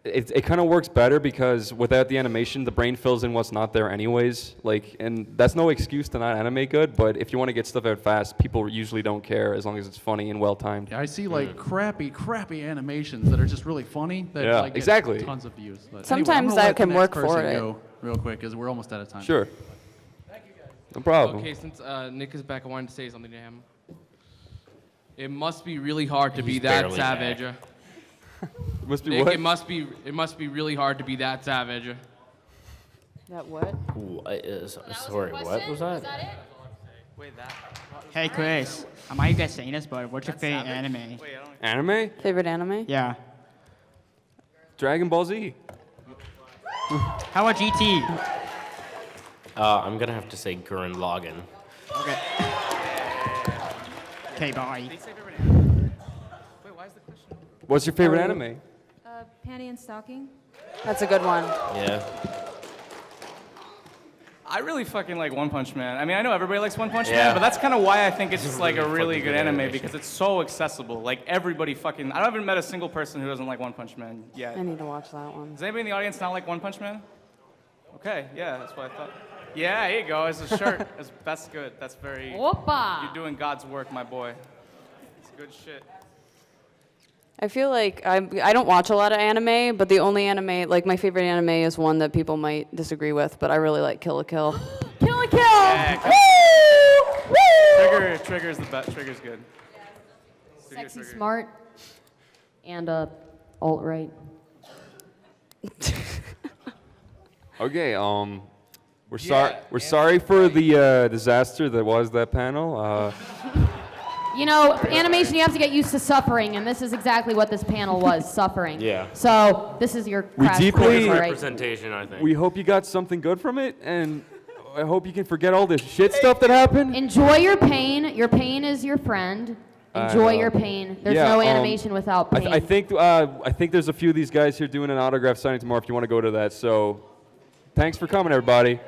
it kind of works better because without the animation, the brain fills in what's not there anyways. And that's no excuse to not animate good, but if you want to get stuff out fast, people usually don't care as long as it's funny and well timed. I see like crappy animations that are just really funny. That Yeah, like, get exactly. Tons of views. But Sometimes anyway, I'm gonna that let the can next work for person it. Go real quick, because we're almost out of time. Sure. No problem. Okay, since Nick is back, I wanted to say something to him. It must be really hard to be He's that barely savage. back. It must be Nick, what? it must be really hard to be that savage. That what? Ooh, sorry, what was that? Hey Chris, I might you guys saying this, but what's your favorite anime? Anime? Favorite anime? Yeah. Dragon Ball Z. How about GT? I'm gonna have to say Gurren Lagann. Okay. Okay, bye. What's your favorite anime? Panty and Stocking. That's a good one. Yeah. I really fucking like One Punch Man. I mean, I know everybody likes One Punch Yeah. Man, but that's kind of why I think it's just like a Really really fucking good good anime animation. because it's so accessible. Like everybody fucking. I haven't met a single person who doesn't like One Punch Man yet. I need to watch that one. Does anybody in the audience not like One Punch Man? Okay, yeah, that's what I thought. Yeah, here you go. It's a shirt. That's good. That's very. Whoopa. You're doing God's work, my boy. It's good shit. I feel like I don't watch a lot of anime, but the only anime, like my favorite anime is one that people might disagree with, but I really like Kill la Kill. Kill la Kill! Yeah, Trigger's the best. Trigger's good. Sexy, smart, and alt-right. Okay, we're sorry for the disaster that was that panel. You know, animation, you have to get used to suffering, and this is exactly what this panel was, suffering. Yeah. So this is your We crash deeply course, all right? Representation, I think. We hope you got something good from it, and I hope you can forget all this shit stuff that happened. Enjoy your pain. Your pain is your friend. Enjoy your pain. There's no animation without pain. I think there's a few of these guys here doing an autograph signing tomorrow if you want to go to that. So thanks for coming, everybody.